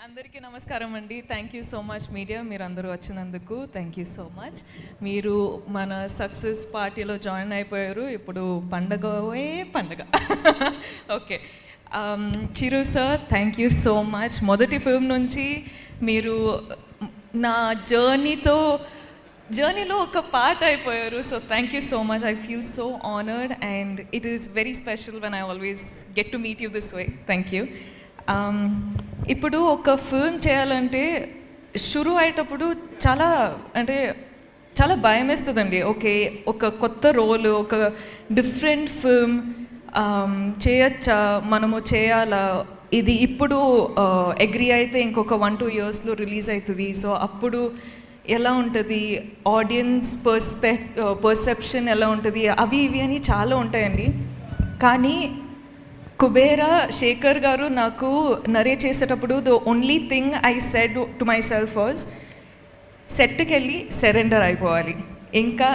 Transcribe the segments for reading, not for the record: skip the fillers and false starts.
అందరికీ నమస్కారం అండి. Thank you so much media, మీరు అందరూ వచ్చినందుకు థ్యాంక్ యూ సో మచ్. మీరు మన సక్సెస్ పార్టీలో జాయిన్ అయిపోయారు. ఇప్పుడు పండగే పండగ. Okay, Chiru sir thank you so much. మొదటి ఫిల్మ్ నుంచి మీరు నా జర్నీలో ఒక పార్ట్ అయిపోయారు. So thank you so much. I feel so honoured and it is very special when I always get to meet you this way. Thank you. ఇప్పుడు ఒక film చేయాలంటే షురు అయ్యేటప్పుడు చాలా భయం వేస్తుందండి. ఓకే, ఒక కొత్త రోల్, ఒక డిఫరెంట్ ఫిల్మ్ చేయొచ్చా, మనము చేయాలా, ఇది ఇప్పుడు అగ్రీ అయితే ఇంకొక 1-2 ఇయర్స్లో రిలీజ్ అవుతుంది. సో అప్పుడు ఎలా ఉంటుంది, ఆడియన్స్ పర్సెప్షన్ ఎలా ఉంటుంది, అవి ఇవి అని చాలా ఉంటాయండి. కానీ కుబేరా శేఖర్ గారు నాకు నరేట్ చేసేటప్పుడు the only thing I said to my self was సెట్కి వెళ్ళి సరెండర్ అయిపోవాలి. ఇంకా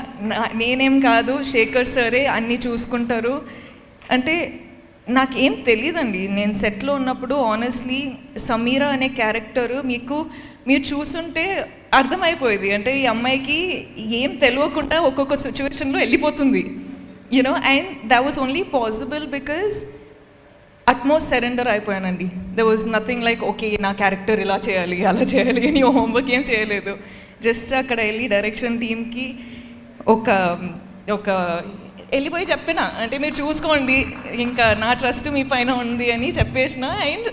నేనేం కాదు, శేఖర్ సరే అన్నీ చూసుకుంటారు. అంటే నాకేం తెలియదండి. నేను సెట్లో ఉన్నప్పుడు ఆనెస్ట్లీ సమీరా అనే క్యారెక్టర్ మీరు చూసుంటే అర్థమైపోయేది. అంటే ఈ అమ్మాయికి ఏం తెలియకుండా ఒక్కొక్క సిచ్యువేషన్లో వెళ్ళిపోతుంది, you know. And that was only possible because utmost surrender అయిపోయానండి. There was nothing like okay నా క్యారెక్టర్ ఇలా చేయాలి అలా చేయాలి అని హోంవర్క్ ఏం చేయలేదు. జస్ట్ అక్కడ వెళ్ళి డైరెక్షన్ టీమ్కి ఒక వెళ్ళిపోయి చెప్పిన, అంటే మీరు చూసుకోండి, ఇంకా నా ట్రస్ట్ మీ పైన ఉంది అని చెప్పేసిన. అండ్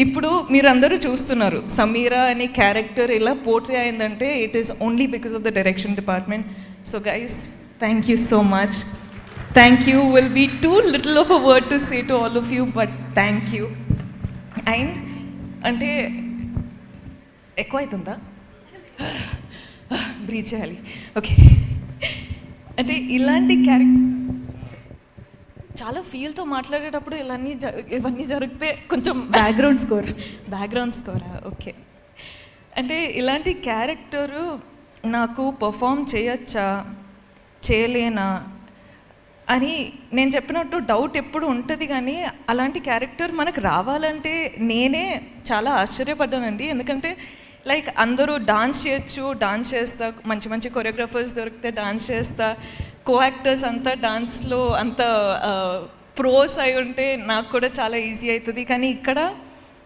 ఇప్పుడు మీరందరూ చూస్తున్నారు సమీరా అనే క్యారెక్టర్ ఇలా పోర్ట్రే అయిందంటే it is only because of the direction department. So guys, thank you so much. Thank you will be too little of a word to say to all of you, but thank you. And అంటే ఎక్కువ అవుతుందా, breath చేయాలి. Okay, అంటే ఇలాంటి character చాలా ఫీల్తో మాట్లాడేటప్పుడు ఇవన్నీ జరిగితే కొంచెం బ్యాక్గ్రౌండ్ స్కోరా. ఓకే, అంటే ఇలాంటి క్యారెక్టరు నాకు పర్ఫామ్ చేయొచ్చా చేయలేనా అని నేను చెప్పినట్టు డౌట్ ఎప్పుడు ఉంటుంది. కానీ అలాంటి క్యారెక్టర్ మనకు రావాలంటే నేనే చాలా ఆశ్చర్యపడ్డానండి. ఎందుకంటే లైక్ అందరూ డాన్స్ చేయొచ్చు, డాన్స్ చేస్తా, మంచి మంచి కొరియోగ్రాఫర్స్ దొరికితే డాన్స్ చేస్తా, కో యాక్టర్స్ అంతా డాన్స్లో అంత ప్రోస్ అయి ఉంటే నాకు కూడా చాలా ఈజీ అవుతుంది. కానీ ఇక్కడ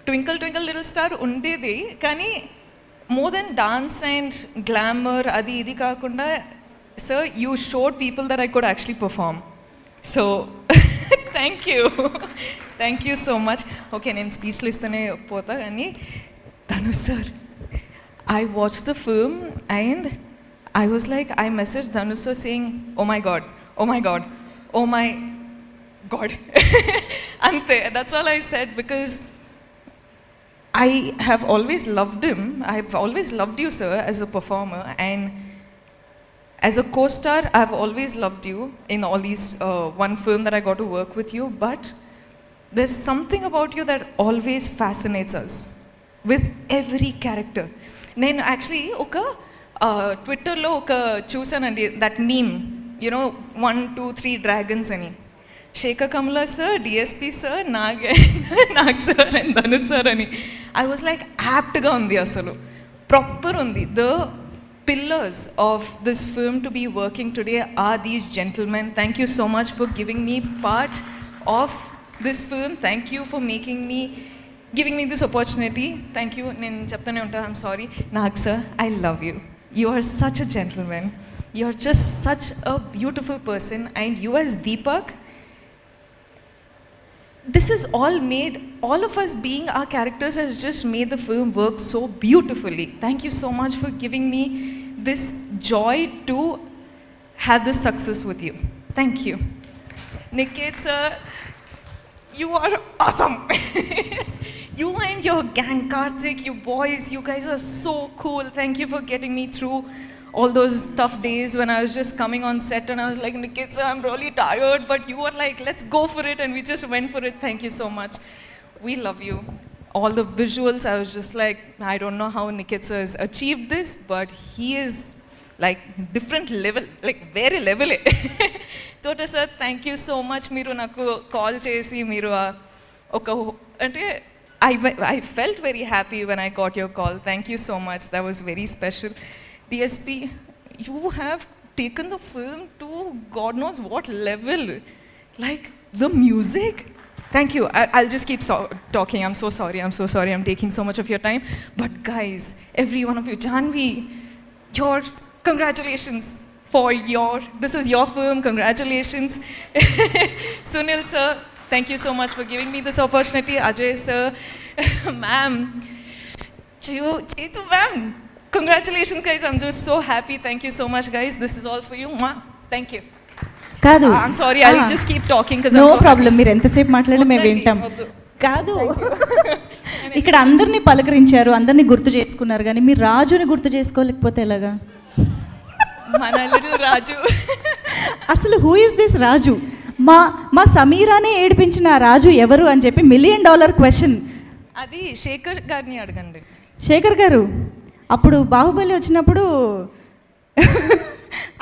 ట్వింకిల్ ట్వింకిల్ లిటిల్ స్టార్ ఉండేది, కానీ more than dance and glamour అది ఇది కాకుండా sir you showed people that I could actually perform. So thank you so much. Okay, నేను స్పీచ్లు ఇస్తూనే పోతా. కానీ Dhanush sir, I watch the film and I was like, I message Dhanush sir saying oh my god అంతే. That's all I said because I have always loved him. I have always loved you, sir, as a performer. And as a co-star, I have always loved you in all these one film that I got to work with you. But there's something about you that always fascinates us with every character. నేను actually ఒక ట్విట్టర్లో ఒక చూసానండి, that meme, you know 1, 2, 3 dragons అని. Shekhar Kammula sir, DSP sir, Nag sir and Dhanush sir అని. I was like యాప్ట్గా ఉంది, అసలు ప్రాపర్ ఉంది. The pillars of this film to be working today are these gentlemen. Thank you so much for giving me part of this film. Thank you for giving me this opportunity. Thank you. Nen cheptane unta, I'm sorry. Nag sir, I love you. You are such a gentleman. You are just such a beautiful person. And you as Deepak, this is all of us being our characters has just made the film work so beautifully. Thank you so much for giving me this joy to have this success with you. Thank you. Niket sir, you are awesome. You and your gang, Karthik, you boys, you guys are so cool. Thank you for getting me through all those tough days when I was just coming on set and I was like, Niket sir, I'm really tired, but you were like, let's go for it, and we just went for it. Thank you so much. We love you. All the visuals, I was just like, I don't know how Niket sir has achieved this, but he is like different level, like very level. Tota sir, thank you so much. Meeru naku call chesi, meeru oka ante I felt very happy when I got your call. Thank you so much. That was very special. DSP, you have taken the film to God knows what level. Like the music. Thank you. I'll just keep talking. I'm so sorry. I'm taking so much of your time. But guys, every one of you, Janvi, congratulations for this is your film. Congratulations. Sunil sir, thank you so much for giving me this opportunity. Ajay sir, ma'am, Chetu ma'am, congratulations guys. I'm just so happy. Thank you so much guys. This is all for you. Thank you. కాదు, I'm sorry, I'll just keep talking because no problem. మీరు ఎంతసేపు మాట్లాడినా మేము వింటాం. కాదు, ఇక్కడ అందరినీ పలకరించారు, అందరినీ గుర్తు చేసుకున్నారు, కానీ మీరు రాజుని గుర్తు చేసుకోలేకపోతే ఎలాగా? మన లిటిల్ రాజు. అసలు హూ ఇస్ దిస్ రాజు? మా సమీరానే ఏడిపించిన రాజు ఎవరు అని చెప్పి $1 million క్వశ్చన్. అది శేఖర్ గారిని అడగండి. శేఖర్ గారు అప్పుడు బాహుబలి వచ్చినప్పుడు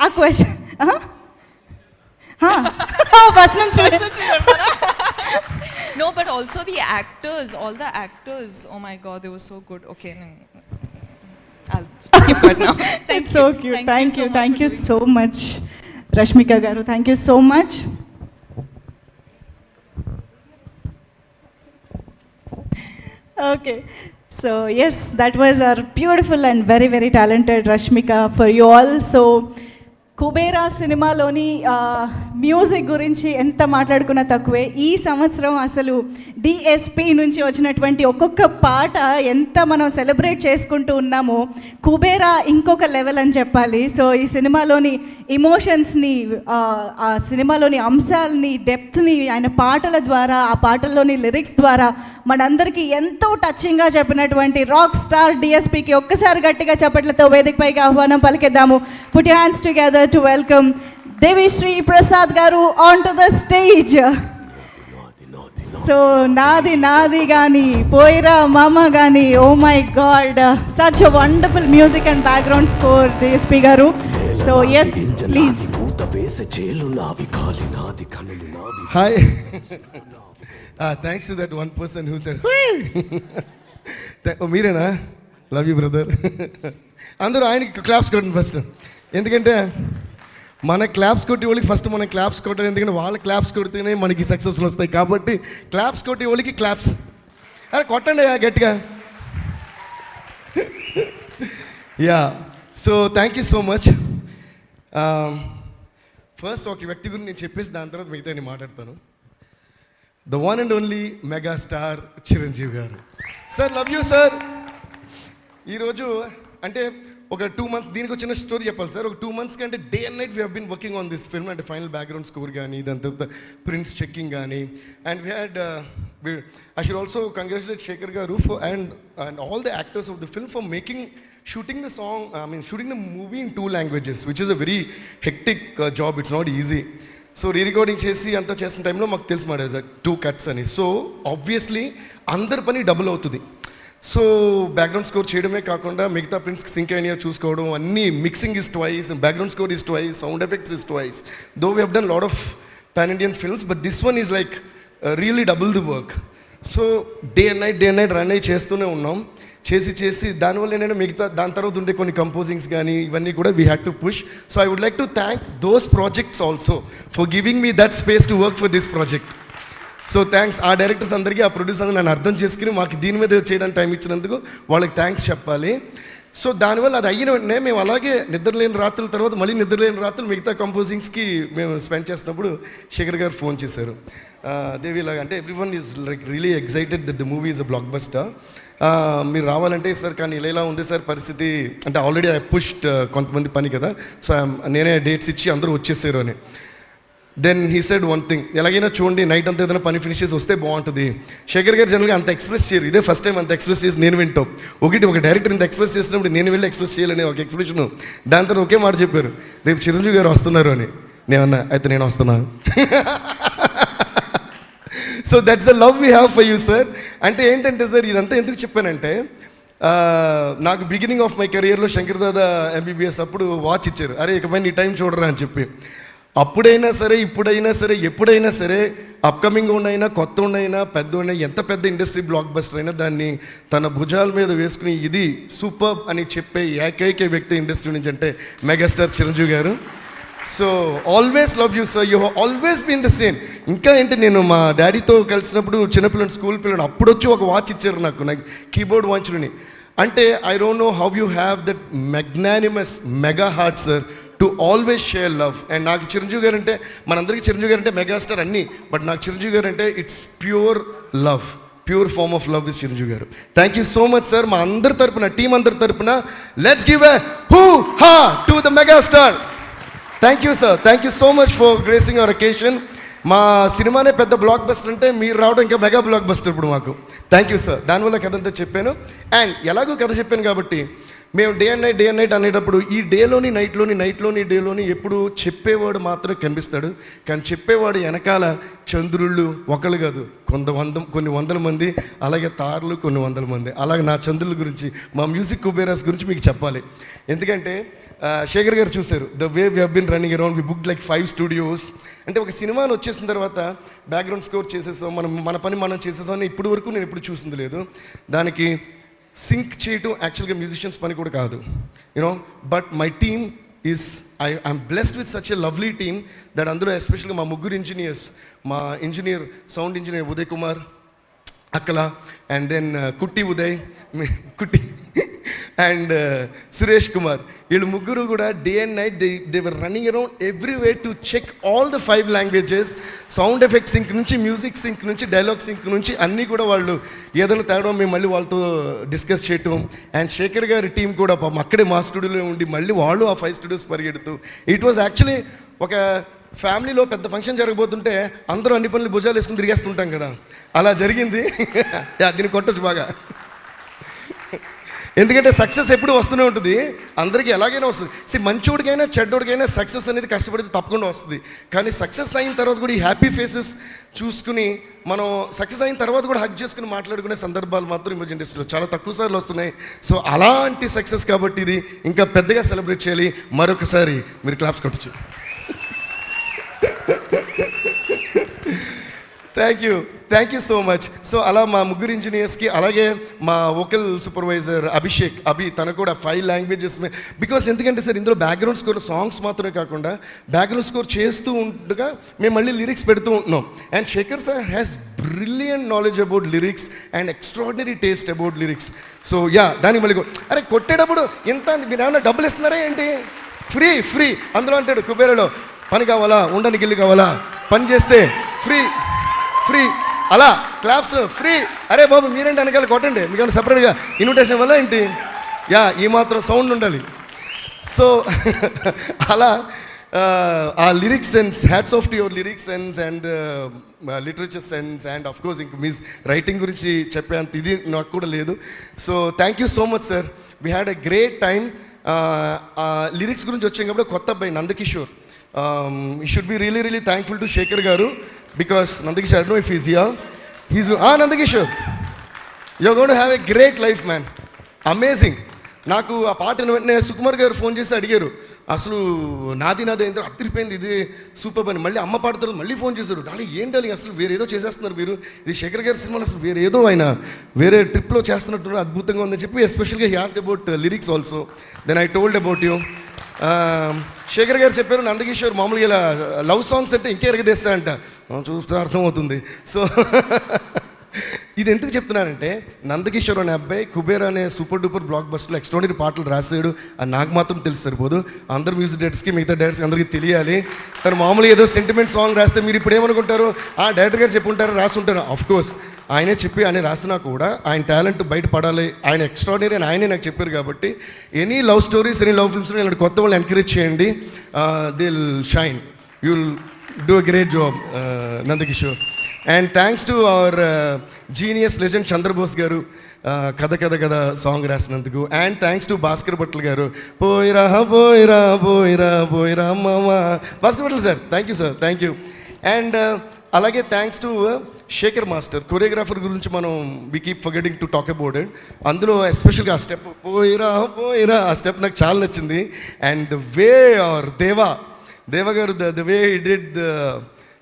ఆ క్వశ్చన్ ఫస్ట్ నుంచి. No, but also the actors, all the actors, oh my god, they were so good. Okay, I'll keep it now. It's so cute. Thank you so much Rashmika garu, thank you so much. Okay, so yes, that was our beautiful and very very talented Rashmika for you all. So Kubera సినిమాలోని music గురించి ఎంత మాట్లాడుకున్నా తక్కువే. ఈ సంవత్సరం అసలు DSP నుంచి వచ్చినటువంటి ఒక్కొక్క పాట ఎంత మనం సెలబ్రేట్ చేసుకుంటూ ఉన్నామో, కుబేరా ఇంకొక లెవెల్ అని చెప్పాలి. సో ఈ సినిమాలోని ఎమోషన్స్ని, ఆ సినిమాలోని అంశాలని, డెప్త్ని ఆయన పాటల ద్వారా, ఆ పాటల్లోని లిరిక్స్ ద్వారా మనందరికీ ఎంతో టచింగ్గా చెప్పినటువంటి రాక్ స్టార్ డిఎస్పికి ఒక్కసారి గట్టిగా చప్పట్లతో వేదికపైకి ఆహ్వానం పలికేద్దాము. Put your hands together to welcome Devi Prasad garu onto the stage. So Nadi gani, Poira Mama gani, oh my god, such a wonderful music and background score DSP garu. So yes, please. Hi. Thanks to that one person who said, oh Meerena, love you brother. Andaru ayaniki claps kottandi first. ఎందుకంటే మన claps కొట్టి వాళ్ళకి first మనం claps కొట్టాలి, ఎందుకంటే వాళ్ళ claps కొడితేనే మనకి సక్సెస్లు వస్తాయి. కాబట్టి క్లాప్స్ కొట్టి వాళ్ళకి క్లాప్స్. అరే కొట్టండి గట్టిగా. Yeah, so thank you so much. First ఒక వ్యక్తి గురించి నేను చెప్పేసి దాని తర్వాత మిగతా నేను మాట్లాడతాను. The one and only megastar Chiranjeevi garu. Sir love you sir. ఈరోజు అంటే ఒక 2 months దీనికి వచ్చిన స్టోరీ చెప్పాలి సార్. ఒక 2 months కంటే day and night we have been working on this film. అంటే ఫైనల్ బ్యాక్గ్రౌండ్ స్కోర్ కానీ, దాని తర్వాత ప్రింట్స్ చెక్కింగ్ కానీ, and we had I should also congratulate Shekhar garu for and all the actors of the film for shooting the song, shooting the movie in 2 languages, which is a very hectic job. It's not easy. So re-recording చేసి అంతా చేసిన టైంలో మాకు తెలుసు మాట 2 cuts అని. So obviously అందరి పని డబుల్ అవుతుంది. సో బ్యాక్గ్రౌండ్ స్కోర్ చేయడమే కాకుండా మిగతా ప్రింట్స్కి సింక్ అయినా చూసుకోవడం, అన్నీ mixing is twice, background score is twice, sound effects is twice. Though we have done lot of pan Indian films, but this one is like really double the work. So day and night run అయ్యి చేస్తూనే ఉన్నాం. చేసి దానివల్ల ఏంటంటే మిగతా దాని తర్వాత ఉండే కొన్ని కంపోజింగ్స్ కానీ ఇవన్నీ కూడా we had to push. So I would like to thank those projects also for giving me that space to work for this project. So thanks ఆ డైరెక్టర్స్ అందరికీ, ఆ ప్రొడ్యూసర్ అందరూ నన్ను అర్థం చేసుకుని మాకు దీని మీద చేయడానికి టైం ఇచ్చినందుకు వాళ్ళకి థ్యాంక్స్ చెప్పాలి. సో దానివల్ల అది అయిన వెంటనే మేము అలాగే నిద్రలేని రాత్రుల తర్వాత మళ్ళీ నిద్రలేని రాత్రులు మిగతా కంపోజింగ్స్కి మేము స్పెండ్ చేసినప్పుడు శేఖర్ గారు ఫోన్ చేశారు. దేవి ఇలాగ అంటే everyone is like really excited that the movie is a block buster. మీరు రావాలంటే సార్ కానీ ఇలా ఉంది సార్ పరిస్థితి అంటే ఆల్రెడీ ఐ పుష్డ్ కొంతమంది పని కదా, సో నేనే డేట్స్ ఇచ్చి అందరూ వచ్చేసారు అని. Then he said one thing, ఎలాగైనా చూడండి నైట్ అంతా ఏదైనా పని ఫినిష్ చేసి వస్తే బాగుంటుంది. శేఖర్ గారు జనరల్గా అంత ఎక్స్ప్రెస్ చేయరు, ఇదే ఫస్ట్ టైం అంత ఎక్స్ప్రెస్ చేసి నేను వింటాం. ఒక డైరెక్టర్ ఇంత ఎక్స్ప్రెస్ చేసినప్పుడు నేను వెళ్ళి ఎక్స్ప్రెస్ చేయాలని ఒక ఎక్స్ప్రెషన్. దాని తర్వాత ఒకే మాట చెప్పారు, రేపు చిరంజీవి గారు వస్తున్నారు అని. నేనన్నా అయితే నేను వస్తున్నా. So that's the love we have for you sir. అంటే ఏంటంటే సార్ ఇదంతా ఎందుకు చెప్పానంటే, నాకు బిగినింగ్ ఆఫ్ మై కెరియర్లో శంకర్ దాదా ఎంబీబీఎస్ అప్పుడు వాచ్ ఇచ్చారు, అరే ఇకపై నీ టైం చూడరా అని చెప్పి. అప్పుడైనా సరే, ఇప్పుడైనా సరే, ఎప్పుడైనా సరే, అప్కమింగ్ ఉన్నైనా, కొత్త ఉన్నైనా, పెద్ద ఉన్నైనా, ఎంత పెద్ద ఇండస్ట్రీ బ్లాక్ బస్టర్ అయినా దాన్ని తన భుజాల మీద వేసుకుని ఇది సూపర్ అని చెప్పే ఏకైక వ్యక్తి ఇండస్ట్రీ నుంచి అంటే మెగాస్టార్ చిరంజీవి గారు. So always love you sir, you always been the same. ఇంకా ఏంటి, నేను మా డాడీతో కలిసినప్పుడు చిన్నపిల్లలు, స్కూల్ పిల్లలు, అప్పుడు వచ్చి ఒక వాచ్ ఇచ్చారు నాకు కీబోర్డ్ వాచ్ని. అంటే I don't know how you have that magnanimous mega heart sir to always share love. And నాకు చిరంజీవి గారు అంటే, మనందరికీ చిరంజీవి గారు అంటే మెగాస్టార్ అన్నీ, బట్ నాకు చిరంజీవి గారు అంటే it's pure love, pure form of love is Chiranjeevi garu. Thank you so much sir. మా అందరి తరపున, టీం అందరి తరపున let's give a hoo ha to the megastar. Thank you sir, thank you so much for gracing our occasion. మా సినిమానే పెద్ద block buster అంటే మీరు రావడం ఇంకా మెగా బ్లాక్ బస్టర్ ఇప్పుడు మాకు. Thank you sir. దానివల్ల కథ అంతా చెప్పాను. అండ్ ఎలాగో కథ చెప్పాను కాబట్టి మేము డే అండ్ నైట్ అనేటప్పుడు ఈ డేలోని నైట్లోని డేలోని ఎప్పుడు చెప్పేవాడు మాత్రమే కనిపిస్తాడు, కానీ చెప్పేవాడు వెనకాల చంద్రుళ్ళు ఒకళ్ళు కాదు, కొన్ని వందల మంది, అలాగే తారలు కొన్ని వందల మంది. అలాగే నా చంద్రుల గురించి, మా మ్యూజిక్ కుబేరాస్ గురించి మీకు చెప్పాలి. ఎందుకంటే శేఖర్ గారు చూశారు the way we have been running around, we book like 5 studios. అంటే ఒక సినిమాని వచ్చేసిన తర్వాత బ్యాక్గ్రౌండ్ స్కోర్ చేసేసాం, మన పని మనం చేసేసాం అని ఇప్పుడు వరకు నేను ఎప్పుడు చూసింది లేదు. దానికి సింక్ చేయటం యాక్చువల్గా మ్యూజిషియన్స్ పని కూడా కాదు, you know. But my team is I'm blessed with such a lovely team that అందులో ఎస్పెషల్గా మా ముగ్గురు ఇంజనీర్స్, మా engineer sound engineer Uday Kumar Akkala, and then Kutti and Suresh Kumar, వీళ్ళు ముగ్గురు కూడా day and night they were running around everyway to check all the 5 languages, sound effect sync నుంచి, music sync నుంచి, డైలాగ్ సింక్ నుంచి అన్నీ కూడా వాళ్ళు ఏదైనా తేడా మేము మళ్ళీ వాళ్ళతో డిస్కస్ చేయటం. అండ్ శేఖర్ గారి టీం కూడా పాపం అక్కడే మా స్టూడియోలో ఉండి మళ్ళీ వాళ్ళు ఆ 5 స్టూడియోస్ పరిగెడుతూ, ఇట్ వాజ్ యాక్చువల్లీ ఒక ఫ్యామిలీలో పెద్ద ఫంక్షన్ జరగబోతుంటే అందరూ అన్ని పనులు భుజాలు వేసుకుని తిరిగేస్తుంటాం కదా, అలా జరిగింది. దీన్ని కొట్టచ్చు బాగా, ఎందుకంటే సక్సెస్ ఎప్పుడు వస్తూనే ఉంటుంది, అందరికీ ఎలాగైనా వస్తుంది. మంచోడికైనా చెడ్డోడికైనా సక్సెస్ అనేది కష్టపడితే తప్పకుండా వస్తుంది. కానీ సక్సెస్ అయిన తర్వాత కూడా ఈ హ్యాపీ ఫేసెస్ చూసుకుని మనం సక్సెస్ అయిన తర్వాత కూడా హగ్ చేసుకుని మాట్లాడుకునే సందర్భాలు మాత్రం ఇమేజ్ ఇండస్ట్రీలో చాలా తక్కువ సార్లు వస్తున్నాయి. సో అలాంటి సక్సెస్ కాబట్టి ఇది ఇంకా పెద్దగా సెలబ్రేట్ చేయాలి. మరొకసారి మీరు క్లాప్స్ కొట్టచ్చు. Thank you so much. So అలా మా ముగ్గురు ఇంజనీర్స్కి, అలాగే మా వోకల్ సూపర్వైజర్ అభి తను కూడా 5 లాంగ్వేజెస్. బికాస్ ఎందుకంటే సార్ ఇందులో బ్యాక్గ్రౌండ్ స్కోర్ సాంగ్స్ మాత్రమే కాకుండా బ్యాక్గ్రౌండ్ స్కోర్ చేస్తూ ఉండగా మేము మళ్ళీ లిరిక్స్ పెడుతూ ఉంటున్నాం. And Shekhar sir has brilliant knowledge about lyrics and extraordinary taste about lyrics. So దానికి మళ్ళీ అరే కొట్టేటప్పుడు ఎంత మీరు ఏమన్నా డబ్బులు ఇస్తున్నారా ఏంటి, ఫ్రీ అందులో అంటాడు కుబేరలో, పని కావాలా, ఉండడానికి ఇల్లు కావాలా, పని చేస్తే ఫ్రీ అలా క్లాప్స్ ఫ్రీ. అరే బాబు మీరేంటి వెనకాల కొట్టండి, మీకు సపరేట్గా ఇన్విటేషన్ వల్ల ఏంటి, ఈ మాత్రం సౌండ్ ఉండాలి. సో అలా ఆ lyrics sense, hats off to your lyrics sense and literature sense. And of course ఇంక మీ రైటింగ్ గురించి చెప్పేంత ఇది నాకు కూడా లేదు. So thank you so much sir, we had a great time. Lyrics గురించి వచ్చాం కాబట్టి కొత్త అబ్బాయి Nandakishore, you should be really thankful to Shekhar గారు. Because Nandakishore, I don't know if he's here. Nandakishore, you're going to have a great life, man. Amazing. నాకు ఆ పాట వెంటనే సుకుమార్ గారు ఫోన్ చేసి అడిగారు, అసలు నాది ఏంటో అదిరిపోయింది, ఇది సూపర్ అని. మళ్ళీ అమ్మ పాడతారు, మళ్ళీ ఫోన్ చేశారు, డాలి ఏంటి అసలు వేరేదో చేసేస్తున్నారు మీరు, ఇది శేఖర్ గారి సినిమాలో అసలు వేరేదో ఆయన వేరే ట్రిప్లో చేస్తున్నట్టు అద్భుతంగా ఉందని చెప్పి ఎస్పెషల్గా he asked about lyrics also. Then I told about you. Shekhar garu చెప్పారు నందకిషోర్ మామూలుగా ఇలా లవ్ సాంగ్స్ అంటే ఇంకే ఎరగదేస్తా అంట, చూస్తే అర్థమవుతుంది. సో ఇది ఎందుకు చెప్తున్నానంటే నందకిషోర్ అనే అబ్బాయి కుబేర్ అనే సూపర్ డూపర్ బ్లాక్ బస్టర్లో ఎక్స్ట్రాడినరీ పాటలు రాసాడు అని నాకు మాత్రం తెలిసి సరిపోదు, అందరు మ్యూజిక్ డైరెక్టర్స్కి మిగతా డైరెక్టర్స్కి అందరికీ తెలియాలి. తను మామూలుగా ఏదో సెంటిమెంట్ సాంగ్ రాస్తే మీరు ఇప్పుడు ఏమనుకుంటారు, డైరెక్టర్ గారు చెప్పుంటారు రాస్తుంటారు. ఆఫ్కోర్స్ ఆయనే చెప్పి ఆయన రాసినా కూడా ఆయన టాలెంట్ బయటపడాలి, ఆయన ఎక్స్ట్రాడినరీ అని ఆయనే నాకు చెప్పారు. కాబట్టి any love stories, any love films ఇలాంటి కొత్త వాళ్ళని ఎంకరేజ్ చేయండి, they will shine, you will do a great job Nandakishore. And thanks to our genius legend Chandrabose garu కథ సాంగ్ రాసినందుకు. And thanks to Bhaskarabhatla garu, పోయిరా పోయిరా పోయిరా పోయిరా మామ. Bhaskarabhatla sir thank you sir, thank you. And అలాగే thanks to Shekhar master, choreographer గురించి మనం we keep forgetting to talk about it. అందులో ఎస్పెషల్గా ఆ స్టెప్ పోయిరా పోయిరా, ఆ స్టెప్ నాకు చాలా నచ్చింది. And the way are Deva garu, the way he did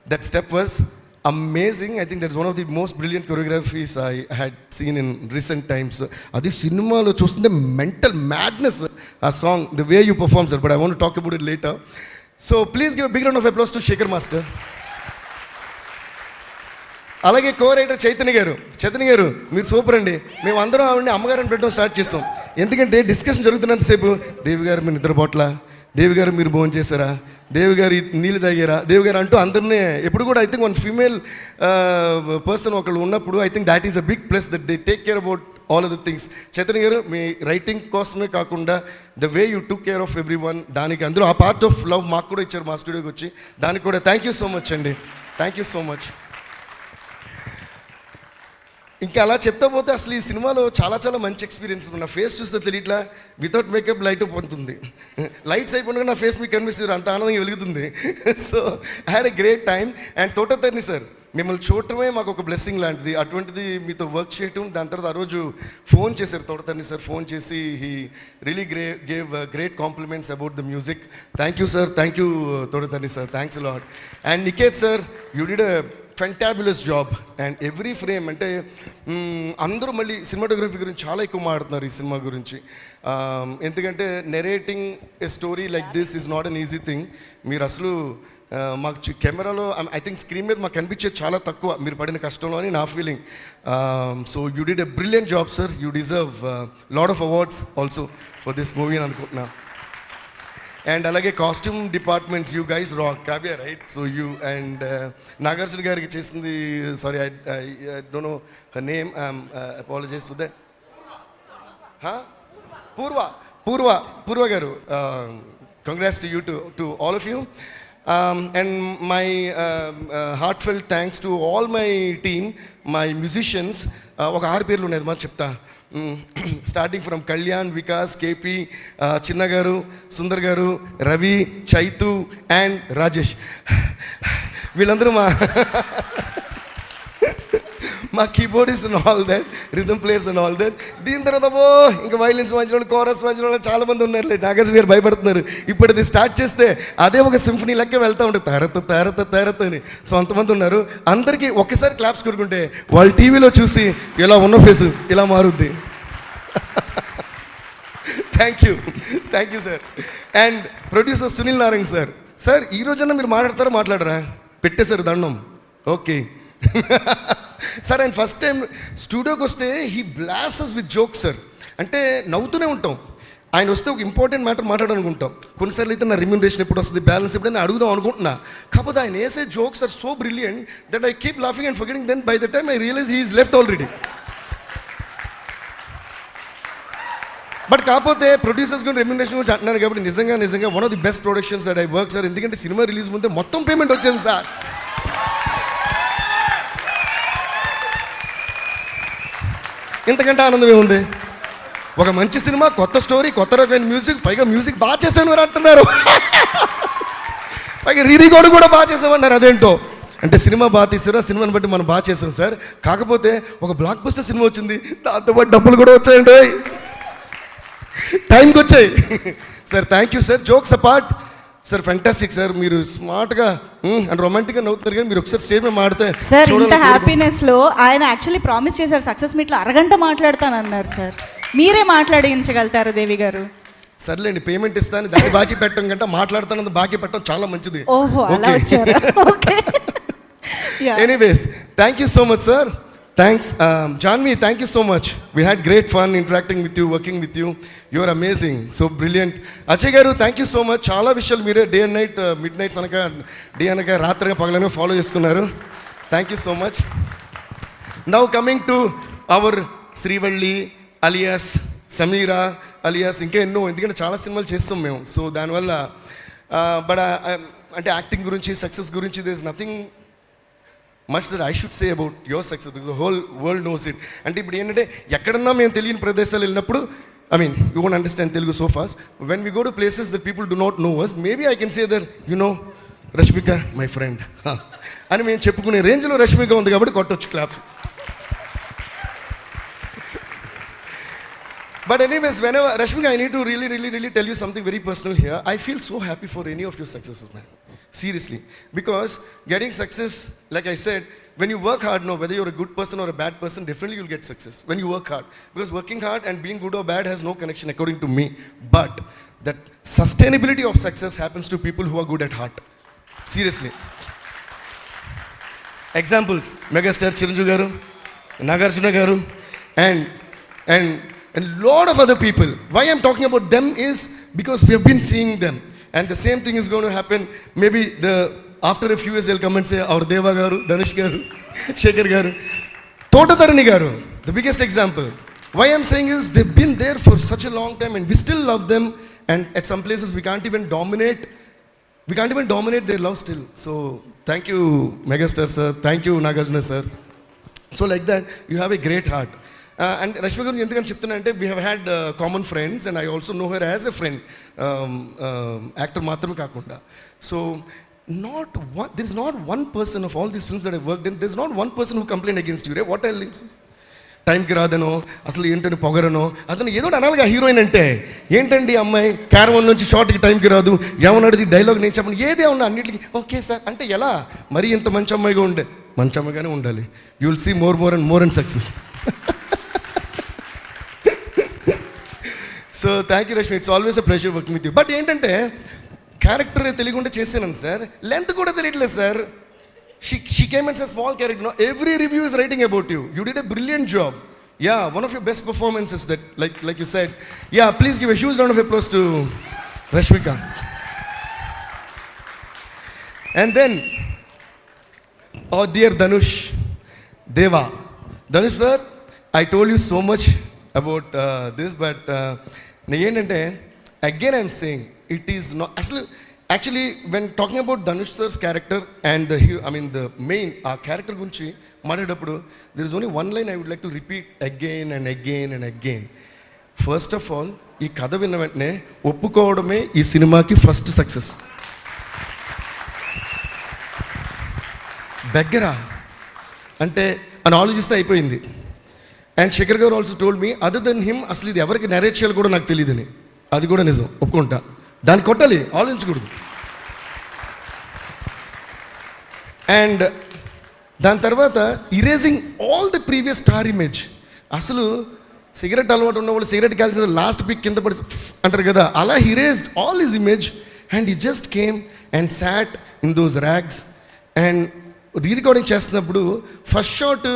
that step was amazing. I think that's one of the most brilliant choreographies I had seen in recent times. Adi cinema lo chustunte mental madness a song, the way you perform, sir, but I want to talk about it later. So please give a big round of applause to Shekhar Master. అలాగే కో-రైటర్ చైతన్య గారు మీరు super అండి. మేము అందరం ఆవిడని అమ్మగారిని పెట్టడం start చేస్తాం. ఎందుకంటే డిస్కషన్ జరుగుతున్నంతసేపు దేవి గారు మీరు నిద్రపోట్లా, దేవి గారు మీరు భోజనం చేశారా, దేవి గారు నీళ్ళు తాగారా, దేవి గారు అంటూ అందరినీ ఎప్పుడు కూడా I think one female person ఒకళ్ళు ఉన్నప్పుడు I think that is a big plus that they take care about all of the things. Chaitanya గారు మీ రైటింగ్ కోసమే కాకుండా the way you took care of every one, దానికి అందరూ ఆ పార్ట్ ఆఫ్ లవ్ మాకు కూడా ఇచ్చారు మా స్టూడియోకి వచ్చి. దానికి కూడా థ్యాంక్ యూ సో మచ్ అండి. Thank you so much. ఇంకా అలా చెప్తా పోతే అసలు ఈ సినిమాలో చాలా చాలా మంచి ఎక్స్పీరియన్స్. నా ఫేస్ చూస్తే తెలియట్లా, వితౌట్ మేకప్ లైట్ పొందుతుంది, లైట్స్ అయిపోయినా నా ఫేస్ మీకు కనిపిస్తుంది, అంత ఆనందంగా వెలుగుతుంది. So I had a great time. And Thota Tharani sir మిమ్మల్ని చూడటమే మాకు ఒక బ్లెస్సింగ్ లాంటిది. అటువంటిది మీతో వర్క్ చేయటం, దాని తర్వాత ఆ రోజు ఫోన్ చేశారు తోటతర్ని సార్, ఫోన్ చేసి he really gave great compliments about the music. Thank you sir, thank you Thotatharani sir, thanks a lot. And Niketh sir, you did a fantabulous job. And every frame అంటే అందరూ మళ్ళీ సినిమాటోగ్రఫీ గురించి చాలా ఎక్కువ మాట్లాడుతున్నారు ఈ సినిమా గురించి. ఎందుకంటే narrating a story like this is not an easy thing. మీరు అసలు మాకు కెమెరాలో ఐ థింక్ స్క్రీన్ మీద మాకు కనిపించేది చాలా తక్కువ మీరు పడిన కష్టంలో అని నా feeling. So you did a brilliant job sir. You deserve lot of awards also for this movie అని అనుకుంటున్నా. అండ్ అలాగే costume departments, you guys rock. Kavya right? So you and Nagarjuna గారికి చేసింది, sorry I don't know her name, apologize for that. Poorva గారు, congrats to you to all of you. And my heartfelt thanks to all my team, my musicians. ఒక 6 పేర్లు ఉన్నాయి మా చెప్తా. Starting from Kalyan, Vikas, KP, చిన్న గారు, సుందర్ గారు, రవి, చైతు అండ్ రాజేష్. వీళ్ళందరూ మా keyboardist and all that, rhythm players and all that. దీని తర్వాత ఇంకా వైలిన్స్ వాయించిన వాళ్ళు, కోరస్ వాయించిన వాళ్ళు చాలామంది ఉన్నారు. నాగార్జున గారు భయపడుతున్నారు, ఇప్పుడు ఇది స్టార్ట్ చేస్తే అదే ఒక సింఫనీ లెక్క వెళ్తూ ఉంటుంది, తారత అని. సో అంతమంది ఉన్నారు. అందరికీ ఒక్కసారి క్లాప్స్ కొడుకుంటే వాళ్ళు టీవీలో చూసి ఇలా ఉన్న ఫేస్ ఇలా మారుద్ది. Thank you sir. And producer Sunil Narayan sir. Sir ఈ రోజన్నా మీరు మాట్లాడరా? పెట్టేశారు దండం. Okay sir. And first time స్టూడియోకి వస్తే he blasts with jokes sir. అంటే నవ్వుతూనే ఉంటాం. ఆయన వస్తే ఒక ఇంపార్టెంట్ మ్యాటర్ మాట్లాడాలనుకుంటాం. కొన్నిసార్లు అయితే నా రెమ్యూనరేషన్ ఎప్పుడు వస్తుంది, బ్యాలెన్స్ ఎప్పుడైనా అడుగుదాం అనుకుంటున్నా. కాకపోతే ఆయన వేసే jokes are so brilliant that I keep laughing and forgetting. Then by the time I realise he is left already. But కాకపోతే ప్రొడ్యూసర్స్ గురించి రెమ్యూనరేషన్ గురించి అంటున్నాను కాబట్టి నిజంగా one of the best productions that I work sir. ఎందుకంటే cinema release ముందే మొత్తం payment వచ్చింది సార్. ఇంతకంటే ఆనందం ఏముంది? ఒక మంచి సినిమా, కొత్త స్టోరీ, కొత్త రకమైన మ్యూజిక్, పైగా మ్యూజిక్ బాగా చేశాను అని అంటున్నారు. పైగా రీరికార్డు కూడా బాగా చేసామన్నారు. అదేంటో అంటే సినిమా బాగా తీసారు, ఆ సినిమాని బట్టి మనం బాగా చేసాం సార్. కాకపోతే ఒక బ్లాక్ బస్టర్ సినిమా వచ్చింది, దాంతోపాటు డబ్బులు కూడా వచ్చాయండి, టైంకి వచ్చాయి sir. Thank you sir. Jokes apart sir, fantastic sir. మీరు స్మార్ట్గా అండ్ రొమాంటిక్గా నవ్వుతున్నారు, కానీ మీరు ఒకసారి స్టేజ్ మీద మాడితే సార్ ఇంత హ్యాపీనెస్లో ఆయన యాక్చువల్లీ ప్రామిస్ చేశారు సక్సెస్ మీట్లో అరగంట మాట్లాడతానన్నారు సార్. మీరే మాట్లాడించగలుగుతారు దేవి గారు? సర్లేండి, పేమెంట్ ఇస్తాను, దాన్ని బాకీ పెట్టడం కంటే మాట్లాడుతాను బాకీ పెట్టడం చాలా మంచిది. ఓహో అలా వచ్చారా? Okay. Anyways thank you so much sir. Thanks. Janvi, thank you so much. We had great fun interacting with you, working with you. You are amazing. So brilliant. Ajay garu, thank you so much. Chala vishayalu mere day and night, midnight anaka, day anaka, ratraga pagalana follow chestunnaru. Thank you so much. Now coming to our Srivalli alias Sameera alias inke enno, endukante chala cinemalu chestam memu. So dani valla but ante acting gurinchi, success gurinchi, there is nothing much that I should say about your success because the whole world knows it. అంటే ఇప్పుడు ఏంటంటే ఎక్కడన్నా మేము తెలియని ప్రదేశాలు వెళ్ళినప్పుడు, I mean, you won't understand Telugu so fast. When we go to places that people do not know us, maybe I can say that, you know, Rashmika, my friend. అని మేము చెప్పుకునే రేంజ్లో రష్మిక ఉంది కాబట్టి కొట్టొచ్చు claps. But anyways, whenever, Rashmika, I need to really tell you something very personal here. I feel so happy for any of your successes, man. Seriously. Because getting success, like I said, when you work hard, no, whether you're a good person or a bad person, definitely you'll get success. When you work hard. Because working hard and being good or bad has no connection according to me. But that sustainability of success happens to people who are good at heart. Seriously. Examples, megastar Chiranjeevi garu, Nagarjuna garu, and lot of other people. Why I'm talking about them is because we have been seeing them. And the same thing is going to happen. Maybe after a few years they'll come and say, our Deva garu, Dhanush garu, Shekhar garu, Totatarani garu, the biggest example. Why I'm saying is they've been there for such a long time and we still love them. And at some places we can't even dominate their love still. So thank you, Megastar sir. Thank you, Nagarjuna sir. So like that, you have a great heart. And Rashmika garu endukani cheptunna ante we have had common friends and I also know her as a friend, actor maatrame kaakunda. So there is not one person of all these films that I worked in, there's not one person who complained against you, right? What else? టైంకి రాదనో అసలు ఏంటని పొగరనో అతను ఏదో అనాలిగా heroine అంటే ఏంటండి అమ్మాయి caravan నుంచి షార్ట్కి టైంకి రాదు ఏమన్నాడు డైలాగ్ నేను చెప్పను ఏదే ఉన్నా అన్నింటికి ఓకే సార్ అంటే ఎలా మరీ ఇంత మంచి అమ్మాయిగా ఉండే మంచి అమ్మాయిగానే ఉండాలి. You will see more and success. So thank you Rashmi, it's always a pleasure working with you. But ఏంటంటే క్యారెక్టర్ తెలియకుండా చేసాను సార్, లెంత్ కూడా తెలియట్లేదు sir. She came and said small character. No, every review is writing about you. You did a brilliant job. Yeah, one of your best performances that, like you said. Yeah, please give a huge round of applause to Rashmika. And then, oh dear Dhanush, Deva. Dhanush sir, I told you so much about this, but again I'm saying, it is not, actually when talking about Dhanush sir's character and the main character gunchi maadadappudu, there is only one line I would like to repeat again and again. First of all, ee katha vinna ventane oppukovodame ee cinemaki first success. Beggara ante an ఆలోచిస్తే అయిపోయింది. And Shekhar garu also told me, other than him అసలు ఇది ఎవరికి narrate చేయాలి కూడా నాకు తెలియదని. అది కూడా నిజం, ఒప్పుకుంటా. దాన్ని కొట్టాలి, ఆలోచించకూడదు. అండ్ దాని తర్వాత erasing all the previous star image. అసలు సిగరెట్ అలవాటు ఉన్నవాళ్ళు సిగరెట్ కాల్చిన లాస్ట్ పిక్ కింద పడి అంటారు కదా, అలా erased all his image and he just came and sat in those rags. And re-recording చేస్తున్నప్పుడు ఫస్ట్ షాట్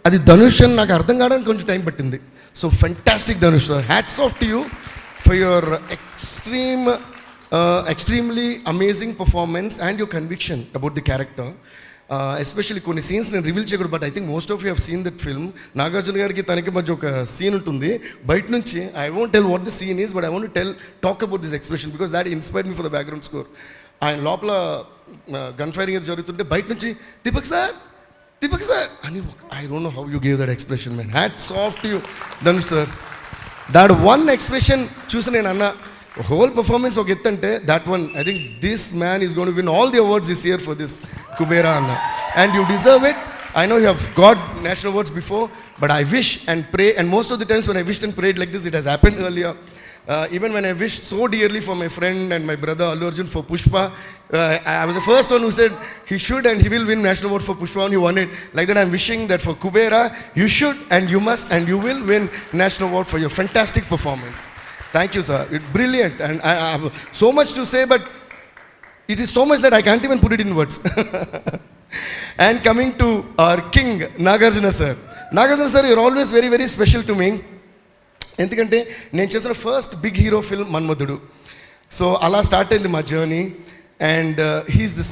అది ధనుష్ అని నాకు అర్థం కావడానికి కొంచెం టైం పట్టింది. So fantastic Dhanush, hats off to you for your extremely amazing performance and your conviction about the character. Especially కొన్ని scenes నేను రివీల్ చేయకూడదు, but I think most of you have seen that film. Nagarjuna గారికి తనకి మధ్య ఒక scene ఉంటుంది బయట నుంచి. I won't tell what the scene is, but I want to talk about this expression because that inspired me for the background score. ఆయన లోపల gun firing ఏదో జరుగుతుంటే బయట నుంచి దీపక్ సార్ అని, I don't know how you gave that expression man. Hats off to you Dhanush sir. That one expression చూసి నేను అన్న హోల్ పర్ఫార్మెన్స్ ఒక ఎత్తు అంటే that one, I think this man is gonna win all the awards this year for this Kubera అన్న. And you deserve it. I know you have got national awards before, but I wish and pray, and most of the times when I wished and prayed like this, it has happened earlier. Even when I wished so dearly for my friend and my brother Allu Arjun for Pushpa, I was the first one who said he should and he will win national award for Pushpa, and he won it. Like that, I'm wishing that for Kubera, you should and you must and you will win national award for your fantastic performance. Thank you, sir. It's brilliant, and I have so much to say, but it is so much that I can't even put it in words. And coming to our king, Nagarjuna sir. Nagarjuna sir, you're always very, very special to me. ఎందుకంటే నేను చేసిన first big hero film Manmadhudu. So అలా start అయింది మా journey. And he is the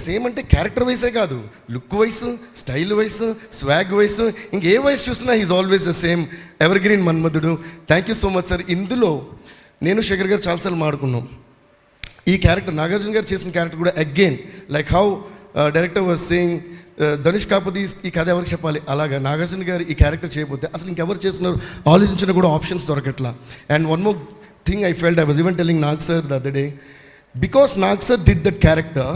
same అంటే character వైసే కాదు, look wise, style wise, swag wise, ఇంకే వైస్ చూసినా he is always the same evergreen Manmadhudu. Thank you so much sir. ఇందులో నేను శేఖర్ గారు చాలాసార్లు మాడుకున్నాం. ఈ క్యారెక్టర్ నాగార్జున గారు చేసిన క్యారెక్టర్ కూడా again like how director was saying Dhanush కాకపోతే ఈ కథ ఎవరికి చెప్పాలి, అలాగా నాగార్జున గారు ఈ క్యారెక్టర్ చేయకపోతే అసలు ఇంకెవరు చేస్తున్నారు ఆలోచించిన కూడా ఆప్షన్స్ దొరకట్లా. And one more thing I felt, I was even telling Nag sir the other day, because Nag sir did that character,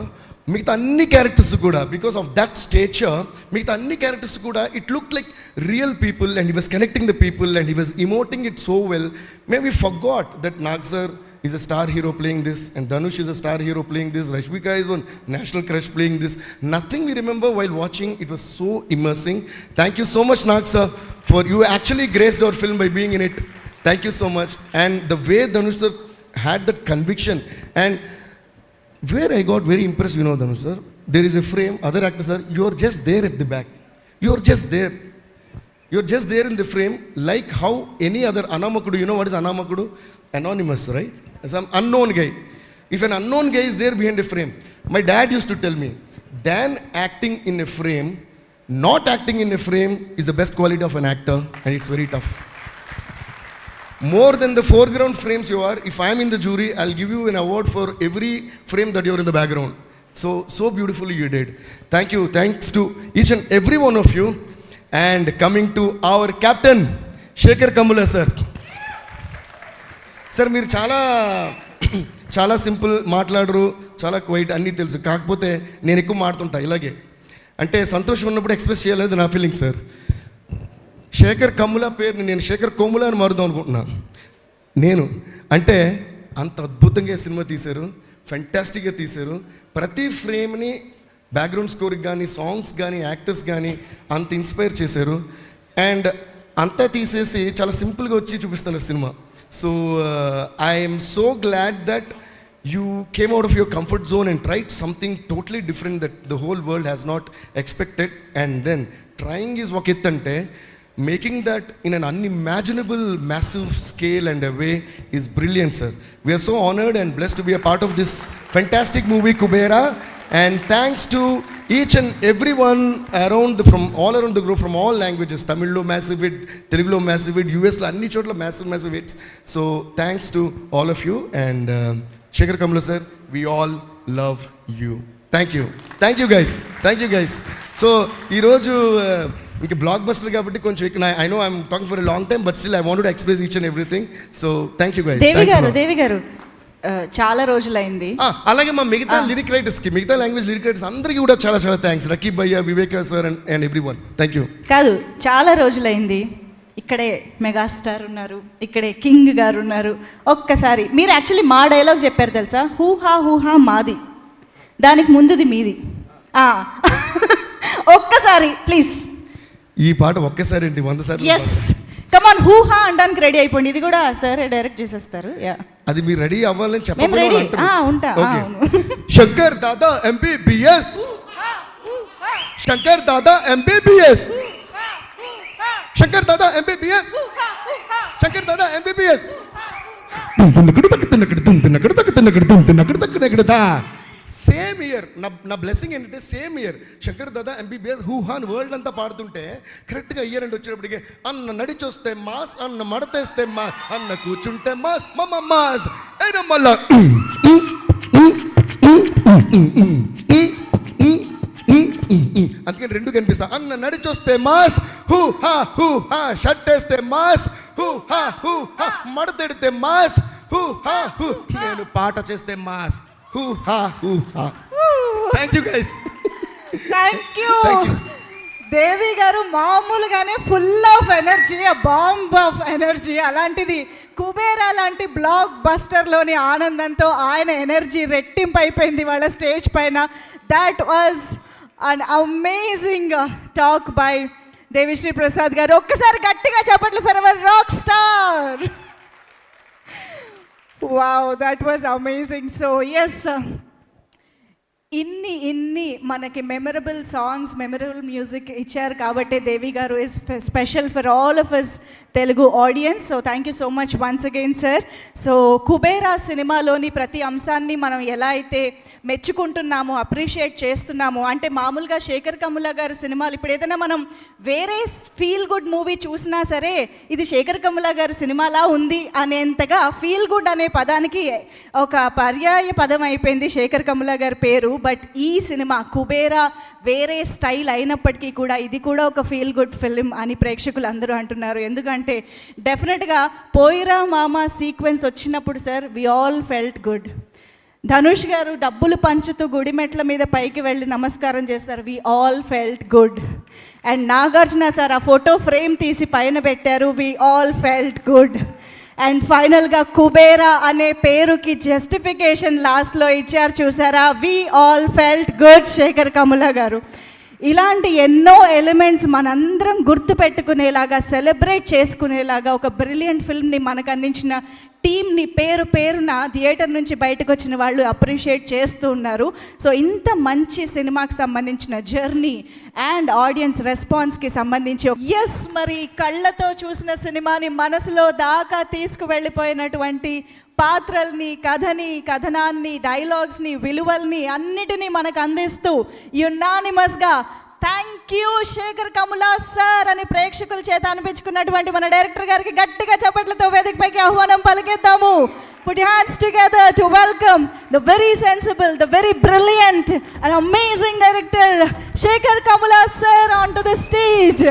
మిగతా అన్ని క్యారెక్టర్స్ కూడా బికాస్ ఆఫ్ దట్ స్టేచర్ మిగతా అన్ని క్యారెక్టర్స్ కూడా it look like real people and he was connecting the people and he was emoting it so well may we forgot that Nag sir is a star hero playing this and Dhanush is a star hero playing this, Rashmika is one national crush playing this. Nothing we remember while watching. It was so immersing. Thank you so much Nag sir for you actually graced our film by being in it. Thank you so much. And the way Dhanush sir had that conviction and where I got very impressed, you know Dhanush sir, there is a frame, other actors sir, you are just there at the back. You are just there. You're just there in the frame like how any other Anamakudu, you know what is Anamakudu? Anonymous, right? Some unknown guy. If an unknown guy is there behind a frame, my dad used to tell me, than acting in a frame, not acting in a frame is the best quality of an actor and it's very tough. More than the foreground frames you are, if I'm in the jury, I'll give you an award for every frame that you're in the background. So beautifully you did. Thank you. Thanks to each and every one of you. And coming to our captain, Shekhar Kamula sir. Sir, మీరు చాలా simple మాట్లాడరు, చాలా quiet అన్నీ తెలుసు. కాకపోతే నేను ఎక్కువ మాడుతుంటా ఇలాగే. అంటే సంతోషం ఉన్నప్పుడు ఎక్స్ప్రెస్ చేయాలనేది నా ఫీలింగ్ సార్. శేఖర్ కమ్ముల పేరుని నేను శేఖర్ కోముల అని మారుదాం అనుకుంటున్నా. నేను అంటే అంత అద్భుతంగా సినిమా తీశారు, ఫెంటాస్టిక్గా తీశారు. ప్రతి ఫ్రేమ్ని బ్యాక్గ్రౌండ్ స్కోర్కి కానీ సాంగ్స్ కానీ యాక్టర్స్ కానీ అంత ఇన్స్పైర్ చేశారు. అండ్ అంతా తీసేసి చాలా సింపుల్గా వచ్చి చూపిస్తున్నారు cinema. So I'm so glad that you came out of your comfort zone and tried something totally different that the whole world has not expected, and then trying is vakitante, making that in an unimaginable massive scale and a way is brilliant sir. We are so honored and blessed to be a part of this fantastic movie Kubera, and thanks to each and everyone from all around the globe, from all languages. Tamil lo massive hit, Telugu lo massive hit, US lo anni chotla massive hits. So thanks to all of you, and Shekhar Kamula sir, we all love you. Thank you guys. So ee roju inka blockbuster kabatti koncham I know I'm talking for a long time, but still I wanted to express each and everything. So thank you guys. Devi garu చాలా రోజులైంది. అలాగే మా మిగతా lyric రైటర్స్కి, మిగతా language lyric writers అందరికీ కూడా చాలా thanks. Raqeeb భయ్య, Viveka sir and everyone. Thank you. కాదు, చాలా రోజులైంది. ఇక్కడే మెగాస్టార్ ఉన్నారు, ఇక్కడే కింగ్ గారు ఉన్నారు. ఒక్కసారి మీరు యాక్చువల్లీ మా డైలాగ్ చెప్పారు తెలుసా, హూహా మాది, దానికి ముందుది మీది. ఒక్కసారి ప్లీజ్. ఈ పాట ఒక్కసారి ఏంటి 100 సార్లు. ఎస్, కమాన్, హూహా అనడానికి రెడీ అయిపోండి. ఇది కూడా సార్ డైరెక్ట్ చేసేస్తారు. అది మీరు రెడీ అవ్వాలని చెప్పండి. ఉంటా. Shankar Dada MBBS, Shankar Dada MBBS, Shankar Dada MBBS, Shankar Dada MBBS. Same year నా బ్లెస్సింగ్ ఏంటంటే same year Shankar Dada MBBS హూహాన్ world అంతా పాడుతుంటే కరెక్ట్గా ఇయర్ అండ్ వచ్చేటప్పటికి అన్న నడిచొస్తే మాస్, అన్న మడతేస్తే మాస్, అన్న కూర్చుంటే మాస్, మమ్మ మాస్ అయినా మళ్ళా అందుకని రెండు కనిపిస్తా. అన్న నడిచొస్తే మాస్, హూహా షర్ట్ వేస్తే మాస్, హూహా మడతెడితే మాస్, హూహా నేను పాట చేస్తే mass. Thank you guys. Thank you. దేవి గారు మామూలుగానే full of energy, bomb of energy. అలాంటిది కుబేరా లాంటి బ్లాక్ బస్టర్లోని ఆనందంతో ఆయన ఎనర్జీ రెట్టింపు అయిపోయింది వాళ్ళ స్టేజ్ పైన. That was an amazing talk by Devi Sri Prasad garu. ఒక్కసారి గట్టిగా చెప్పట్లు for our rock star. Wow, that was amazing. So yes, ఇన్ని మనకి మెమరబుల్ సాంగ్స్, మెమరబుల్ మ్యూజిక్ ఇచ్చారు కాబట్టి దేవి గారు is special for all of us Telugu audience. So thank you so much once again sir. So Kubera సినిమాలోని ప్రతి అంశాన్ని మనం ఎలా అయితే మెచ్చుకుంటున్నామో, అప్రిషియేట్ చేస్తున్నామో, అంటే మామూలుగా శేఖర్ కమ్ముల గారి సినిమాలు ఇప్పుడు ఏదైనా మనం వేరే ఫీల్ గుడ్ మూవీ చూసినా సరే ఇది శేఖర్ కమ్ముల గారి సినిమాలా ఉంది అనేంతగా ఫీల్ గుడ్ అనే పదానికి ఒక పర్యాయ పదం అయిపోయింది శేఖర్ కమ్ముల గారి పేరు. బట్ ఈ సినిమా కుబేరా వేరే స్టైల్ అయినప్పటికీ కూడా ఇది కూడా ఒక ఫీల్ గుడ్ ఫిలిం అని ప్రేక్షకులు అందరూ అంటున్నారు. ఎందుకంటే డెఫినెట్గా పోయిరా మామ సీక్వెన్స్ వచ్చినప్పుడు sir we all felt good. Dhanush గారు డబ్బులు పంచుతూ గుడిమెట్ల మీద పైకి వెళ్ళి నమస్కారం చేస్తారు. We all felt good. And Nagarjuna sir ఆ ఫోటో ఫ్రేమ్ తీసి పైన పెట్టారు. We all felt good. And ఫైనల్గా కుబేరా అనే పేరుకి జస్టిఫికేషన్ లాస్ట్లో ఇచ్చారు చూసారా. We all felt good. Shekhar Kammula గారు ఇలాంటి ఎన్నో ఎలిమెంట్స్ మనందరం గుర్తుపెట్టుకునేలాగా, సెలబ్రేట్ చేసుకునేలాగా ఒక బ్రిలియంట్ ఫిల్మ్ని మనకు అందించిన టీమ్ని పేరు పేరున థియేటర్ నుంచి బయటకు వచ్చిన వాళ్ళు అప్రిషియేట్ చేస్తూ ఉన్నారు. సో ఇంత మంచి సినిమాకి సంబంధించిన జర్నీ అండ్ ఆడియన్స్ రెస్పాన్స్కి సంబంధించి మరి కళ్ళతో చూసిన సినిమాని మనసులో దాకా తీసుకువెళ్ళిపోయినటువంటి పాత్రల్ని, కథని, కథనాన్ని, డైలాగ్స్ని, విలువల్ని అన్నిటినీ మనకు అందిస్తూ యునానిమస్గా thank you Shekhar Kammula sir అని ప్రేక్షకుల చేత అనిపించుకున్నటువంటి మన డైరెక్టర్ గారికి గట్టిగా చప్పట్లతో వేదికపైకి ఆహ్వానం పలికిద్దాము. Put your hands together to welcome the very sensible, the very brilliant and amazing director Shekhar Kammula sir onto the stage.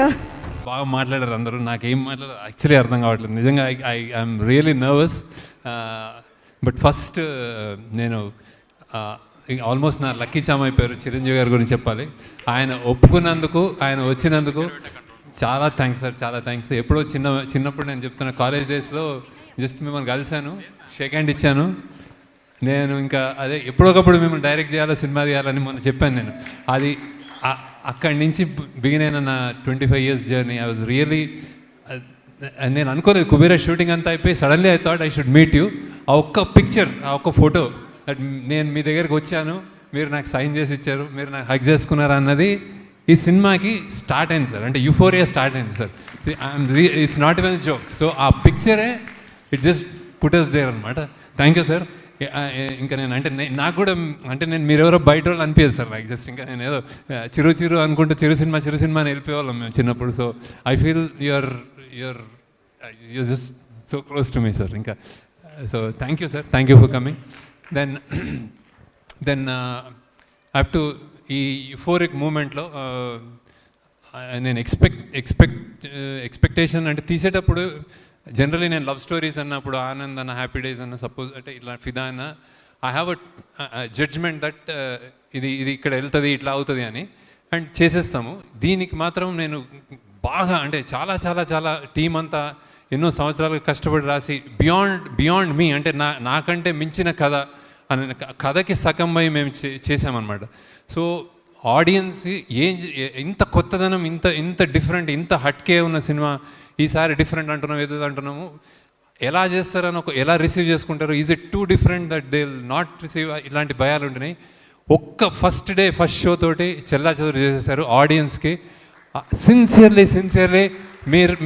బాగా మాట్లాడారు అందరూ. నాకేం మాట్లాడారు యాక్చువల్లీ అర్థం కావట్లేదు నిజంగా. I'm really nervous. But first నేను ఆల్మోస్ట్ నా లక్కీ చామ్ అయిపోయారు చిరంజీవి గారి గురించి చెప్పాలి. ఆయన ఒప్పుకున్నందుకు, ఆయన వచ్చినందుకు చాలా థ్యాంక్స్ సార్, చాలా థ్యాంక్స్. ఎప్పుడో చిన్నప్పుడు నేను చెప్తున్నా, కాలేజ్ డేస్లో జస్ట్ మిమ్మల్ని కలిశాను, షేక్ హ్యాండ్ ఇచ్చాను. నేను ఇంకా అదే ఎప్పుడొకప్పుడు మిమ్మల్ని డైరెక్ట్ చేయాలో, సినిమా తీయాలని మొన్న చెప్పాను నేను. అది అక్కడి నుంచి బిగిన్ అయిన నా 25 years journey. I was really, నేను అనుకోలేదు కుబేరా షూటింగ్ అంతా అయిపోయి suddenly I thought I should meet you. ఆ ఒక్క పిక్చర్, ఆ ఒక్క ఫోటో, దట్ నేను మీ దగ్గరికి వచ్చాను, మీరు నాకు సైన్ చేసి ఇచ్చారు, మీరు నాకు హగ్ చేసుకున్నారు అన్నది ఈ సినిమాకి స్టార్ట్ అయింది సార్. అంటే యూఫోరియా స్టార్ట్ అయింది sir. It's not even joke. So ఆ పిక్చరే it just put us there అనమాట. Thank you sir. ఇంకా నేను అంటే నాకు కూడా అంటే నేను మీరెవరో బయట వాళ్ళు అనిపించదు సార్ నాకు. జస్ట్ ఇంకా నేను ఏదో చిరు అనుకుంటే చిరు సినిమా అని వెళ్ళిపోయేవాళ్ళం మేము చిన్నప్పుడు. So I feel you are just so close to me sir. ఇంకా so thank you sir, thank you for coming. Then I have to ఈ యూఫోరిక్ మూమెంట్లో నేను ఎక్స్పెక్టేషన్ అంటే తీసేటప్పుడు జనరలీ నేను లవ్ స్టోరీస్ అన్నప్పుడు ఆనంద్ అన్న, హ్యాపీ డేస్ అన్న, సపోజ్ అంటే ఇట్లా ఫిదా అన్న, I have a judgement that ఇది ఇక్కడ వెళ్తుంది, ఇట్లా అవుతుంది అని, అండ్ చేసేస్తాము. దీనికి మాత్రం నేను బాగా అంటే చాలా టీం అంతా ఎన్నో సంవత్సరాలు కష్టపడి రాసి బియాండ్ మీ అంటే నాకంటే మించిన కథ అని కథకి సగంపై మేము చేసామన్నమాట. సో ఆడియన్స్ ఇంత కొత్తదనం, ఇంత డిఫరెంట్, ఇంత హట్కే ఉన్న సినిమా ఈసారి డిఫరెంట్ అంటున్నాం, ఏదో అంటున్నాము. ఎలా చేస్తారని ఎలా రిసీవ్ చేసుకుంటారు, is it two different that they will not receive, ఇలాంటి భయాలు ఉంటున్నాయి. ఒక్క ఫస్ట్ షో తోటి చెల్లాచెదురు చేసేసారు ఆడియన్స్కి. సిన్సియర్లీ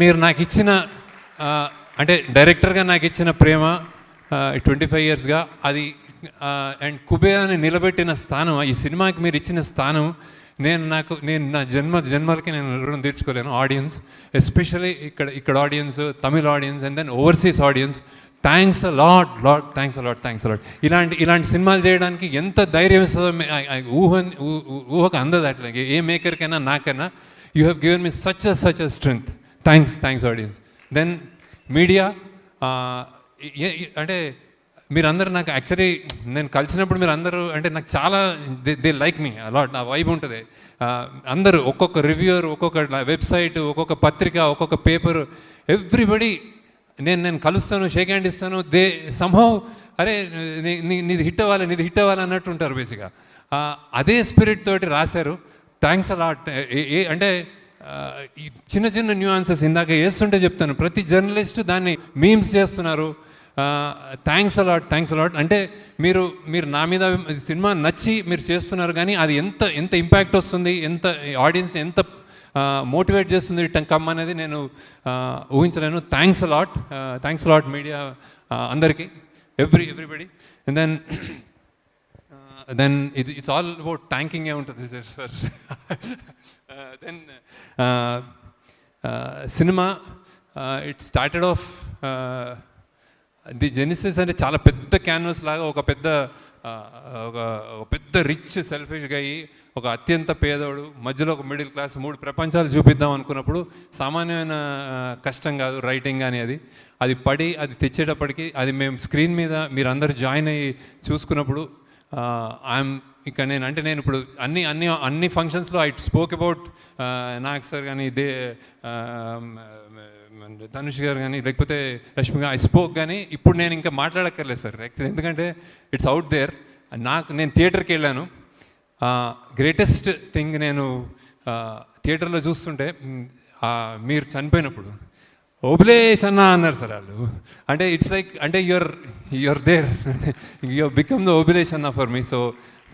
మీరు నాకు ఇచ్చిన అంటే డైరెక్టర్గా నాకు ఇచ్చిన ప్రేమ 25 yearsగా అది, అండ్ కుబేరాని నిలబెట్టిన స్థానం, ఈ సినిమాకి మీరు ఇచ్చిన స్థానం నేను నా జన్మలకి నేను రుణం తీర్చుకోలేను. ఆడియన్స్ ఎస్పెషల్లీ ఇక్కడ audience, Tamil audience and then overseas audience, thanks lot ఇలాంటి సినిమాలు చేయడానికి ఎంత ధైర్యం ఇస్తుందో ఊహకు అందదు. అట్లా ఏ మేకర్కైనా నాకైనా you have given me such a strength. Thanks audience. Then media అంటే మీరందరూ నాకు యాక్చువల్లీ నేను కలిసినప్పుడు మీరు అందరూ అంటే నాకు చాలా దే లైక్ మీ అలాట్. నా వైబ్ ఉంటుంది. అందరూ ఒక్కొక్క రివ్యూర్, ఒక్కొక్క వెబ్సైట్, ఒక్కొక్క పత్రిక, ఒక్కొక్క పేపర్, ఎవ్రీబడి నేను కలుస్తాను, షేక్ హ్యాండ్ ఇస్తాను. దే సంహౌ అరే నీది హిట్ అవ్వాలి అన్నట్టు ఉంటారు బేసిక్గా. అదే స్పిరిట్ తోటి రాశారు. Thanks a lot. అంటే చిన్న న్యూఆన్సెస్ ఇందాక వేస్తుంటే చెప్తాను, ప్రతి జర్నలిస్ట్ దాన్ని మీమ్స్ చేస్తున్నారు. Thanks a lot. అంటే మీరు నా మీద సినిమా నచ్చి మీరు చేస్తున్నారు, కానీ అది ఎంత ఇంపాక్ట్ వస్తుంది, ఎంత ఆడియన్స్ని ఎంత మోటివేట్ చేస్తుంది కమ్ అనేది నేను ఊహించలేను. థ్యాంక్స్ అలాట్ మీడియా అందరికీ, everybody. And then it's all about థ్యాంకింగే ఉంటుంది sir. Then cinema it started off the genesis అంటే చాలా పెద్ద క్యాన్వాస్ లాగా, ఒక పెద్ద ఒక పెద్ద రిచ్ సెల్ఫిష్గా అయ్యి ఒక అత్యంత పేదోడు మధ్యలో ఒక మిడిల్ క్లాస్ 3 ప్రపంచాలు చూపిద్దాం అనుకున్నప్పుడు సామాన్యమైన కష్టం కాదు రైటింగ్ కానీ అది పడి అది తెచ్చేటప్పటికి అది మేము స్క్రీన్ మీద మీరు అందరు జాయిన్ అయ్యి చూసుకున్నప్పుడు ఐఎమ్ ఇక్కడ నేను ఇప్పుడు అన్ని ఫంక్షన్స్లో I spoke about Nag sir కానీ ధనుష్ గారు కానీ లేకపోతే రష్మిక ఐ స్పోక్ కానీ ఇప్పుడు నేను ఇంకా మాట్లాడక్కర్లేదు సార్ యాక్చువల్లీ ఎందుకంటే ఇట్స్ అవుట్ దేర్ నేను థియేటర్కి వెళ్ళాను గ్రేటెస్ట్ థింగ్ నేను థియేటర్లో చూస్తుంటే మీరు చనిపోయినప్పుడు ఓబులేష్ అన్న అన్నారు సార్ వాళ్ళు అంటే ఇట్స్ లైక్ అంటే your there you become the Obulesh అన్న for me so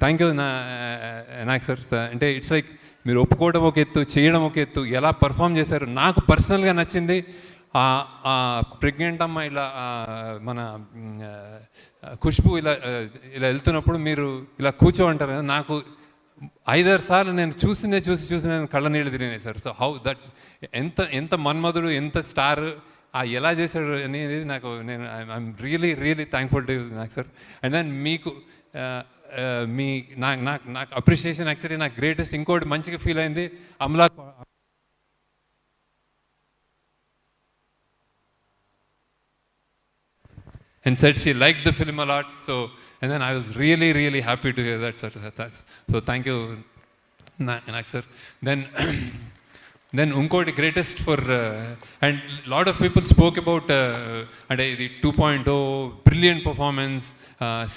thank you నాకు సార్ అంటే ఇట్స్ లైక్ మీరు ఒప్పుకోవడం ఒక ఎత్తు చేయడం ఒక ఎత్తు ఎలా పర్ఫామ్ చేశారు నాకు పర్సనల్గా నచ్చింది ప్రెగ్నెంట్ అమ్మ ఇలా మన ఖుష్బు ఇలా వెళ్తున్నప్పుడు మీరు ఇలా కూర్చోంటారు కదా నాకు 5-6 సార్లు నేను చూసి నేను కళ్ళ నీళ్ళు తిరిగినాయి సార్ సో హౌ దట్ ఎంత మన్మధుడు ఎంత స్టార్ ఎలా చేశాడు అనేది నాకు ఐఎమ్ రియలీ థ్యాంక్ఫుల్ టు నాకు సార్ అండ్ దెన్ మీకు నాకు అప్రిషియేషన్ యాక్చువల్లీ నాకు గ్రేటెస్ట్ ఇంకోటి మంచిగా ఫీల్ అయింది Amala and said she liked the film a lot. So, and then I was really happy to hear that, sir. So, thank you, Nak sir. Then unkoti greatest for, and lot of people spoke about the 2.0, brilliant performance,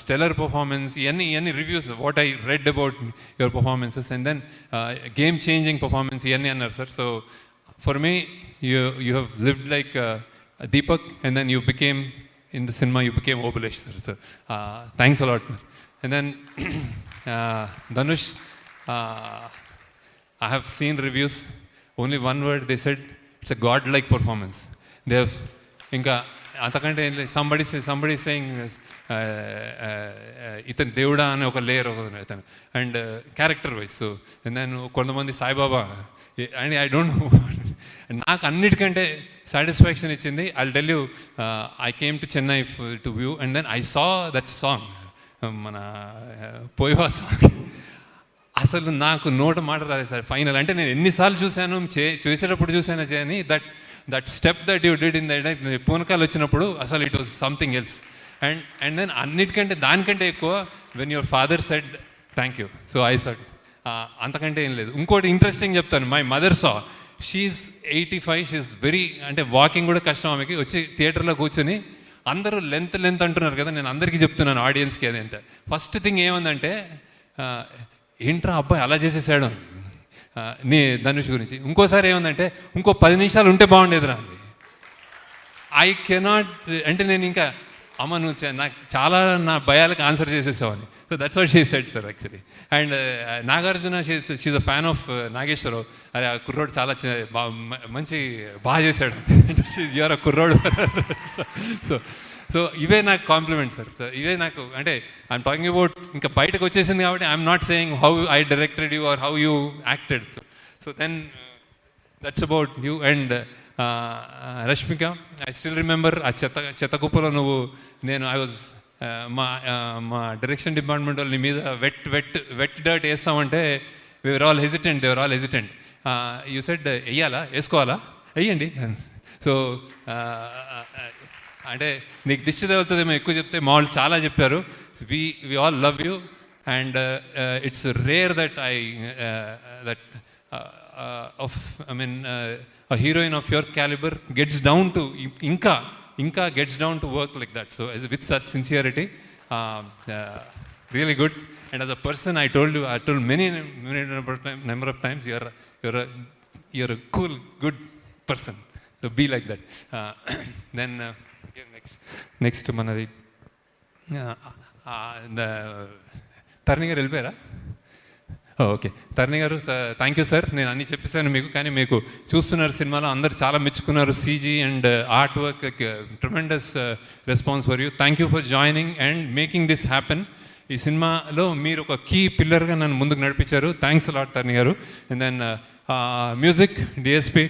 stellar performance, any reviews, what I read about your performances, and then game-changing performance, sir. So, for me, you have lived like Deepak, and then you became, in the cinema, you became Obulesh, sir. So, thanks a lot. And then, Dhanush, I have seen reviews. Only one word they said, it's a godlike performance. They have, inka, somebody saying, itan Devda ane oka layer of and character-wise. So, and then kontamandi Sai Baba, and I don't know. నాకు అన్నిటికంటే satisfaction ఇచ్చింది I'll tell you I came to Chennai to view and then I saw that song మన పోయివా song అసలు నాకు నోట మాట రాలేదు సార్ ఫైనల్ అంటే నేను ఎన్నిసార్లు చూశాను చేసేటప్పుడు చూశాను చేయని that step that you did in that పూనకాలు వచ్చినప్పుడు అసలు it was something else and then అన్నిటికంటే దానికంటే ఎక్కువ when your father said thank you so I said అంతకంటే ఏం లేదు ఇంకోటి ఇంట్రెస్టింగ్ చెప్తాను my mother saw she's 85 she's very అంటే వాకింగ్ కూడా కష్టం ఆమెకి వచ్చి థియేటర్లో కూర్చొని అందరూ లెంత్ అంటున్నారు కదా నేను అందరికీ చెప్తున్నాను ఆడియన్స్కి అదంటే ఫస్ట్ థింగ్ ఏముందంటే ఏంట్రా అబ్బాయి అలా చేసేసాడు నీ ధనుష్ గురించి ఇంకోసారి ఏముందంటే ఇంకో 10 నిమిషాలు ఉంటే బాగుండేదిరా అండి ఐ కెనాట్ అంటే నేను ఇంకా అమ్మ నువ్వు నాకు చాలా నా భయాలకు ఆన్సర్ చేసేసావని so that's what she said sir actually and Nagarjuna she's a fan of Nageswara Rao అరే ఆ కుర్రోడు చాలా మంచి బాగా చేశాడు యూఆర్ అ కుర్రోడు సో ఇవే నాకు కాంప్లిమెంట్ సార్ ఇవే నాకు అంటే ఐఎమ్ టాకింగ్ అబౌట్ ఇంకా బయటకు వచ్చేసింది కాబట్టి I'm not saying how I directed you or how you acted so then that's about you and Rashmika I still remember ఆ చెత్త కుప్పలో నువ్వు నేను ఐ వాజ్ మా డైరెక్షన్ డిపార్ట్మెంట్ వాళ్ళ మీద వెట్ డర్ట్ వేస్తామంటే they were all hesitant you said వేసుకోవాలా వెయ్యండి సో అంటే నీకు దిష్టి తగులుతుందేమో ఎక్కువ చెప్తే మా వాళ్ళు చాలా చెప్పారు we all love you and it's rare that I mean a heroine of your caliber gets down to inka gets down to work like that so with such sincerity really good and as a person I told many number of times you're a cool good person to be like that then next manadi the Tarnigar వెళ్ళిపోయారా okay Tarni గారు thank you sir నేను అన్నీ చెప్పేశాను మీకు కానీ మీకు చూస్తున్నారు సినిమాలో అందరు చాలా మెచ్చుకున్నారు CG and art work tremendous response for you thank you for joining and making this happen ఈ సినిమాలో మీరు ఒక కీ పిల్లర్గా నన్ను ముందుకు నడిపించారు థ్యాంక్స్ అలాట్ తర్ని గారు and then music DSP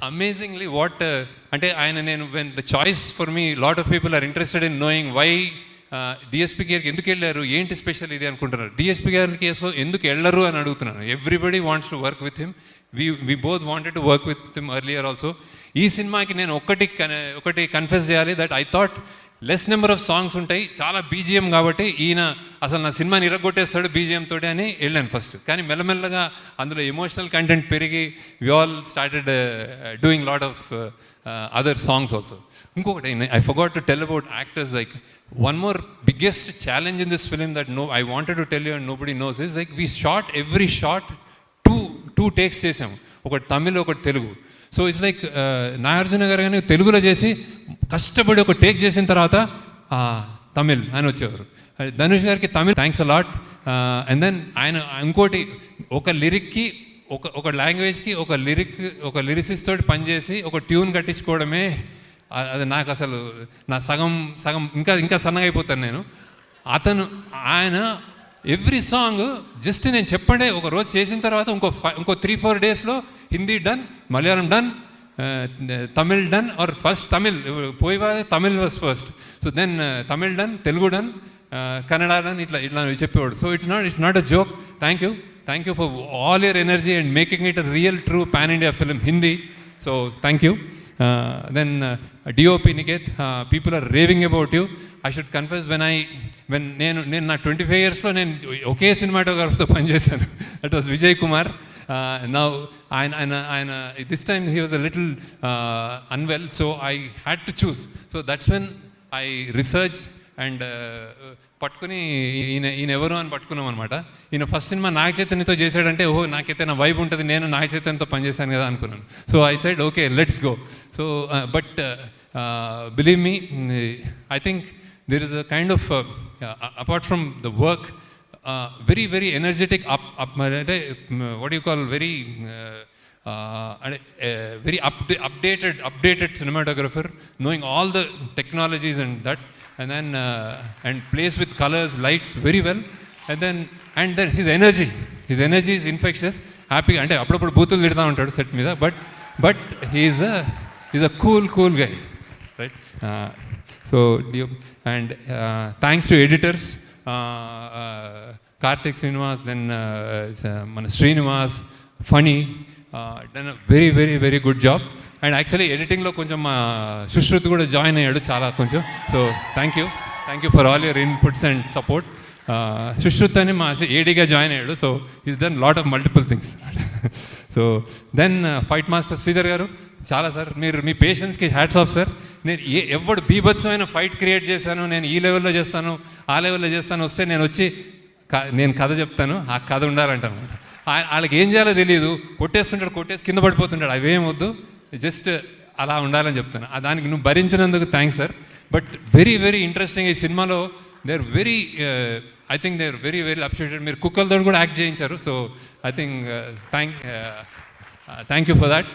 amazingly what అంటే ఆయన నేను when the choice for me lot of people are interested in knowing why DSP గారికి ఎందుకు వెళ్ళారు, ఏంటి స్పెషల్ ఇది అనుకుంటున్నారు. డిఎస్పీ గారికి ఎందుకు వెళ్ళరు అని అడుగుతున్నాను. Everybody wants to work with him. we both wanted to work with him earlier also. ఈ సినిమాకి నేను ఒకటి కన్ఫెస్ చేయాలి, that I thought less number of songs ఉంటాయి, చాలా బీజిఎం కాబట్టి ఈయన అసలు నా సినిమాని ఇరగొట్టేస్తాడు బీజిఎం తోటి అని వెళ్ళాను ఫస్ట్. కానీ మెల్లమెల్లగా అందులో ఎమోషనల్ కంటెంట్ పెరిగి we all started doing lot of other songs also. ఇంకొకటి I forgot to tell about actors. Like one more biggest challenge in this film that I wanted to tell you and nobody knows is like we shot every shot two takes చేసాము, ఒకటి తమిళ్ ఒకటి Telugu. So it's like Nagarjuna గారు కానీ తెలుగులో చేసి కష్టపడి ఒక take చేసిన తర్వాత తమిళ్ అని వచ్చేవారు. ధనుష్ గారికి Tamil thanks a lot. And then ఆయన ఇంకోటి ఒక లిరిక్కి ఒక లాంగ్వేజ్కి ఒక లిరిసిస్ తోటి పనిచేసి ఒక ట్యూన్ కట్టించుకోవడమే అది నాకు అసలు నా సగం ఇంకా సన్నగా అయిపోతాను నేను. ఆయన ఎవ్రీ సాంగ్ జస్ట్ నేను చెప్పండి ఒక రోజు చేసిన తర్వాత ఇంకో 3-4 డేస్లో Hindi done, Malayalam done, Tamil done, or first Tamil పోయివా Tamil was first. So then Tamil done, Telugu done, Kannada done, ఇట్లా చెప్పేవాడు. So it's not a joke. Thank you for all your energy and making it a real true pan India film Hindi. So thank you. Then DOP Niket, people are raving about you. I should confess, when నేను నా 25 yearsలో నేను ఒకే సినిమాటోగ్రాఫర్తో పనిచేశాను. That was Vijay Kumar. Now ఆయన this time he was a little unwell, so I had to choose. So that's when I researched and పట్టుకుని ఈయన ఎవరు అని పట్టుకున్నాం అనమాట. ఈయన ఫస్ట్ సినిమా నాగ చైతన్యతో చేశాడంటే ఓహో నాకైతే నా వైబ్ ఉంటుంది, నేను నాగ చైతన్యతో పనిచేశాను కదా అనుకున్నాను. So I said okay let's go. So but believe me, I think there is a kind of apart from the work very very energetic అంటే what you call very very updated cinematographer, knowing all the technologies and that, and then and plays with colors, lights very well, and then his energy is infectious. Happy అంటే అప్పుడప్పుడు బూతులు తిడతా ఉంటాడు set మీద, but he is a cool guy, right? So and thanks to editors, Karthik Srinivas, then మన Srinivas, funny, done a very very very good job. And actually ఎడిటింగ్లో కొంచెం మా సుశ్రుత్ కూడా జాయిన్ అయ్యాడు చాలా కొంచెం. So thank you for all your inputs and support. Sushruth అని మా ఏడీగా జాయిన్ అయ్యాడు. So is done lot of multiple things. So then fight master Sridhar garu, చాలా సార్ మీరు మీ పేషెన్స్కి హ్యాట్స్ ఆఫ్ సార్. నేను ఎవడు బీభత్సమైన ఫైట్ క్రియేట్ చేశాను, నేను ఈ లెవెల్లో చేస్తాను ఆ లెవెల్లో చేస్తాను, వస్తే నేను కథ చెప్తాను, ఆ కథ ఉండాలంటాను. వాళ్ళకి ఏం చేయాలో తెలియదు, కొట్టేసి కింద పడిపోతుంటాడు, అవేం వద్దు, జస్ట్ అలా ఉండాలని చెప్తాను. దానికి నువ్వు భరించినందుకు thanks sir. But very very interesting ఈ సినిమాలో they are very I think they are very very appreciated. మీరు కుక్కలతో కూడా యాక్ట్ చేయించారు. So I think thank you for that.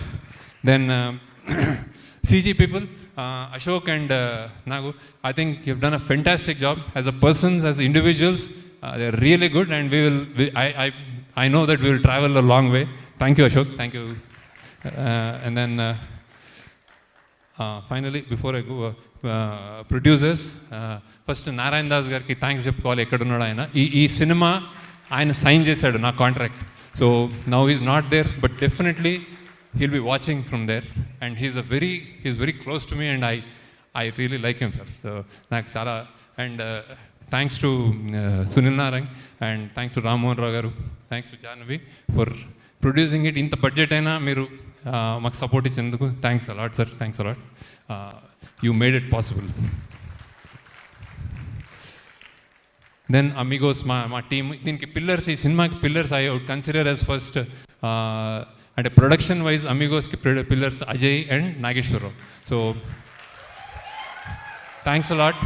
Then CG people, Ashok and Nagu, I think you've done a fantastic job as a persons, as individuals. They're really good, and I know that we will travel a long way. Thank you, Ashok. Thank you. And then finally, before I go, producers, first Narayan Das gariki thanks చెప్పుకోవాలి. ఎక్కడున్నాడు ఆయన, ఈ cinema ఆయన sign చేశాడు నా contract. So now is not there, but definitely he'll be watching from there, and he's very close to me, and I really like him, sir. So నాకు చాలా, and thanks to Sunil Narang, and thanks to Ram Mohan Rao garu, thanks to Jahnavi for producing it. ఇంత budget అయినా మీరు మాకు support ఇచ్చినందుకు thanks a lot sir. Thanks a lot. You made it possible. Then Amigos, మా team, దీనికి pillars, ఈ సినిమాకి pillars I would consider as first. అంటే ప్రొడక్షన్ వైజ్ అమిగోస్కి pillars Ajay and Nageswara Rao. So thanks a lot.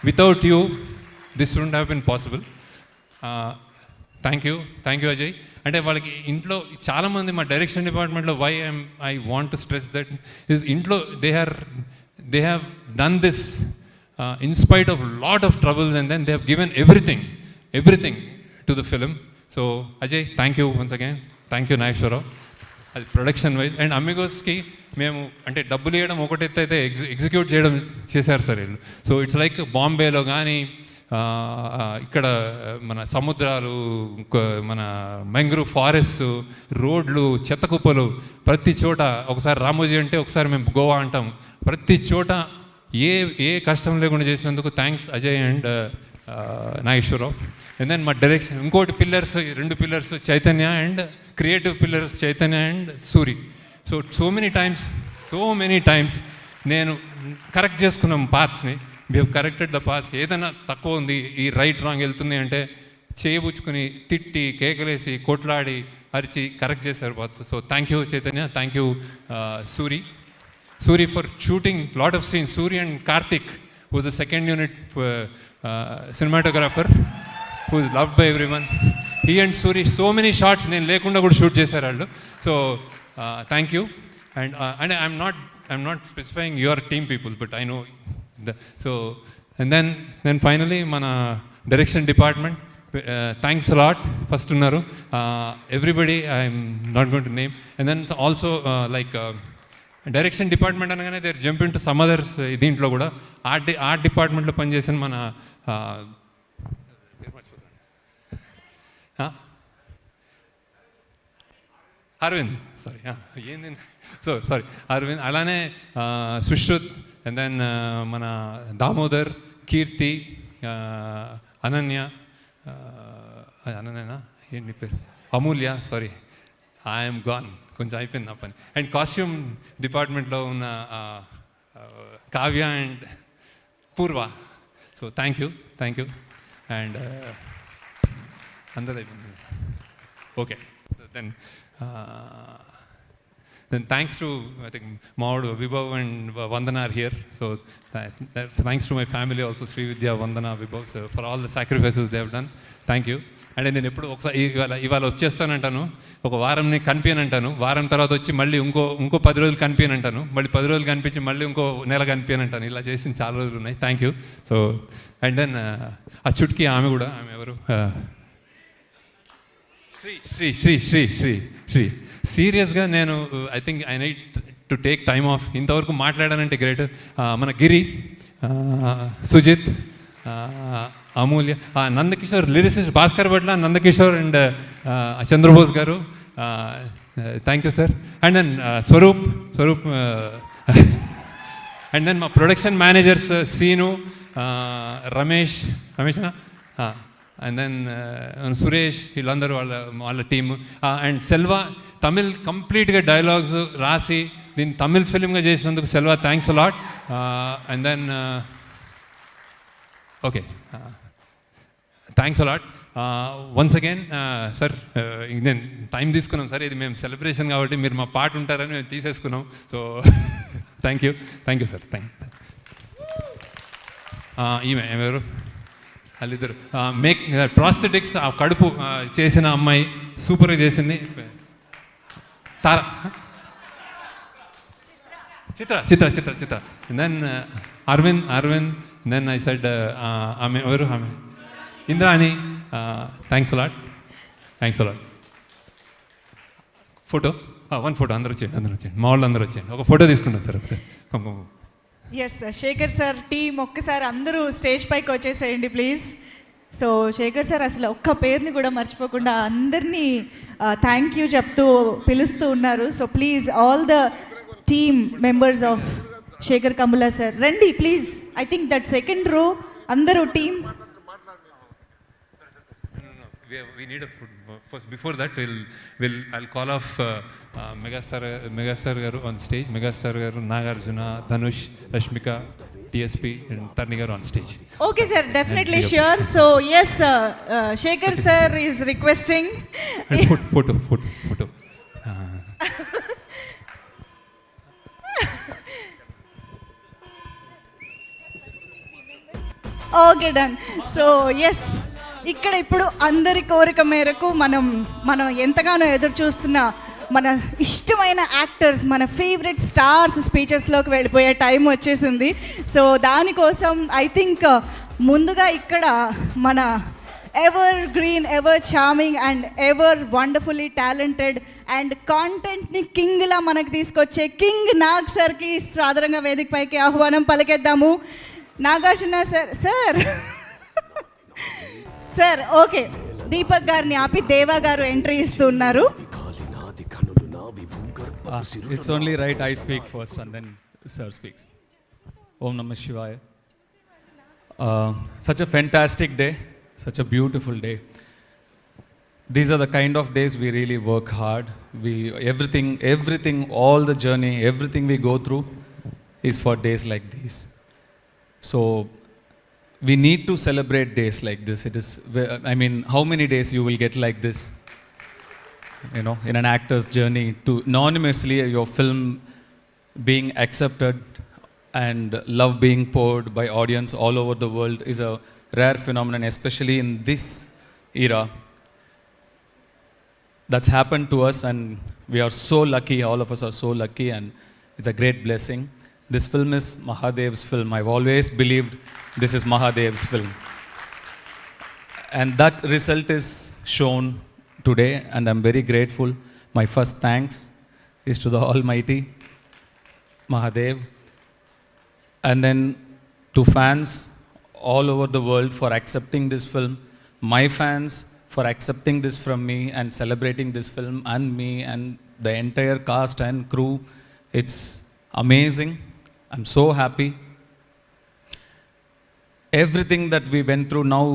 Without you this wouldn't have been possible. Thank you Ajay. అంటే వాళ్ళకి ఇంట్లో చాలామంది మా డైరెక్షన్ డిపార్ట్మెంట్లో I want to stress that is ఇంట్లో they have done this in spite of lot of troubles, and then they have given everything to the film. So Ajay, thank you once again. Thank you Nageshwar Rao. అది production wise. And అమిగోస్కి మేము అంటే డబ్బులు ఇవ్వడం ఒకటైతే అయితే execute చేయడం చేశారు sir వీళ్ళు. సో ఇట్స్ లైక్ బాంబేలో కానీ ఇక్కడ మన సముద్రాలు, మన మ్యాంగ్రూవ్ ఫారెస్ట్, రోడ్లు, చెత్త కుప్పలు, ప్రతి చోట ఒకసారి రామోజీ అంటే ఒకసారి మేము గోవా అంటాం. ప్రతి చోట ఏ కష్టం లేకుండా చేసినందుకు thanks Ajay and Nageswara Rao. And then మా డైరెక్షన్ ఇంకోటి pillars, 2 pillars Chaitanya and creative pillars Chaitanya and Suri. So many times నేను కరెక్ట్ చేసుకున్నాం పాత్స్ని. We have corrected the paths. ఏదైనా తక్కువ ఉంది, ఈ రైట్ రాంగ్ వెళ్తుంది అంటే చేయబుచ్చుకుని తిట్టి కేకలేసి కొట్లాడి అరిచి కరెక్ట్ చేశారు paths. So thank you Chaitanya, thank you Suri for shooting lot of scenes. Suri and Karthik, who was the second unit cinematographer, who is loved by everyone. He and Suri, so many shots నేను లేకుండా కూడా shoot చేశారు వాళ్ళు. So thank you. And I'm not specifying your team people, but I know so. And then finally మన direction department, thanks lot. First ఉన్నారు everybody, I'm not going to name. And then also like direction department అనగానే there jump into some others. దీంట్లో కూడా art డిపార్ట్మెంట్లో పనిచేసిన మన Arvind, sorry Arvind, అలానే Sushrut, and then మన దామోదర్, కీర్తి, అనన్య, అనన్యనా ఏంటి పేరు, అమూల్య, సారీ ఐఎమ్ గాన్, కొంచెం అయిపోయింది నా పని. అండ్ కాస్ట్యూమ్ డిపార్ట్మెంట్లో ఉన్న కావ్య అండ్ పూర్వ. So thank you. అండ్ అందరూ అయిపోయింది. Okay, then thanks to, I think, Maud, Vibhav and Vandana are here. So thanks to my family also, Sri Vidya, Vandana, Vibhav, so for all the sacrifices they have done. Thank you. అంటే నేను ఎప్పుడు ఒకసారి ఇవాళ వచ్చేస్తానంటాను, ఒక వారంని కనిపించనంటాను, వారం తర్వాత వచ్చి మళ్ళీ ఇంకో 10 రోజులు కనిపించనంటాను, మళ్ళీ 10 రోజులు కనిపించి మళ్ళీ ఇంకో నెల కనిపించనంటాను. ఇలా చేసిన చాలా రోజులు ఉన్నాయి. Thank you. So and then ఆ చుట్కి ఆమె కూడా, ఆమె ఎవరు, శ్రీ. సీరియస్గా నేను I think I need to take time off. ఇంతవరకు మాట్లాడానంటే గ్రేట్. మన Giri, Sujith, Amulya, Nandakishore, lyricist Bhaskar Bhatla, Nandakishore and Chandrabose garu, thank you sir. And then Swaroop and then మా ప్రొడక్షన్ మేనేజర్స్ సీను, రమేష్నా, అండ్ దెన్ సురేష్, వీళ్ళందరూ వాళ్ళ టీము. అండ్ సెల్వా, తమిళ్ కంప్లీట్గా డైలాగ్స్ రాసి దీన్ని తమిళ్ ఫిలింగా చేసినందుకు Selva, thanks a lot. And then okay, thanks a lot once again. Sir నేను టైం తీసుకున్నాం సార్, ఇది మేము సెలబ్రేషన్ కాబట్టి మీరు మా పాట ఉంటారని మేము తీసేసుకున్నాం. So thank you sir, thank you. ఈమె ఎవరు, వాళ్ళిద్దరు మేక్ ప్రాస్థెటిక్స్, ఆ కడుపు చేసిన అమ్మాయి సూపర్గా చేసింది. Tara, Chitra. Then Aravind, then I said ఆమె ఎవరు, ఆమె Indrani, thanks a lot. Photo, 1 photo, అందరూ వచ్చేయండి, మా వాళ్ళు అందరూ వచ్చేయండి, ఒక ఫోటో తీసుకుంటాం సార్ ఒకసారి. ఎస్ శేఖర్ సార్ టీం ఒక్కసారి అందరూ స్టేజ్ పైకి వచ్చేసేయండి ప్లీజ్. సో శేఖర్ సార్ అసలు ఒక్క పేరుని కూడా మర్చిపోకుండా అందరినీ థ్యాంక్ యూ చెప్తూ పిలుస్తూ ఉన్నారు. So please all the team members of Sekhar Kammula sir రండి please. I think that second row అందరూ team. We need a food. First, before that, I'll call off Megastar garu on stage. Megastar garu, Nagarjuna, Dhanush, Rashmika, TSP, and Tarni garu on stage. Okay, sir, definitely sure. So yes, Shekhar sir is requesting. And photo. Okay, done. So yes. ఇక్కడ ఇప్పుడు అందరి కోరిక మేరకు మనం ఎంతగానో ఎదురు చూస్తున్న మన ఇష్టమైన యాక్టర్స్, మన ఫేవరెట్ స్టార్స్ స్పీచెస్లోకి వెళ్ళిపోయే టైం వచ్చేసింది. సో దానికోసం ఐ థింక్ ముందుగా ఇక్కడ మన evergreen, ever charming and ever wonderfully talented and కాంటెంట్ని కింగ్లా మనకు తీసుకొచ్చే కింగ్ నాగ్ సార్కి సాధారణంగా వేదిక పైకి ఆహ్వానం పలికేద్దాము. Nagarjuna sir sir okay, Deepak గారిని ఆపి దేవా గారు ఎంట్రీ ఇస్తున్నారు. It's only right I speak first and then Sir speaks. Om Namah Shivaya. Such a fantastic day, such a beautiful day. These are the kind of days we really work hard. Everything, all the journey, everything we go through is for days like these. So we need to celebrate days like this. How many days you will get like this? In an actor's journey, to anonymously your film being accepted and love being poured by audience all over the world is a rare phenomenon, especially in this era. That's happened to us and we are so lucky, all of us are so lucky, and it's a great blessing. This film is Mahadev's film. I've always believed this is Mahadev's film. And that result is shown today, and I'm very grateful. My first thanks is to the Almighty Mahadev, and then to fans all over the world for accepting this film, my fans for accepting this from me and celebrating this film, and me and the entire cast and crew. It's amazing. I'm so happy. Everything that we went through, now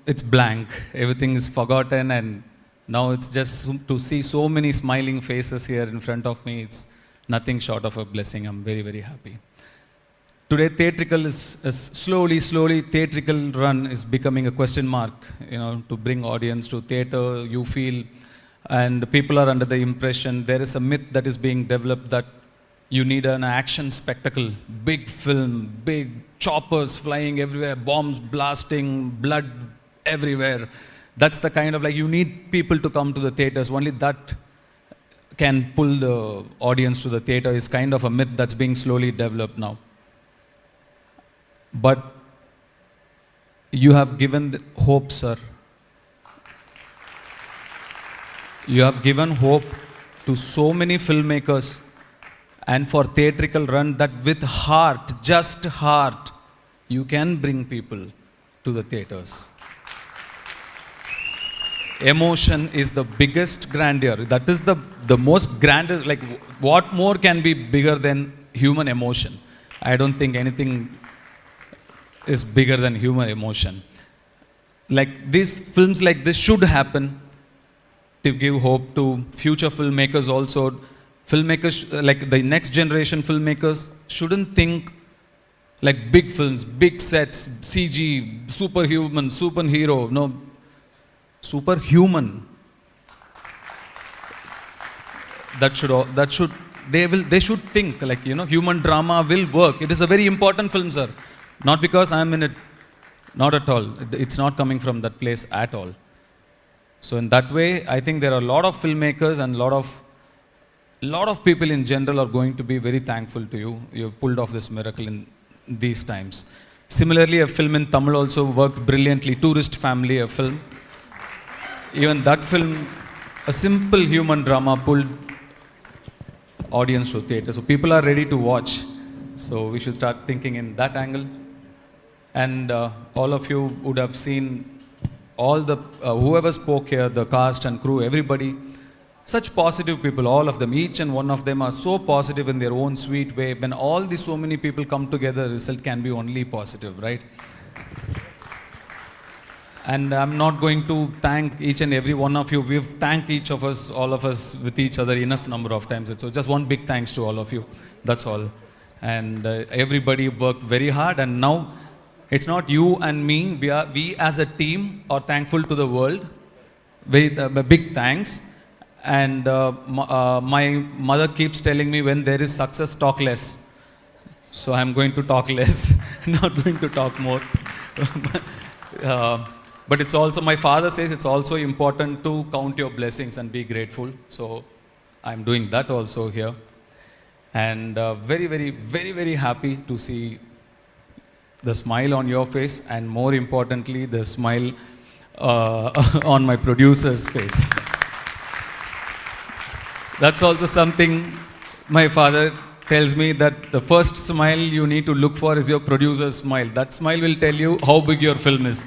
it's blank. Everything is forgotten, and now it's just to see so many smiling faces here in front of me. It's nothing short of a blessing. I'm very, very happy. Today, theatrical is slowly, theatrical run is becoming a question mark, to bring audience to theater, you feel, and people are under the impression, there is a myth that is being developed that you need an action spectacle, big film, big choppers flying everywhere, bombs blasting, blood everywhere. That's the kind of, you need people to come to the theaters. Only that can pull the audience to the theater is kind of a myth that's being slowly developed now. But you have given hope, sir. You have given hope to so many filmmakers and for theatrical run that with heart, just heart, you can bring people to the theaters. Emotion is the biggest grandeur. That is the most grandeur. What more can be bigger than human emotion? I don't think anything is bigger than human emotion. These films like this should happen to give hope to future filmmakers also. Filmmakers, the next generation filmmakers, shouldn't think big films, big sets, CG, superhuman, superhero. No, superhuman. They should think human drama will work. It is a very important film, sir. Not because I am in it, not at all. It's not coming from that place at all. So in that way, I think there are a lot of filmmakers and lot of people in general are going to be very thankful to you. You have pulled off this miracle in these times. Similarly, a film in Tamil also worked brilliantly. Tourist Family, a film. Even that film, a simple human drama, pulled audience to theater. So people are ready to watch. So we should start thinking in that angle. And all of you would have seen all the, whoever spoke here, the cast and crew, everybody, such positive people, all of them, each and one of them are so positive in their own sweet way. When all these so many people come together, result can be only positive, right? And I'm not going to thank each and every one of you. We've thanked each of us, all of us, with each other enough number of times. So just one big thanks to all of you. That's all. And everybody worked very hard. And now it's not you and me. We as a team are thankful to the world. Big thanks. And my mother keeps telling me, when there is success, talk less. So I'm going to talk less, not going to talk more. But it's also, my father says it's also important to count your blessings and be grateful. So I'm doing that also here. And very, very, very, very happy to see the smile on your face, and more importantly, the smile on my producer's face. That's also something my father tells me, that the first smile you need to look for is your producer's smile. That smile will tell you how big your film is.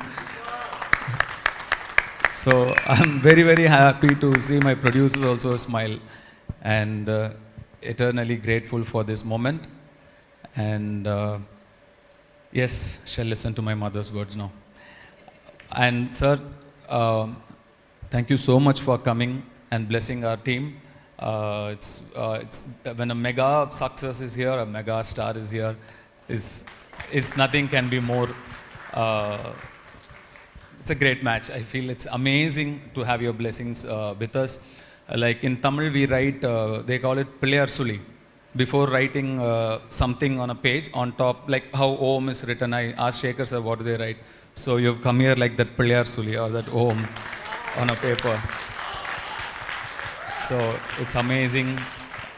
So I'm very, very happy to see my producers also smile, and eternally grateful for this moment. And yes, shall listen to my mother's words now. And sir, thank you so much for coming and blessing our team. It's when a mega success is here, a mega star is here, is nothing can be more. It's a great match. I feel it's amazing to have your blessings with us. Like in Tamil, we write, they call it Pillayar Suli. Before writing something on a page, on top, like how Om is written, I asked Shekhar sir, what do they write? So you've come here like that Pillayar Suli or that Om on a paper. So it's amazing.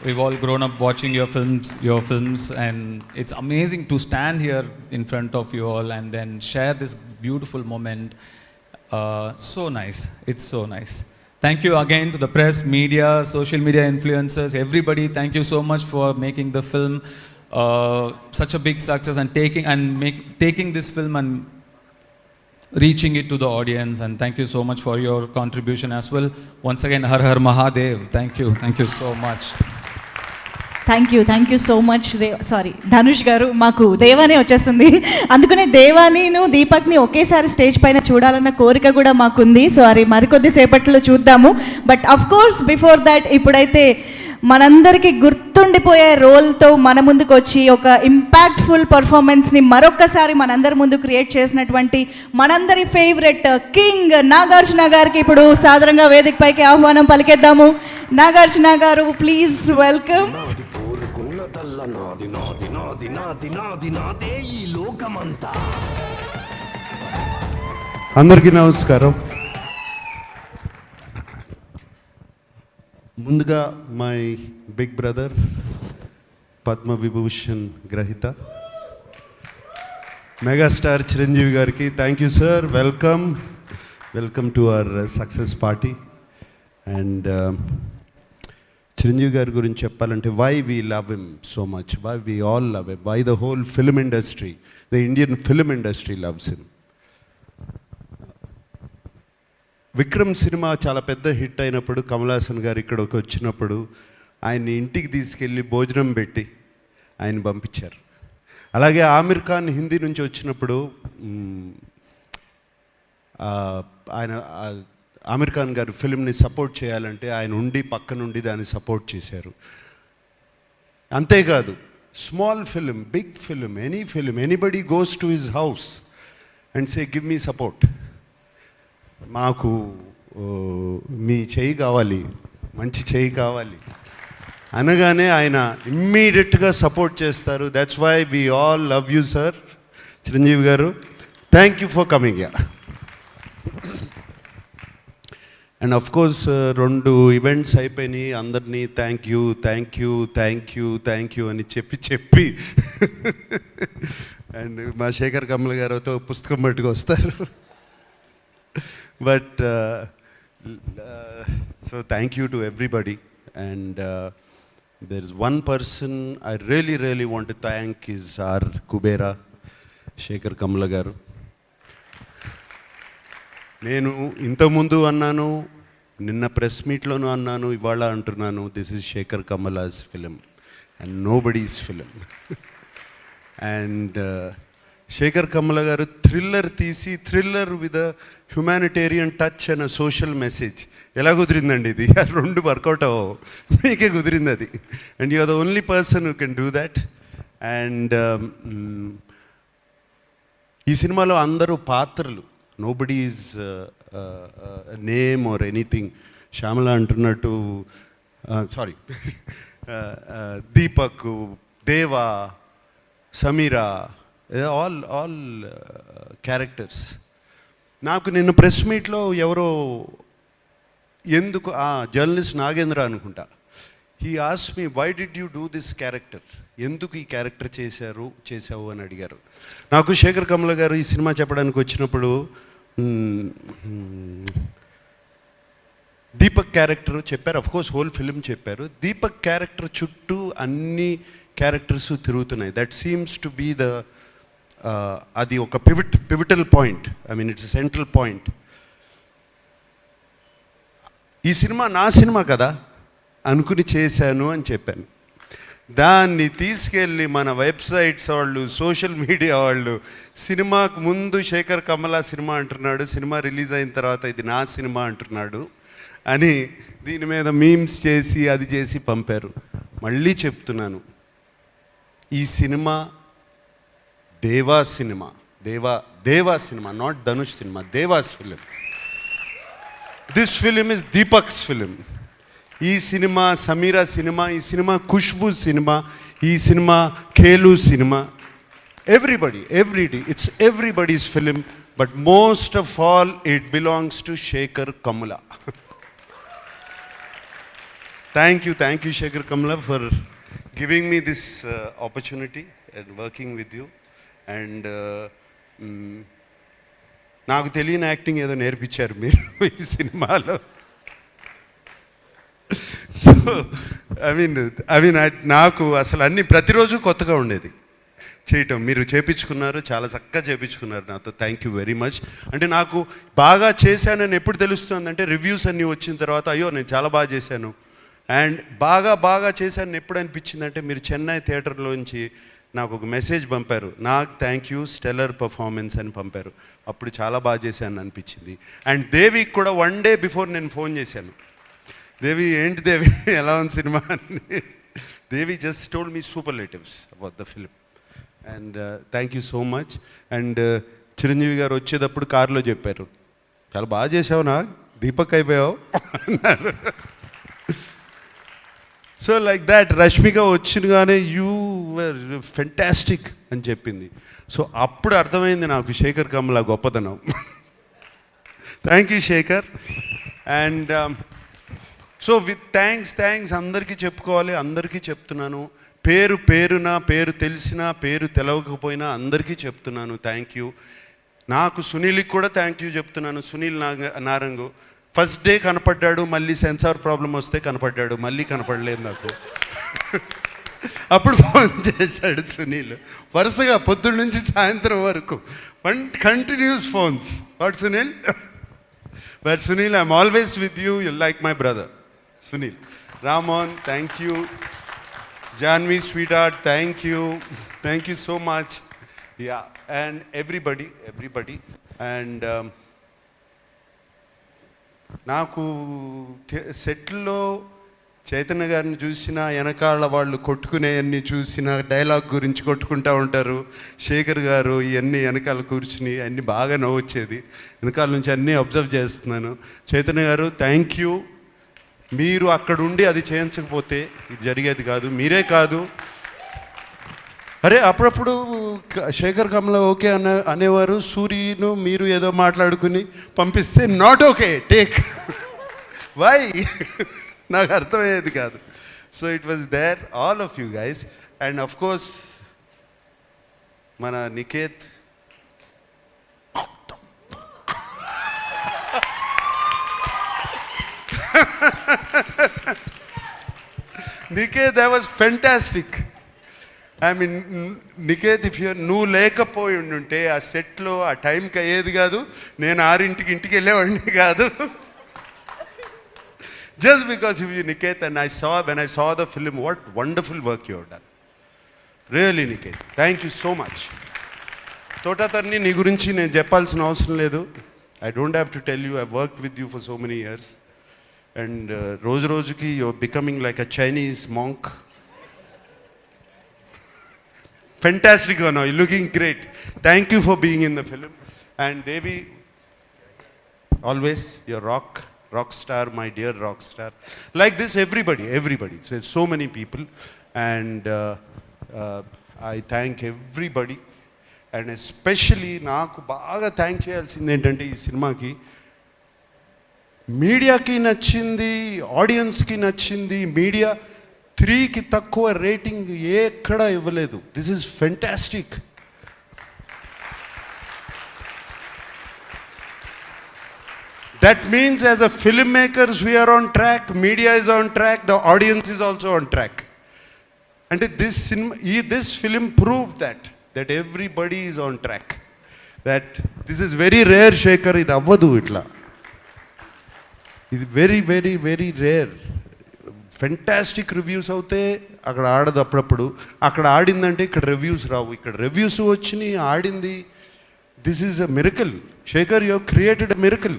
We've all grown up watching your films, and it's amazing to stand here in front of you all and then share this beautiful moment. So nice. It's so nice. Thank you again to the press, media, social media influencers, everybody. Thank you so much for making the film such a big success, and taking this film and reaching it to the audience. And thank you so much for your contribution as well. Once again, Har Har Mahadev. Thank you so much. Thank you so much sorry Dhanush గారు, మాకు దేవానే వచ్చేస్తుంది, అందుకనే దేవానిను దీపక్ని ఒకేసారి stage పైన చూడాలన్న కోరిక కూడా మాకుంది. సో అది మరికొద్ది సేపట్లో చూద్దాము. But of course before that, ఇప్పుడైతే మనందరికీ గుర్తుండిపోయే రోల్తో మన ముందుకు వచ్చి ఒక ఇంపాక్ట్ఫుల్ పర్ఫార్మెన్స్ని మరొక్కసారి మనందరి ముందు క్రియేట్ చేసినటువంటి మనందరి ఫేవరెట్ కింగ్ నాగార్జున గారికి ఇప్పుడు సాదరంగా వేదికపైకి ఆహ్వానం పలికేద్దాము. నాగార్జున గారు, ప్లీజ్ వెల్కమ్. అందరికీ నమస్కారం. ముందుగా my big brother, Padma Vibhushan గ్రహీత మెగాస్టార్ చిరంజీవి గారికి thank you sir. Welcome to our success party. And Chiranjeevi గారి గురించి చెప్పాలంటే, why we love him so much, why we all love him, why the whole film industry, the Indian film industry loves him. Vikram cinema చాలా పెద్ద hit అయినప్పుడు కమల్ హాసన్ గారు ఇక్కడికి వచ్చినప్పుడు ఆయన్ని ఇంటికి తీసుకెళ్ళి భోజనం పెట్టి ఆయన పంపించారు. అలాగే ఆమిర్ ఖాన్ హిందీ నుంచి వచ్చినప్పుడు ఆయన ఆమిర్ ఖాన్ గారు ఫిల్మ్ని సపోర్ట్ చేయాలంటే ఆయన ఉండి పక్క నుండి దాన్ని సపోర్ట్ చేశారు. అంతేకాదు, small film, big film, any film, anybody goes to his house and say give me support, మాకు మీ చేయి కావాలి, మంచి చేయి కావాలి అనగానే ఆయన ఇమ్మీడియట్గా సపోర్ట్ చేస్తారు. That's why we all love you sir Chiranjeevi garu. Thank you for coming. And of course 2 events అయిపోయినాయి, అందరినీ థ్యాంక్ యూ అని చెప్పి అండ్ మా శేఖర్ కమల్ గారితో పుస్తకం పట్టుకు వస్తారు. But so thank you to everybody, and there is one person I really want to thank is our Kubera Shekhar Kamala garu. నేను ఇంతకుముందు అన్నాను, నిన్న ప్రెస్ మీట్లోనూ అన్నాను, ఇవాళ అంటున్నాను, this is Sekhar Kammula's film and nobody's film. And Sekhar Kammula garu thriller తీసి, thriller with a humanitarian touch and a social message. ఎలా కుదిరిందండి ఇది? 2 వర్కౌట్ అవ్వవు, మీకే కుదిరింది అది. And you are the only person who can do that. And ఈ సినిమాలో అందరూ పాత్రలు, nobody is name or anything. Shyamala అంటున్నట్టు, sorry, Deepak, Deva, Sameera, all characters. నాకు నిన్న ప్రెస్ మీట్లో ఎవరో ఎందుకు జర్నలిస్ట్ నాగేంద్ర అనుకుంటా, he asked me why did you do this character, ఎందుకు ఈ క్యారెక్టర్ చేశావు అని అడిగారు. నాకు శేఖర్ కమల గారు ఈ సినిమా చెప్పడానికి వచ్చినప్పుడు దీపక్ క్యారెక్టర్ చెప్పారు, అఫ్ కోర్స్ హోల్ ఫిలిం చెప్పారు. దీపక్ క్యారెక్టర్ చుట్టూ అన్ని క్యారెక్టర్స్ తిరుగుతున్నాయి. That seems to be the అది ఒక pivotal point. I mean it's central point. ఈ సినిమా నా సినిమా కదా అనుకుని చేశాను అని చెప్పాను. దాన్ని తీసుకెళ్ళి మన వెబ్సైట్స్ వాళ్ళు, సోషల్ మీడియా వాళ్ళు, సినిమాకు ముందు శేఖర్ కమలా సినిమా అంటున్నాడు, సినిమా రిలీజ్ అయిన తర్వాత ఇది నా సినిమా అంటున్నాడు అని దీని మీద మీమ్స్ చేసి అది చేసి పంపారు. మళ్ళీ చెప్తున్నాను, ఈ cinema Deva cinema, Deva cinema, not Dhanush cinema, Deva's film. This film is Deepak's film. ఈ సినిమా సమీరా సినిమా, ఈ సినిమా ఖుష్బూ సినిమా, ఈ cinema Khelu cinema. Everybody, it's everybody's film, but most of all it belongs to Sekhar Kammula. Thank you Sekhar Kammula for giving me this opportunity and working with you. And నాకు తెలియని acting ఏదో నేర్పించారు మీరు ఈ సినిమాలో. సో ఐ మీన్ నాకు అసలు అన్నీ ప్రతిరోజు కొత్తగా ఉండేది చేయటం. మీరు చేపించుకున్నారు, చాలా చక్కగా చేపించుకున్నారు నాతో. Thank you very much. అంటే నాకు బాగా చేశానని ఎప్పుడు తెలుస్తుందంటే రివ్యూస్ అన్నీ వచ్చిన తర్వాత, అయ్యో నేను చాలా బాగా చేశాను. అండ్ బాగా చేశాను ఎప్పుడు అనిపించిందంటే, మీరు చెన్నై థియేటర్లోంచి నాకు ఒక మెసేజ్ పంపారు, నాకు థ్యాంక్ యూ స్టెల్లర్ పర్ఫార్మెన్స్ అని పంపారు. అప్పుడు చాలా బాగా చేశాను అనిపించింది. అండ్ దేవికి కూడా 1 day బిఫోర్ నేను ఫోన్ చేశాను, దేవి ఏంటి దేవి ఎలా ఉంది సినిమా అని. Devi just told me superlatives about the film. And thank you so much. And Chiranjeevi garu వచ్చేటప్పుడు కారులో చెప్పారు, చాలా బాగా చేసావు నా దీపక్ అయిపోయావు అన్నారు. సో లైక్ దాట్ రష్మిక వచ్చినగానే యూ వర్ ఫెంటాస్టిక్ అని చెప్పింది. సో అప్పుడు అర్థమైంది నాకు శేఖర్ కమలా గొప్పతనం. Thank you Sekhar. And so with thanks అందరికీ చెప్పుకోవాలి, అందరికీ చెప్తున్నాను. పేరు తెలిసినా పేరు తెలవకపోయినా అందరికీ చెప్తున్నాను థ్యాంక్ యూ. నాకు సునీల్కి కూడా థ్యాంక్ యూ చెప్తున్నాను. సునీల్ నారంగు ఫస్ట్ డే కనపడ్డాడు, మళ్ళీ సెన్సార్ ప్రాబ్లం వస్తే కనపడ్డాడు, మళ్ళీ కనపడలేదు నాకు. అప్పుడు ఫోన్ చేశాడు సునీల్, వరుసగా పొద్దున్న నుంచి సాయంత్రం వరకు continuous phones. What Sunil? But Sunil, I'm always with you, you like my brother Sunil. Ramohan, thank you. Janhvi sweetheart, thank you so much. Yeah, and everybody. And నాకు సెట్లో చైతన్య గారిని చూసినా, వెనకాల వాళ్ళు కొట్టుకునేవన్నీ చూసినా, డైలాగ్ గురించి కొట్టుకుంటూ ఉంటారు శేఖర్ గారు, ఇవన్నీ వెనకాల కూర్చుని అన్నీ బాగా నవ్వొచ్చేది. వెనకాల నుంచి అన్నీ అబ్జర్వ్ చేస్తున్నాను. చైతన్య గారు థ్యాంక్ యూ. మీరు అక్కడుండి అది చేయించకపోతే ఇది జరిగేది కాదు. మీరే కాదు, అరే అప్పుడప్పుడు శేఖర్ కమలా ఓకే అనేవారు, సూర్యను మీరు ఏదో మాట్లాడుకుని పంపిస్తే నాట్ ఓకే టేక్ వై నాకు అర్థమయ్యేది కాదు. So it was there all of you guys. And of course మన Niket, Niket, that was fantastic. I mean, Niket, if నువ్వు లేకపోయి ఉంటే ఆ సెట్లో ఆ టైంకి అయ్యేది కాదు, నేను 6 ఇంటికి వెళ్ళేవాడిని కాదు. Just because of you, Niket, and when I saw the film, what wonderful work you have done. Really, Niket, thank you so much. Thota Tharani నీ గురించి నేను చెప్పాల్సిన అవసరం లేదు. I don't have to tell you, I've worked with you for so many years. And రోజుకి you're becoming like a Chinese monk. Fantastic one, you're looking great. Thank you for being in the film. And Devi, always your rock star, my dear rock star. Like this, everybody. So there's so many people. And I thank everybody. And especially నాకు బాగా thank చేయాల్సింది ఏంటంటే, ఈ సినిమాకి మీడియాకి నచ్చింది, ఆడియన్స్కి నచ్చింది. మీడియా 3కి తక్కువ రేటింగ్ ఎక్కడా ఇవ్వలేదు. This is fantastic. That means as a filmmakers we are on track, media is on track, the audience is also on track. And this film proved that everybody is on track. That this is very rare, Shekhar, ఇది అవ్వదు ఇట్లా. ఇది very very very rare. Fantastic reviews అవుతే అక్కడ ఆడదు అప్పుడప్పుడు, అక్కడ ఆడిందంటే ఇక్కడ రివ్యూస్ రావు, ఇక్కడ రివ్యూస్ వచ్చినాయి ఆడింది. This is a miracle. Shekhar, you have created a miracle.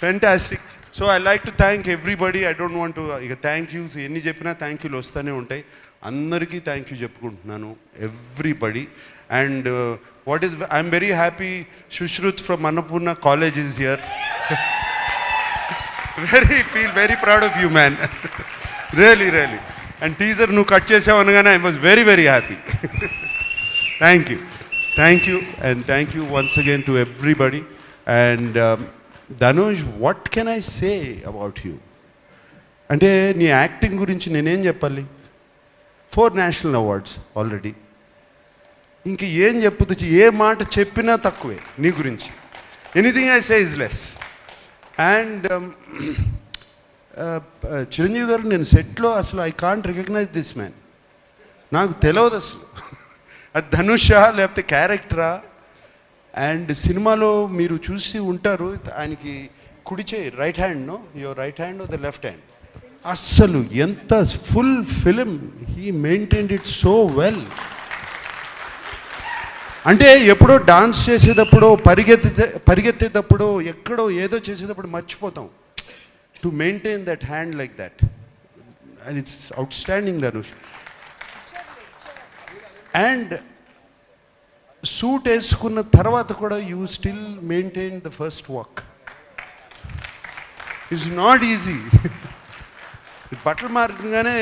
Fantastic. So I like to thank everybody. I don't want to thank you. ఎన్ని చెప్పినా థ్యాంక్ యూలు వస్తూనే ఉంటాయి. అందరికీ థ్యాంక్ యూ చెప్పుకుంటున్నాను, everybody. And I'm very happy Shushruth from Annapurna College is here. Feel very proud of you, man. Really. And teaser నువ్వు cut చేసావు అనగానే I was very happy. Thank you and thank you once again to everybody. And Dhanush, what can I say about you? అంటే నీ acting గురించి నేనేం చెప్పాలి? 4 national awards already. ఇంక ఏం చెప్పదు, ఏ మాట చెప్పినా తక్కువే నీ గురించి. Anything I say is less. And Chiranjeevi గారు, నేను సెట్లో అసలు I can't recognise this man. నాకు తెలియదు అసలు అది ధనుషా లేకపోతే క్యారెక్టరా. అండ్ సినిమాలో మీరు చూసి ఉంటారు, ఆయనకి కుడి చేయి, right hand, no your right hand or the left hand. అస్సలు ఎంత full film he maintained it so well. అంటే ఎప్పుడో డాన్స్ చేసేటప్పుడు, పరిగెత్తేటప్పుడు, ఎక్కడో ఏదో చేసేటప్పుడు మర్చిపోతాం. To maintain that hand like that, and it's outstanding Dhanush. And suit వేసుకున్న తర్వాత కూడా you still maintain the first walk. It's not easy. బట్టలు మారగానే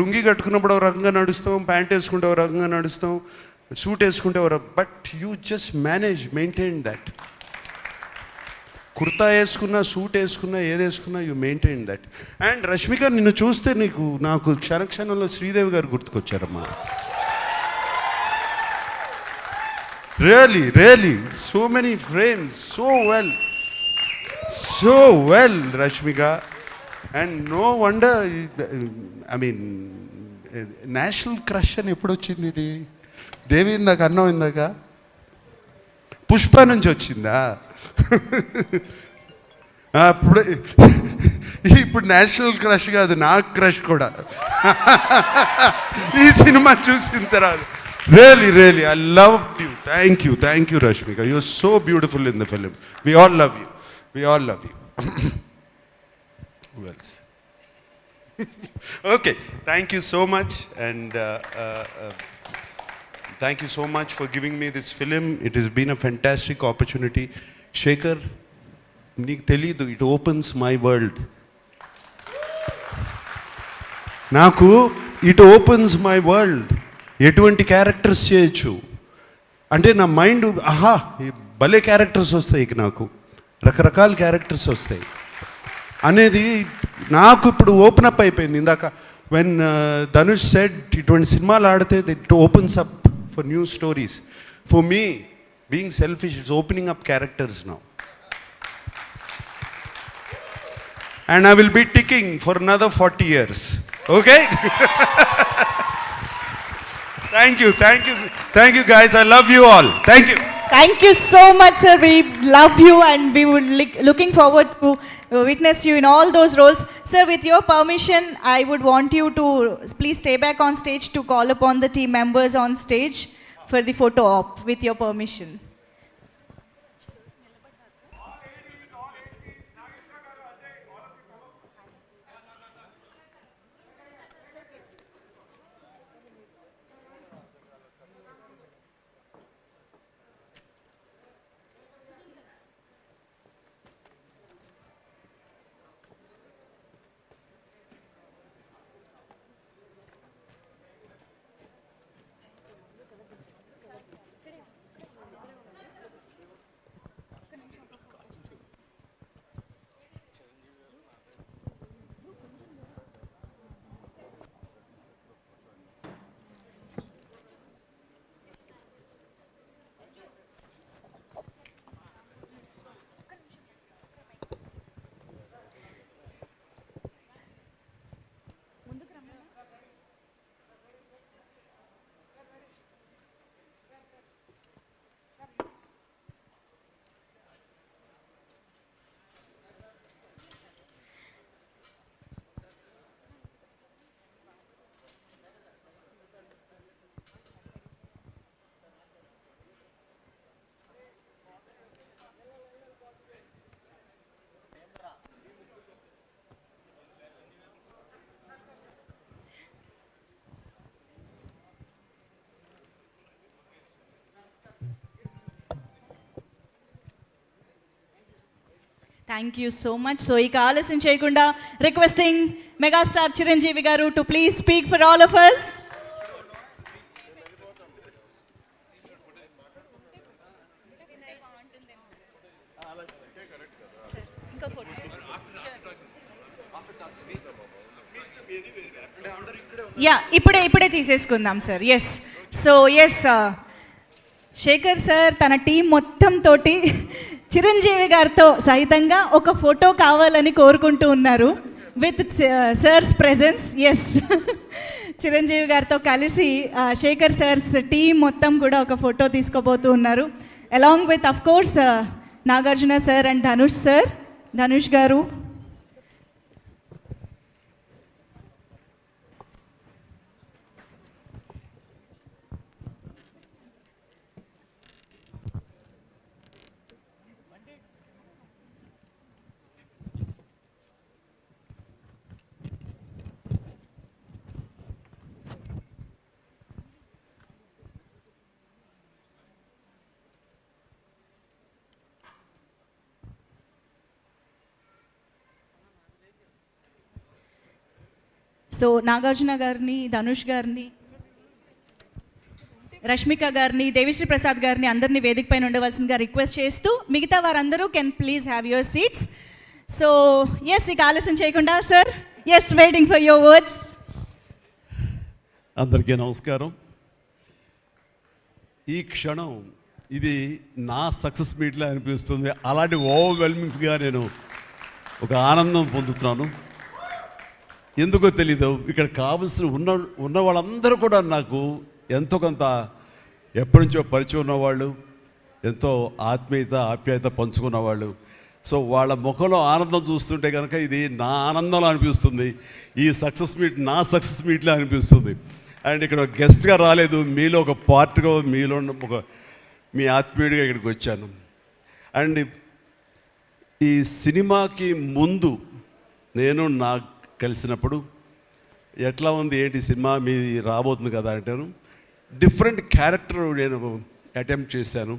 లుంగి కట్టుకున్నప్పుడు ఒక రకంగా నడుస్తాం, ప్యాంట్ వేసుకుంటే ఒక రకంగా నడుస్తాం, సూట్ వేసుకుంటే but you just maintain that. Kurta వేసుకున్నా, సూట్ వేసుకున్నా, ఏది వేసుకున్నా you maintain that. And Rashmika, నిన్ను చూస్తే నాకు క్షణంలో శ్రీదేవి గారు గుర్తుకొచ్చారమ్మా. Really, so many frames, so well, Rashmika. And no wonder, national crush అని ఎప్పుడు వచ్చింది ఇది? దేవి ఇందాక అన్నం, ఇందాక పుష్ప నుంచి వచ్చిందా? ఇప్పుడు నేషనల్ క్రష్ కాదు, నాకు క్రష్ కూడా ఈ సినిమా చూసిన తర్వాత. Really, I loved you. Thank you, Rashmika. You're so beautiful in the film. We all love you. Who else? Okay, thank you so much, and thank you so much for giving me this film. It has been a fantastic opportunity. Shekhar, నీకు తెలీదు, it opens my world. నాకు it opens my world. ఎటువంటి characters చేయొచ్చు అంటే నా mind, భలే characters వస్తాయి, నాకు రకరకాల క్యారెక్టర్స్ వస్తాయి అనేది నాకు ఇప్పుడు ఓపెన్ అప్ అయిపోయింది. ఇందాక వెన్ ధనుష్ సెడ్ ఇటువంటి సినిమాలు ఆడితే it opens up for new stories. For me, being selfish, it's opening up characters now. And I will be ticking for another 40 years. Okay? Thank you guys. I love you all. Thank you. Thank you so much, sir. We love you and we would looking forward to witness you in all those roles. Sir, with your permission, I would want you to please stay back on stage to call upon the team members on stage for the photo op, with your permission. Thank you so much. So ఇక ఆలస్యం చేయకుండా requesting megastar Chiranjeevi గారు to please speak for all of us. Yeah ఇప్పుడే తీసేసుకుందాం sir. Yes. So yes, Shekhar sir తన team మొత్తం తోటి చిరంజీవి గారితో సహితంగా ఒక ఫోటో కావాలని కోరుకుంటూ ఉన్నారు with sir's presence. Yes, Chiranjeevi గారితో కలిసి శేఖర్ సార్స్ టీం మొత్తం కూడా ఒక ఫోటో తీసుకోబోతూ ఉన్నారు, along with of course Nagarjuna sir and Dhanush sir. Dhanush గారు సో నాగార్జున గారిని, ధనుష్ గారిని, రష్మిక గారిని, దేవిశ్రీ ప్రసాద్ గారిని అందరినీ వేదిక పైన ఉండవలసిందిగా రిక్వెస్ట్ చేస్తూ మిగతా వారందరూ can please have your seats. So yes, ఇక ఆలస్యం చేయకుండా sir, yes, waiting for your words. అందరికీ నమస్కారం. ఈ క్షణం ఇది నా సక్సెస్ మీట్లా అనిపిస్తుంది. అలాంటి ఓవర్వెల్మింగ్గా నేను ఒక ఆనందం పొందుతున్నాను. ఎందుకో తెలీదు, ఇక్కడ కావలసిన ఉన్న వాళ్ళందరూ కూడా నాకు ఎంతో కొంత ఎప్పటి నుంచో పరిచయం ఉన్నవాళ్ళు, ఎంతో ఆప్యాయత పంచుకున్నవాళ్ళు. సో వాళ్ళ ముఖంలో ఆనందం చూస్తుంటే కనుక ఇది నా ఆనందంలో అనిపిస్తుంది. ఈ సక్సెస్ మీట్ నా సక్సెస్ మీట్లా అనిపిస్తుంది. అండ్ ఇక్కడ గెస్ట్గా రాలేదు, మీలో ఒక పార్ట్గా, మీలో ఒక మీ ఆత్మీయుడిగా ఇక్కడికి వచ్చాను. అండ్ ఈ సినిమాకి ముందు నేను నాకు కలిసినప్పుడు ఎట్లా ఉంది ఏంటి సినిమా మీ రాబోతుంది కదా అంటాను. డిఫరెంట్ క్యారెక్టర్ నేను అటెంప్ట్ చేశాను.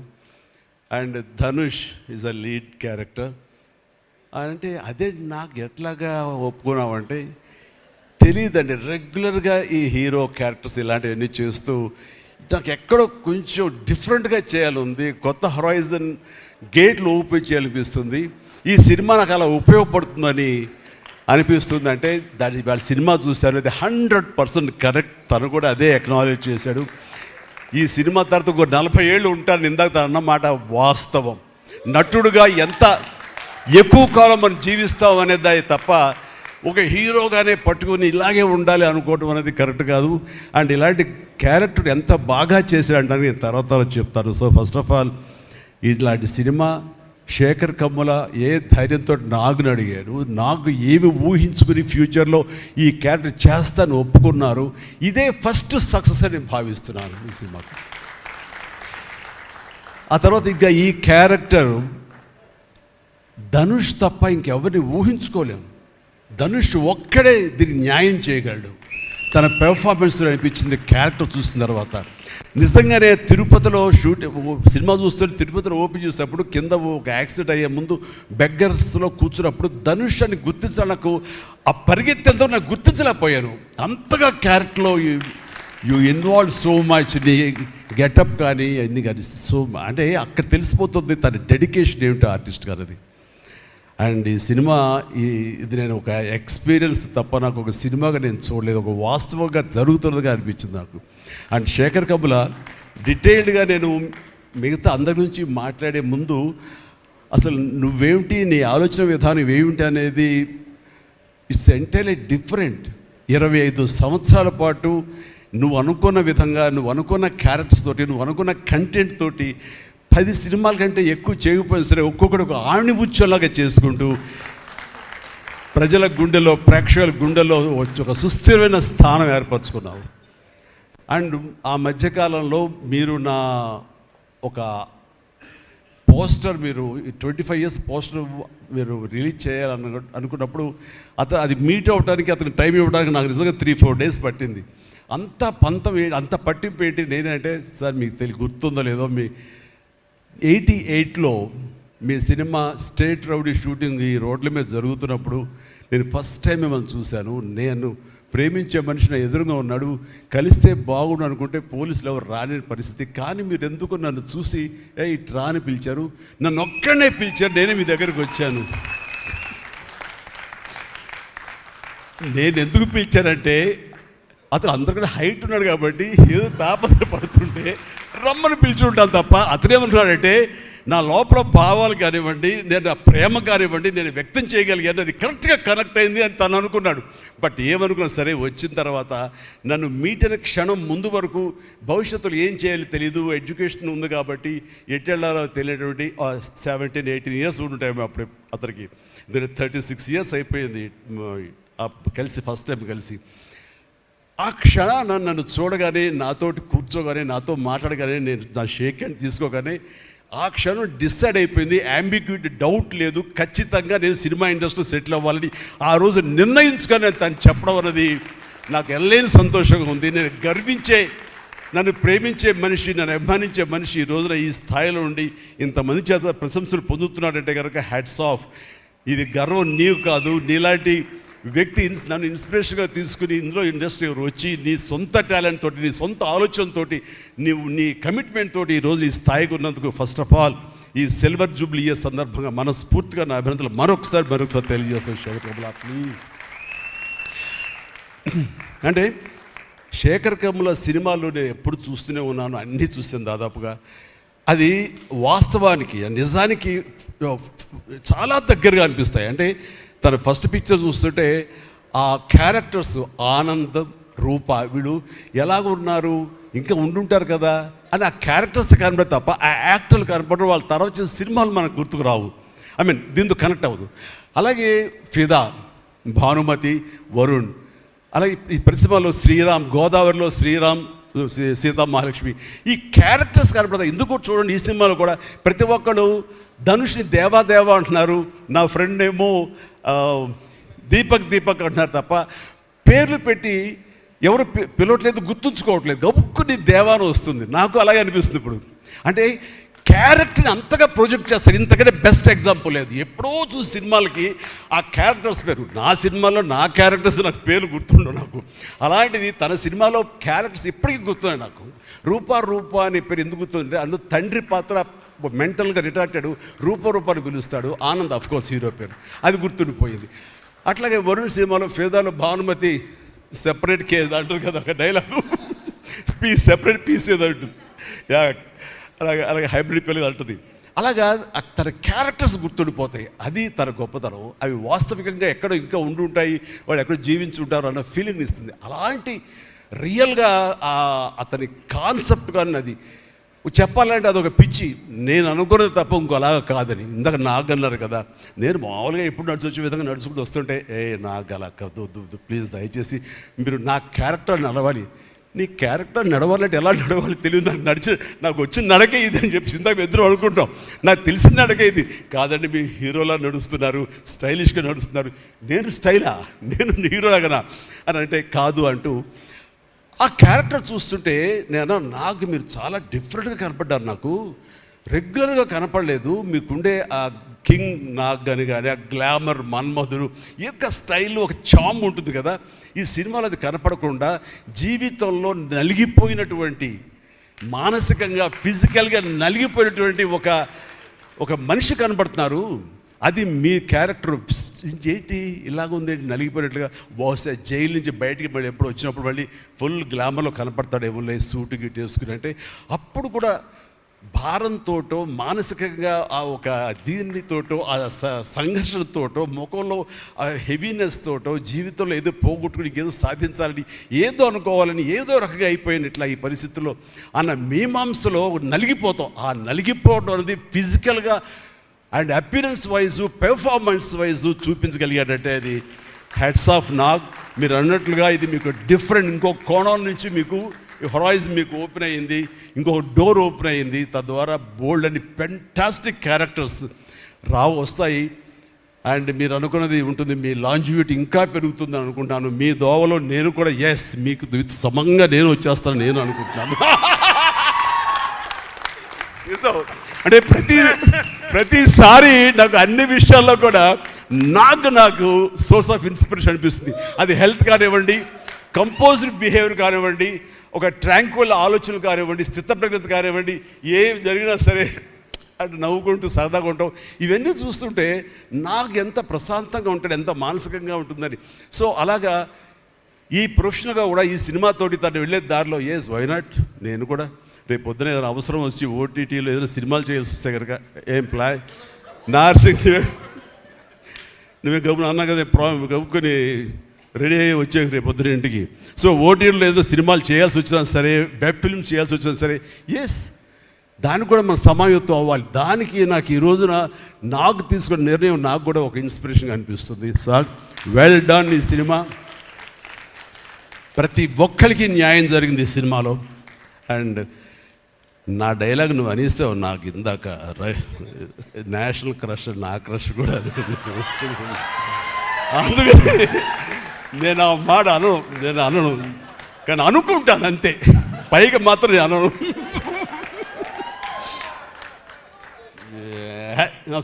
And Dhanush is a lead character. అంటే అదే నాకు ఎట్లాగా ఒప్పుకున్నామంటే తెలియదండి. రెగ్యులర్గా ఈ హీరో క్యారెక్టర్స్ ఇలాంటివన్నీ చేస్తూ నాకు ఎక్కడో కొంచెం డిఫరెంట్గా చేయాలి, కొత్త హొరైజన్ గేట్లు ఓపెన్ చేయాలనిపిస్తుంది. ఈ సినిమా నాకు అలా ఉపయోగపడుతుందని అనిపిస్తుంది. అంటే దాని వాళ్ళ సినిమా చూశాను, అది 100% కరెక్ట్. తను కూడా అదే అక్నాలెడ్జ్ చేశాడు. ఈ సినిమా తర్వాత ఒక 40 ఏళ్ళు ఉంటాను ఇందాక తను అన్నమాట వాస్తవం. నటుడుగా ఎంత ఎక్కువ కాలం మనం జీవిస్తాం అనేది తప్ప ఒక హీరోగానే పట్టుకుని ఇలాగే ఉండాలి అనుకోవడం అనేది కరెక్ట్ కాదు. అండ్ ఇలాంటి క్యారెక్టర్ ఎంత బాగా చేశాడంటే నేను తర్వాత చెప్తాను. సో ఫస్ట్ ఆఫ్ ఆల్ ఇలాంటి సినిమా శేఖర్ కమ్ముల ఏ ధైర్యంతో నాగుని అడిగాడు, నాకు ఏమి ఊహించుకుని ఫ్యూచర్లో ఈ క్యారెక్టర్ చేస్తాను ఒప్పుకున్నారు. ఇదే ఫస్ట్ సక్సెస్ అని నేను భావిస్తున్నాను ఈ సినిమాకు. ఆ తర్వాత ఇంకా ఈ క్యారెక్టర్ ధనుష్ తప్ప ఇంకెవరిని ఊహించుకోలేము. ధనుష్ ఒక్కడే దీనికి న్యాయం చేయగలడు. తన పెర్ఫార్మెన్స్లో అనిపించింది క్యారెక్టర్ చూసిన తర్వాత. నిజంగానే తిరుపతిలో సినిమా చూస్తుంటే తిరుపతిలో ఓపెన్ చేసినప్పుడు కింద ఒక యాక్సిడెంట్ అయ్యే ముందు బెగ్గర్స్లో కూర్చున్నప్పుడు ధనుష్ అని గుర్తించాలి. నాకు ఆ పరిగెత్తేంతో నాకు గుర్తించలేకపోయాను. అంతగా క్యారెక్టర్లో యూ ఇన్వాల్వ్ సో మచ్. నీ గెటప్ కానీ అన్నీ కానీ సో అంటే అక్కడ తెలిసిపోతుంది తన డెడికేషన్ ఏమిటో ఆర్టిస్ట్ గారు అది. అండ్ ఈ సినిమా ఇది నేను ఒక ఎక్స్పీరియన్స్ తప్ప నాకు ఒక సినిమాగా నేను చూడలేదు, ఒక వాస్తవంగా జరుగుతున్నదిగా అనిపించింది నాకు. అండ్ శేఖర్ కమ్ముల డీటెయిల్డ్గా నేను మిగతా అందరి నుంచి మాట్లాడే ముందు అసలు నువ్వేమిటి, నీ ఆలోచన విధానం ఏమిటి అనేది ఇట్స్ ఎంటైర్లీ డిఫరెంట్. 25 సంవత్సరాల పాటు నువ్వు అనుకున్న విధంగా, నువ్వు అనుకున్న క్యారెక్టర్స్ తోటి, నువ్వు అనుకున్న కంటెంట్ తోటి 10 సినిమాల కంటే ఎక్కువ చేయకపోయినా సరే ఒక్కొక్కటి ఒక ఆణిముత్యంలాగా చేసుకుంటూ ప్రజల గుండెలో, ప్రేక్షకుల గుండెలో ఒక సుస్థిరమైన స్థానం ఏర్పరచుకున్నావు. అండ్ ఆ మధ్యకాలంలో మీరు నా ఒక పోస్టర్, మీరు 25 years పోస్టర్ మీరు రిలీజ్ చేయాలని అనుకున్నప్పుడు అది మీట్ అవ్వడానికి, అతనికి టైం ఇవ్వడానికి నాకు నిజంగా 3-4 days పట్టింది. అంత పంతం అంత పట్టింపు ఏంటి నేనంటే, సార్ మీకు గుర్తుందో లేదో, మీ 88లో మీ సినిమా స్టేట్ రౌడీ షూటింగ్ ఈ రోడ్ల మీద జరుగుతున్నప్పుడు నేను ఫస్ట్ టైం మిమ్మల్ని చూశాను. నేను ప్రేమించే మనిషి నా ఎదురుగా ఉన్నాడు, కలిస్తే బాగుండు అనుకుంటే పోలీసులు ఎవరు రాని పరిస్థితి. కానీ మీరు ఎందుకు నన్ను చూసి ఇటు రాని పిలిచారు, నన్ను ఒక్కడనే పిలిచారు, నేనే మీ దగ్గరికి వచ్చాను. నేను ఎందుకు పిలిచానంటే అతను అందరికన్నా హైట్ ఉన్నాడు కాబట్టి ఏదో తాపత్ర పడుతుంటే రమ్మని పిలిచుంటాను తప్ప అతనేమనుకున్నాడంటే నా లోపల భావాలు కానివ్వండి, నేను నా ప్రేమ కానివ్వండి నేను వ్యక్తం చేయగలిగాను, అది కరెక్ట్గా కనెక్ట్ అయింది అని తను అనుకున్నాడు. బట్ ఏమనుకున్నా సరే వచ్చిన తర్వాత నన్ను మీట్ అయిన క్షణం ముందు వరకు భవిష్యత్తులో ఏం చేయాలో తెలియదు, ఎడ్యుకేషన్ ఉంది కాబట్టి ఎట్టెళ్ళాలో తెలియనటువంటి 17-18 ఇయర్స్ ఉంటాయి అప్పుడు అతనికి. 36 ఇయర్స్ అయిపోయింది కలిసి, ఫస్ట్ టైం కలిసి. ఆ క్షణాన నన్ను చూడగానే, నాతోటి కూర్చోగానే, నాతో మాట్లాడగానే, నేను నా షేక్ హ్యాండ్ తీసుకోగానే ఆ క్షణం డిసైడ్ అయిపోయింది. అంబిగ్యూటీ డౌట్ లేదు, ఖచ్చితంగా నేను సినిమా ఇండస్ట్రీలో సెటిల్ అవ్వాలని ఆ రోజు నిర్ణయించుకొని తను చెప్పడం అన్నది నాకు ఎనలేని సంతోషంగా ఉంది. నేను గర్వించే, నన్ను ప్రేమించే మనిషి, నన్ను అభిమానించే మనిషి ఈ రోజున ఈ స్థాయిలో ఉండి ఇంతమంది చేత ప్రశంసలు పొందుతున్నాడంటే కనుక హ్యాట్స్ ఆఫ్. ఇది గర్వం నీవు కాదు, నీలాంటి వ్యక్తి నన్ను ఇన్స్పిరేషన్గా తీసుకుని ఇందులో ఇండస్ట్రీకి వచ్చి నీ సొంత టాలెంట్ తోటి, నీ సొంత ఆలోచనతో, నీ కమిట్మెంట్ తోటి ఈరోజు ఈ స్థాయికి ఉన్నందుకు ఫస్ట్ ఆఫ్ ఆల్ ఈ సిల్వర్ జూబ్లీ ఇయర్ సందర్భంగా మనస్ఫూర్తిగా నా అభినందనలు మరొకసారి తెలియజేస్తాను. శేఖర్ కమ్ముల ప్లీజ్. అంటే శేఖర్ కమ్ముల సినిమాలు నేను ఎప్పుడు చూస్తూనే ఉన్నాను, అన్నీ చూస్తాను దాదాపుగా. అది వాస్తవానికి నిజానికి చాలా దగ్గరగా అనిపిస్తాయి. అంటే తన ఫస్ట్ పిక్చర్ చూస్తుంటే ఆ క్యారెక్టర్స్ ఆనందం, రూప వీళ్ళు ఎలాగ ఉన్నారు, ఇంకా ఉండుంటారు కదా అని ఆ క్యారెక్టర్స్ కనబడే తప్ప ఆ యాక్టర్లు కనపడరు. వాళ్ళ తర్వాత చేసిన సినిమాలు మనకు గుర్తుకు రావు, దీంతో కనెక్ట్ అవ్వదు. అలాగే ఫిదా, భానుమతి, వరుణ్, అలాగే ఈ ప్రతిమలో శ్రీరామ్, గోదావరిలో శ్రీరామ్, సీతా మహాలక్ష్మి, ఈ క్యారెక్టర్స్ కనపడతాయి. ఎందుకు చూడండి ఈ సినిమాలో కూడా ప్రతి ఒక్కడు ధనుష్ని దేవా అంటున్నారు, నా ఫ్రెండ్ ఏమో దీపక్ అంటున్నారు తప్ప పేర్లు పెట్టి ఎవరు పిలవట్లేదు, గుర్తుంచుకోవట్లేదు. గబుక్కుని దేవాను వస్తుంది. నాకు అలాగే అనిపిస్తుంది ఇప్పుడు. అంటే క్యారెక్టర్ని అంతగా ప్రొజెక్ట్ చేస్తారు, ఇంతకంటే బెస్ట్ ఎగ్జాంపుల్ లేదు. ఎప్పుడో చూసి సినిమాలకి ఆ క్యారెక్టర్స్ పేరు, నా సినిమాలో నా క్యారెక్టర్స్ నాకు పేరు గుర్తుండవు నాకు. అలాంటిది తన సినిమాలో క్యారెక్టర్స్ ఇప్పటికీ గుర్తున్నాయి నాకు. రూప అనే పేరు ఎందుకు గుర్తుంది, అందులో తండ్రి పాత్ర మెంటల్గా రిటార్టెడ్ రూపాన్ని పిలుస్తాడు. ఆనంద్ అఫ్కోర్స్ హీరో పేరు, అది గుర్తుండిపోయింది. అట్లాగే వరుణ్ సినిమాలో ఫిదాలో భానుమతి సెపరేట్ కేజ్ అంటుంది కదా ఒక డైలాగ్, సెపరేట్ పీస్ ఏదో అంటుంది, అలాగే హైబ్రిడ్ పిల్లలు అంటుంది. అలాగా తన క్యారెక్టర్స్ గుర్తుండిపోతాయి, అది తన గొప్పతనం. అవి వాస్తవికంగా ఎక్కడో ఇంకా ఉండుంటాయి, వాళ్ళు ఎక్కడో జీవించుంటారు అన్న ఫీలింగ్ ఇస్తుంది. అలాంటి రియల్గా అతని కాన్సెప్ట్ కానీ అది చెప్పాలంటే అదొక పిచ్చి. నేను అనుకున్నది తప్ప ఇంకోలాగా కాదని. ఇందాక నాగన్నారు కదా, నేను మామూలుగా ఎప్పుడు వచ్చే విధంగా నడుచుకుంటూ వస్తుంటే నాకు అలా వద్దు ప్లీజ్ దయచేసి మీరు నా క్యారెక్టర్ నడవాలి. నీ క్యారెక్టర్ నడవాలంటే ఎలా నడవాలి తెలియదు, నాకు వచ్చిన నడకే ఇది అని చెప్పి ఇందాక ఇద్దరు అనుకుంటాం. నాకు తెలిసిన నడకే ఇది కాదండి, మీ హీరోలా నడుస్తున్నారు, స్టైలిష్గా నడుస్తున్నారు. నేను స్టైలా, నేను హీరోలాగనా అని అంటే కాదు అంటూ ఆ క్యారెక్టర్ చూస్తుంటే నాకు మీరు చాలా డిఫరెంట్గా కనపడ్డారు. నాకు రెగ్యులర్గా కనపడలేదు. మీకుండే ఆ కింగ్ నాగ్ అని కానీ ఆ గ్లామర్ మన్మధుడు ఈ యొక్క స్టైల్లో ఒక చామ్ ఉంటుంది కదా, ఈ సినిమాలో అది కనపడకుండా జీవితంలో నలిగిపోయినటువంటి, మానసికంగా ఫిజికల్గా నలిగిపోయినటువంటి ఒక మనిషి కనపడుతున్నారు. అది మీ క్యారెక్టర్. ఏంటి ఇలాగుందేంటి నలిగిపోయినట్లుగా, బహుశా జైలు నుంచి బయటికి మళ్ళీ ఎప్పుడు వచ్చినప్పుడు మళ్ళీ ఫుల్ గ్లామర్లో కనపడతాడేమో సూటు గిట్ వేసుకుని. అంటే అప్పుడు కూడా భారంతోటో మానసికంగా ఆ ఒక దీనితోటో ఆ సంఘర్షణతోటో ముఖంలో ఆ హెవీనెస్ తోటో జీవితంలో ఏదో పోగొట్టుకుని ఏదో సాధించాలని ఏదో అనుకోవాలని ఏదో రకంగా అయిపోయినట్లా ఈ పరిస్థితుల్లో అన్న మీమాంసలో నలిగిపోతాం. ఆ నలిగిపోవడం అనేది ఫిజికల్గా and appearance wise performance wise చూపించగలిగాడంటే అది హ్యాట్స్ ఆఫ్ నాగ్. మీరు అన్నట్లుగా ఇది మీకు డిఫరెంట్, ఇంకో కోణం నుంచి మీకు హొరైజన్ మీకు ఓపెన్ అయ్యింది, ఇంకొక డోర్ ఓపెన్ అయ్యింది. తద్వారా బోల్డ్ అని ఫెంటాస్టిక్ క్యారెక్టర్స్ వస్తాయి. అండ్ మీరు అనుకున్నది ఉంటుంది, మీ లాంజివిటీ ఇంకా పెరుగుతుందని అనుకుంటున్నాను. మీ దోవలో నేను కూడా మీకు సమంగా నేను వచ్చేస్తాను నేను అనుకుంటున్నాను. అంటే ప్రతిసారి నాకు అన్ని విషయాల్లో కూడా నాకు సోర్స్ ఆఫ్ ఇన్స్పిరేషన్ అనిపిస్తుంది. అది హెల్త్ కానివ్వండి, కంపోజ్డ్ బిహేవియర్ కానివ్వండి, ఒక ట్రాంక్వల్ ఆలోచనలు కానివ్వండి, స్థితప్రజ్ఞత కానివ్వండి, ఏం జరిగినా సరే అటు నవ్వుకుంటూ సరదాగా ఉంటాం. ఇవన్నీ చూస్తుంటే నాకు ఎంత ప్రశాంతంగా ఉంటుంది, ఎంత మానసికంగా ఉంటుందని. సో అలాగా ఈ ప్రొఫెషనల్గా కూడా ఈ సినిమాతోటి తను వెళ్ళే దారిలో వై నాట్ నేను కూడా రేపు పొద్దున ఏదైనా అవసరం వచ్చి ఓటీటీలో ఏదైనా సినిమాలు చేయాల్సి వస్తే కనుక ఏం ప్లాయ్ నార్సింగ్ నువ్వే గబున అన్నా కదా గబుకొని రెడీ అయ్యి వచ్చే రేపు పొద్దున ఇంటికి. సో ఓటీటీలో ఏదైనా సినిమాలు చేయాల్సి వచ్చినా సరే, వెబ్ ఫిల్మ్ చేయాల్సి వచ్చినా సరే, దానికి కూడా మనం సమాయత్తం అవ్వాలి. దానికి నాకు ఈ రోజున నాకు తీసుకున్న నిర్ణయం నాకు కూడా ఒక ఇన్స్పిరేషన్గా అనిపిస్తుంది. Sir well done. ఈ సినిమా ప్రతి ఒక్కరికి న్యాయం జరిగింది ఈ సినిమాలో. అండ్ నా డైలాగ్ నువ్వు అనిస్తావు నాకు ఇందాక నేషనల్ క్రష్, నా క్రష్ కూడా అందుకని నేను ఆ మాట అనను కానీ అనుకుంటాను అంతే, పైగా మాత్రం నేను అనను.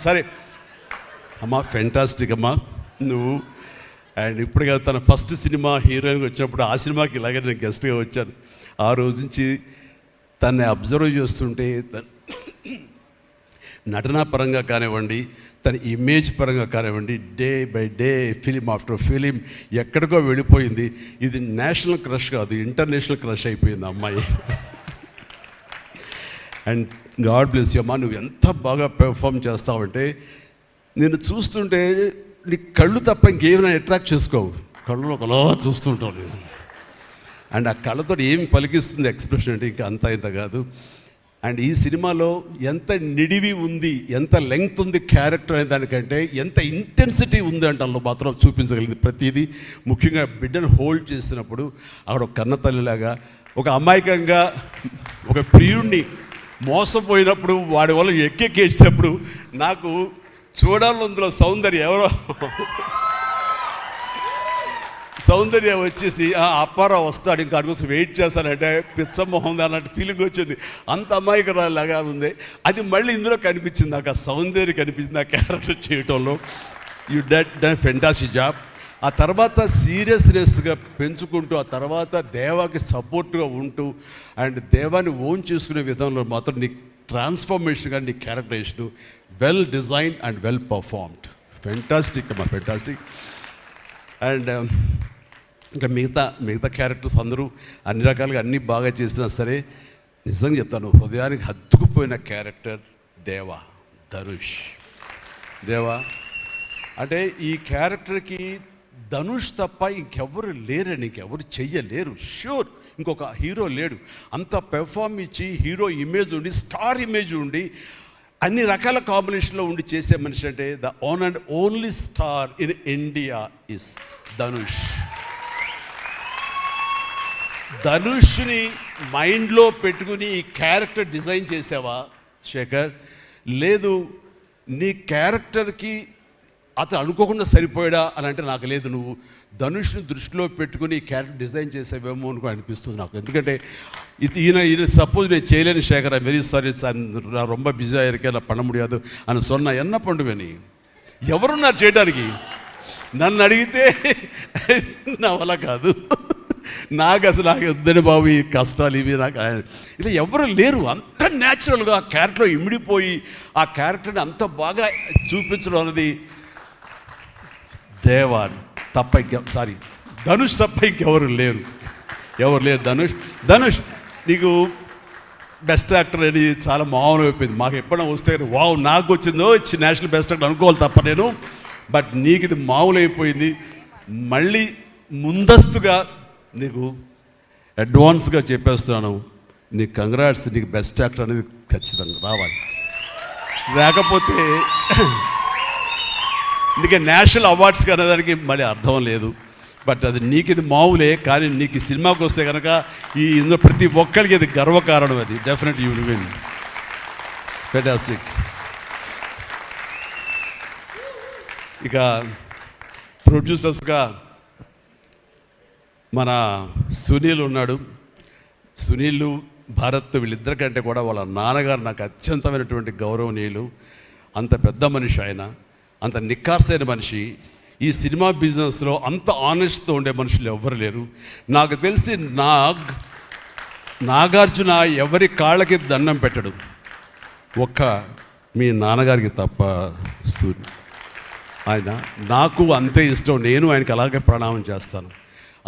సరే అమ్మా, ఫెంటాస్టిక్ అమ్మా నువ్వు. అండ్ ఇప్పుడుగా తన ఫస్ట్ సినిమా హీరోయిన్గా వచ్చినప్పుడు ఆ సినిమాకి ఇలాగే నేను గెస్ట్గా వచ్చాను. ఆ రోజు నుంచి తనని అబ్జర్వ్ చేస్తుంటే నటనా పరంగా కానివ్వండి, తన ఇమేజ్ పరంగా కానివ్వండి, day by day film after film ఎక్కడికో వెళ్ళిపోయింది. ఇది నేషనల్ క్రష్ కాదు, ఇంటర్నేషనల్ క్రష్ అయిపోయింది అమ్మాయి. అండ్ గాడ్ బ్లెస్ యూ అమ్మా. నువ్వు ఎంత బాగా పెర్ఫామ్ చేస్తావంటే నేను చూస్తుంటే నీ కళ్ళు తప్ప ఇంకేమైనా అట్రాక్ట్ చేసుకోవు, కళ్ళు ఒకలా చూస్తుంటావు నేను. అండ్ ఆ కళ్ళతో ఏమి పలికిస్తుంది ఎక్స్ప్రెషన్ అంటే ఇంకా అంత ఇంత కాదు. అండ్ ఈ సినిమాలో ఎంత నిడివి ఉంది, ఎంత లెంగ్త్ ఉంది క్యారెక్టర్ అనే దానికంటే ఎంత ఇంటెన్సిటీ ఉంది అంటే అందులో మాత్రం చూపించగలిగింది ప్రతిదీ. ముఖ్యంగా బిడ్డను హోల్డ్ చేసినప్పుడు అక్కడ ఒక కన్నతల్లిలాగా, ఒక అమాయకంగా ఒక ప్రియుణ్ణి మోసపోయినప్పుడు వాడి వల్ల ఎక్కేసినప్పుడు నాకు చూడాలి అందులో సౌందర్య వచ్చేసి అప్పారావు వస్తాడు ఇంకా అటు కోసం వెయిట్ చేస్తానంటే పిచ్చమోహం అలాంటి ఫీలింగ్ వచ్చింది. అంత అమాయకురాలాగా ఉంది. అది మళ్ళీ ఇందులో కనిపించింది నాకు, ఆ సౌందర్య కనిపించింది ఆ క్యారెక్టర్ చేయటంలో. You done fantastic job. ఆ తర్వాత సీరియస్నెస్గా పెంచుకుంటూ, ఆ తర్వాత దేవాకి సపోర్ట్గా ఉంటూ అండ్ దేవాన్ని ఓన్ చేసుకునే విధంలో మాత్రం నీ ట్రాన్స్ఫర్మేషన్ కానీ నీ characterisation well design and well performed. Fantastic అమ్మా, ఫెంటాస్టిక్. అండ్ ఇంకా మిగతా క్యారెక్టర్స్ అందరూ అన్ని రకాలుగా అన్నీ బాగా చేసినా సరే నిజంగా చెప్తాను, హృదయానికి హత్తుకుపోయిన క్యారెక్టర్ ధనుష్. అంటే ఈ క్యారెక్టర్కి ధనుష్ తప్ప ఇంకెవరు లేరని, ఇంకెవరు చెయ్యలేరు. ష్యూర్ ఇంకొక హీరో లేడు. అంత పెర్ఫార్మ్ ఇచ్చి హీరో ఇమేజ్ ఉండి, స్టార్ ఇమేజ్ ఉండి, అన్ని రకాల కాంబినేషన్లో ఉండి చేసే మనిషి అంటే the one and only star in India is Dhanush. ధనుష్ని మైండ్లో పెట్టుకుని ఈ క్యారెక్టర్ డిజైన్ చేసావా శేఖర్? లేదు, నీ క్యారెక్టర్కి అతను అనుకోకుండా సరిపోయాడా అని అంటే నాకు లేదు. నువ్వు ధనుష్ని దృష్టిలో పెట్టుకుని ఈ క్యారెక్టర్ డిజైన్ చేసేవేమో అనుకో అనిపిస్తుంది నాకు. ఎందుకంటే ఈయన సపోజ్ నేను చేయలేని శేఖర్, ఐ వెరీ సారీ, நான் ரொம்ப பிஸியாக இருக்கேன், நான் பண்ண முடியாது అని சொன்னா என்ன பண்ணுவேని? ఎవరున్నారు చేయడానికి? నన్ను అడిగితే నా వల్ల కాదు, నాకు వద్దని బాబు ఈ కష్టాలు ఇవి నాకు ఇలా ఎవరు లేరు. అంత న్యాచురల్గా ఆ క్యారెక్టర్లో ఇమిడిపోయి ఆ క్యారెక్టర్ని అంత బాగా చూపించడం అనేది ధనుష్ తప్ప ఇంకెవరు లేరు. ధనుష్ నీకు బెస్ట్ యాక్టర్ అని చాలా మామూలు అయిపోయింది. మాకు ఎప్పుడైనా వస్తే వావ్ నాకు వచ్చిందో నేషనల్ బెస్ట్ యాక్టర్ అనుకోవాలి తప్ప నేను. బట్ నీకు ఇది మామూలు అయిపోయింది. మళ్ళీ ముందస్తుగా నీకు అడ్వాన్స్గా చెప్పేస్తున్నాను, నీకు కంగ్రాట్స్. నీకు బెస్ట్ యాక్టర్ అనేది ఖచ్చితంగా రావాలి. లేకపోతే నీకు నేషనల్ అవార్డ్స్కి అనేదానికి మళ్ళీ అర్థం లేదు. బట్ అది నీకు ఇది మామూలే, కానీ నీకు ఈ సినిమాకి వస్తే కనుక ఇందులో ప్రతి ఒక్కరికి ఇది గర్వకారణం. అది definite you will win. Fantastic. ఇక ప్రొడ్యూసర్స్గా మన సునీల్ ఉన్నాడు. సునీల్ భరత్ వీళ్ళిద్దరికంటే కూడా వాళ్ళ నాన్నగారు నాకు అత్యంతమైనటువంటి గౌరవనీయులు. అంత పెద్ద మనిషి ఆయన, అంత నిక్కార్సైన మనిషి. ఈ సినిమా బిజినెస్లో అంత ఆనెస్ట్తో ఉండే మనుషులు ఎవ్వరు లేరు. నాకు తెలిసి నాగార్జున ఎవరి కాళ్ళకి దండం పెట్టడు, ఒక్క మీ నాన్నగారికి తప్ప. ఆయన నాకు అంతే ఇష్టం, నేను ఆయనకి అలాగే ప్రణామం చేస్తాను.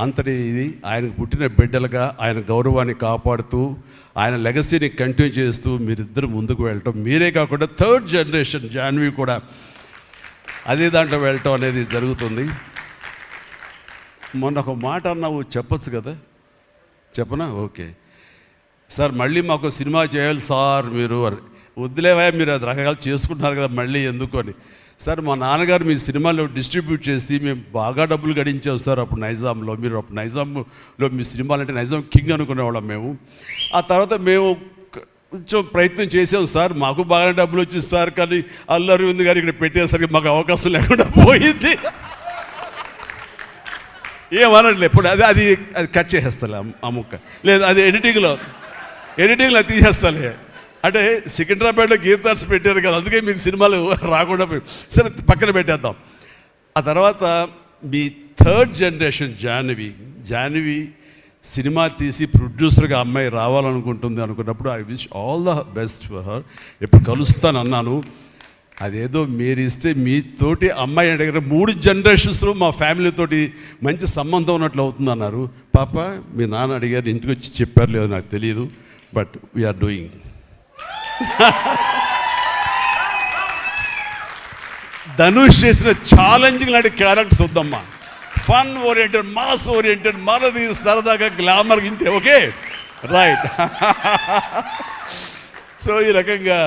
అంతటి ఇది ఆయనకు పుట్టిన బిడ్డలుగా ఆయన గౌరవాన్ని కాపాడుతూ ఆయన లెగసీని కంటిన్యూ చేస్తూ మీరిద్దరు ముందుకు వెళ్ళటం, మీరే కాకుండా థర్డ్ జనరేషన్ జాన్వి కూడా అదే దాంట్లో వెళ్ళటం అనేది జరుగుతుంది. మొన్న ఒక మాట అన్నావు, చెప్పచ్చు కదా? చెప్పనా? ఓకే సార్, మళ్ళీ మాకు సినిమా చేయాలి సార్. మీరు వద్దులేవా, మీరు అది రకరకాలు చేసుకుంటున్నారు కదా, మళ్ళీ ఎందుకు అని. సార్, మా నాన్నగారు మీ సినిమాలో డిస్ట్రిబ్యూట్ చేసి మేము బాగా డబ్బులు గడించాం సార్ అప్పుడు నైజాంలో. మీరు అప్పుడు నైజాంలో మీ సినిమాలు అంటే నైజాం కింగ్ అనుకునేవాళ్ళం మేము. ఆ తర్వాత మేము కొంచెం ప్రయత్నం చేసాం సార్, మాకు బాగా డబ్బులు వచ్చింది సార్, కానీ అల్లు అరవింద్ గారు ఇక్కడ పెట్టేసరికి మాకు అవకాశం లేకుండా పోయింది. ఏమనట్లే ఇప్పుడు అది అది అది కట్ చేసేస్తాలే ఆ ముక్క, లేదు అది ఎడిటింగ్లో తీసేస్తాలే. అంటే సికింద్రాబాద్లో గీతార్స్ పెట్టారు కదా, అందుకే మీకు సినిమాలు రాకుండా పోయి, సరే పక్కన పెట్టేద్దాం. ఆ తర్వాత మీ థర్డ్ జనరేషన్ జాహ్నవి సినిమా తీసి ప్రొడ్యూసర్గా అమ్మాయి రావాలనుకుంటుంది అనుకున్నప్పుడు I wish all the best for her. ఎప్పుడు కలుస్తాను అన్నాను, అదేదో మీరు ఇస్తే మీతోటి అమ్మాయి అడిగిన 3 జనరేషన్స్లో మా ఫ్యామిలీతోటి మంచి సంబంధం ఉన్నట్లు అవుతుంది అన్నారు. పాప మీ నాన్న అడిగారు, ఇంటికి వచ్చి చెప్పారు లేదో నాకు తెలియదు, బట్ వీఆర్ డూయింగ్. ధనుష్ చేసిన ఛాలెంజింగ్ లాంటి క్యారెక్టర్స్ వద్దమ్మా, ఫన్ ఓరియంటెడ్, మాస్ ఓరియంటెడ్, మనది సరదాగా గ్లామర్ ఇంతే. Okay right. సో ఈ రకంగా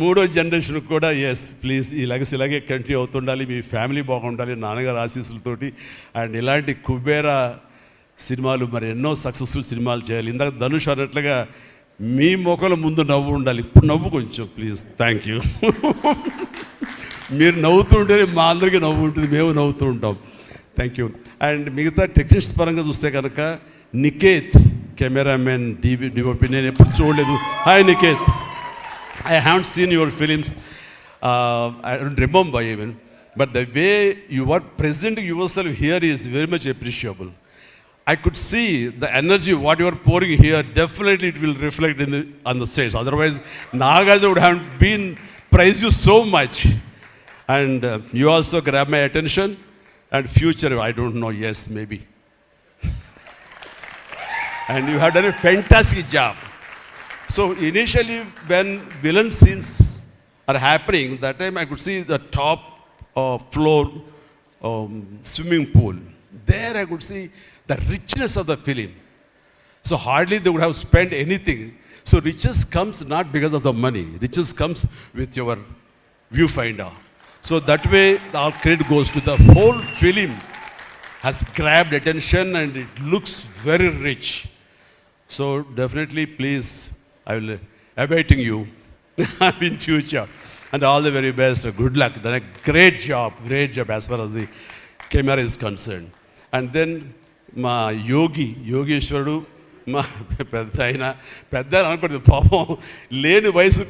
3వ జనరేషన్కి కూడా ఎస్ ప్లీజ్ ఈ లెగసీ ఇలాగే కంటిన్యూ అవుతుండాలి, మీ ఫ్యామిలీ బాగుండాలి నాన్నగారు ఆశీస్సులతోటి. అండ్ ఇలాంటి కుబేరా సినిమాలు మరి ఎన్నో సక్సెస్ఫుల్ సినిమాలు చేయాలి. ఇందాక ధనుష్ అన్నట్లుగా మీ మొక్కల ముందు నవ్వు ఉండాలి, ఇప్పుడు నవ్వు కొంచెం ప్లీజ్. Thank you. మీరు నవ్వుతూ ఉంటేనే మా అందరికీ నవ్వు ఉంటుంది, మేము నవ్వుతూ ఉంటాం. Thank you. అండ్ మిగతా టెక్నిక్స్ పరంగా చూస్తే కనుక నికేత్ కెమెరామెన్ డిఓపి నేను ఎప్పుడు చూడలేదు. Hi Niket, I haven't seen your films. I don't remember even. But the way you are presenting yourself here is very much appreciable. I could see the energy, what you are pouring here, definitely it will reflect on the stage. Otherwise, Nagarjuna would have been praised you so much. And you also grab my attention. And future, I don't know, yes, maybe. And you have done a fantastic job. So initially when villain scenes are happening, that time I could see the top floor swimming pool. There I could see the richness of the film. So hardly they would have spent anything. So riches comes not because of the money. Riches comes with your viewfinder. So that way our credit goes to the whole film has grabbed attention and it looks very rich. So definitely please, I will awaiting you in future, and all the very best. Good luck. Done a great job as far as the camera is concerned. And then మా యోగేశ్వరుడు మా పెద్ద అనుకోండి పాపం, లేని వయసు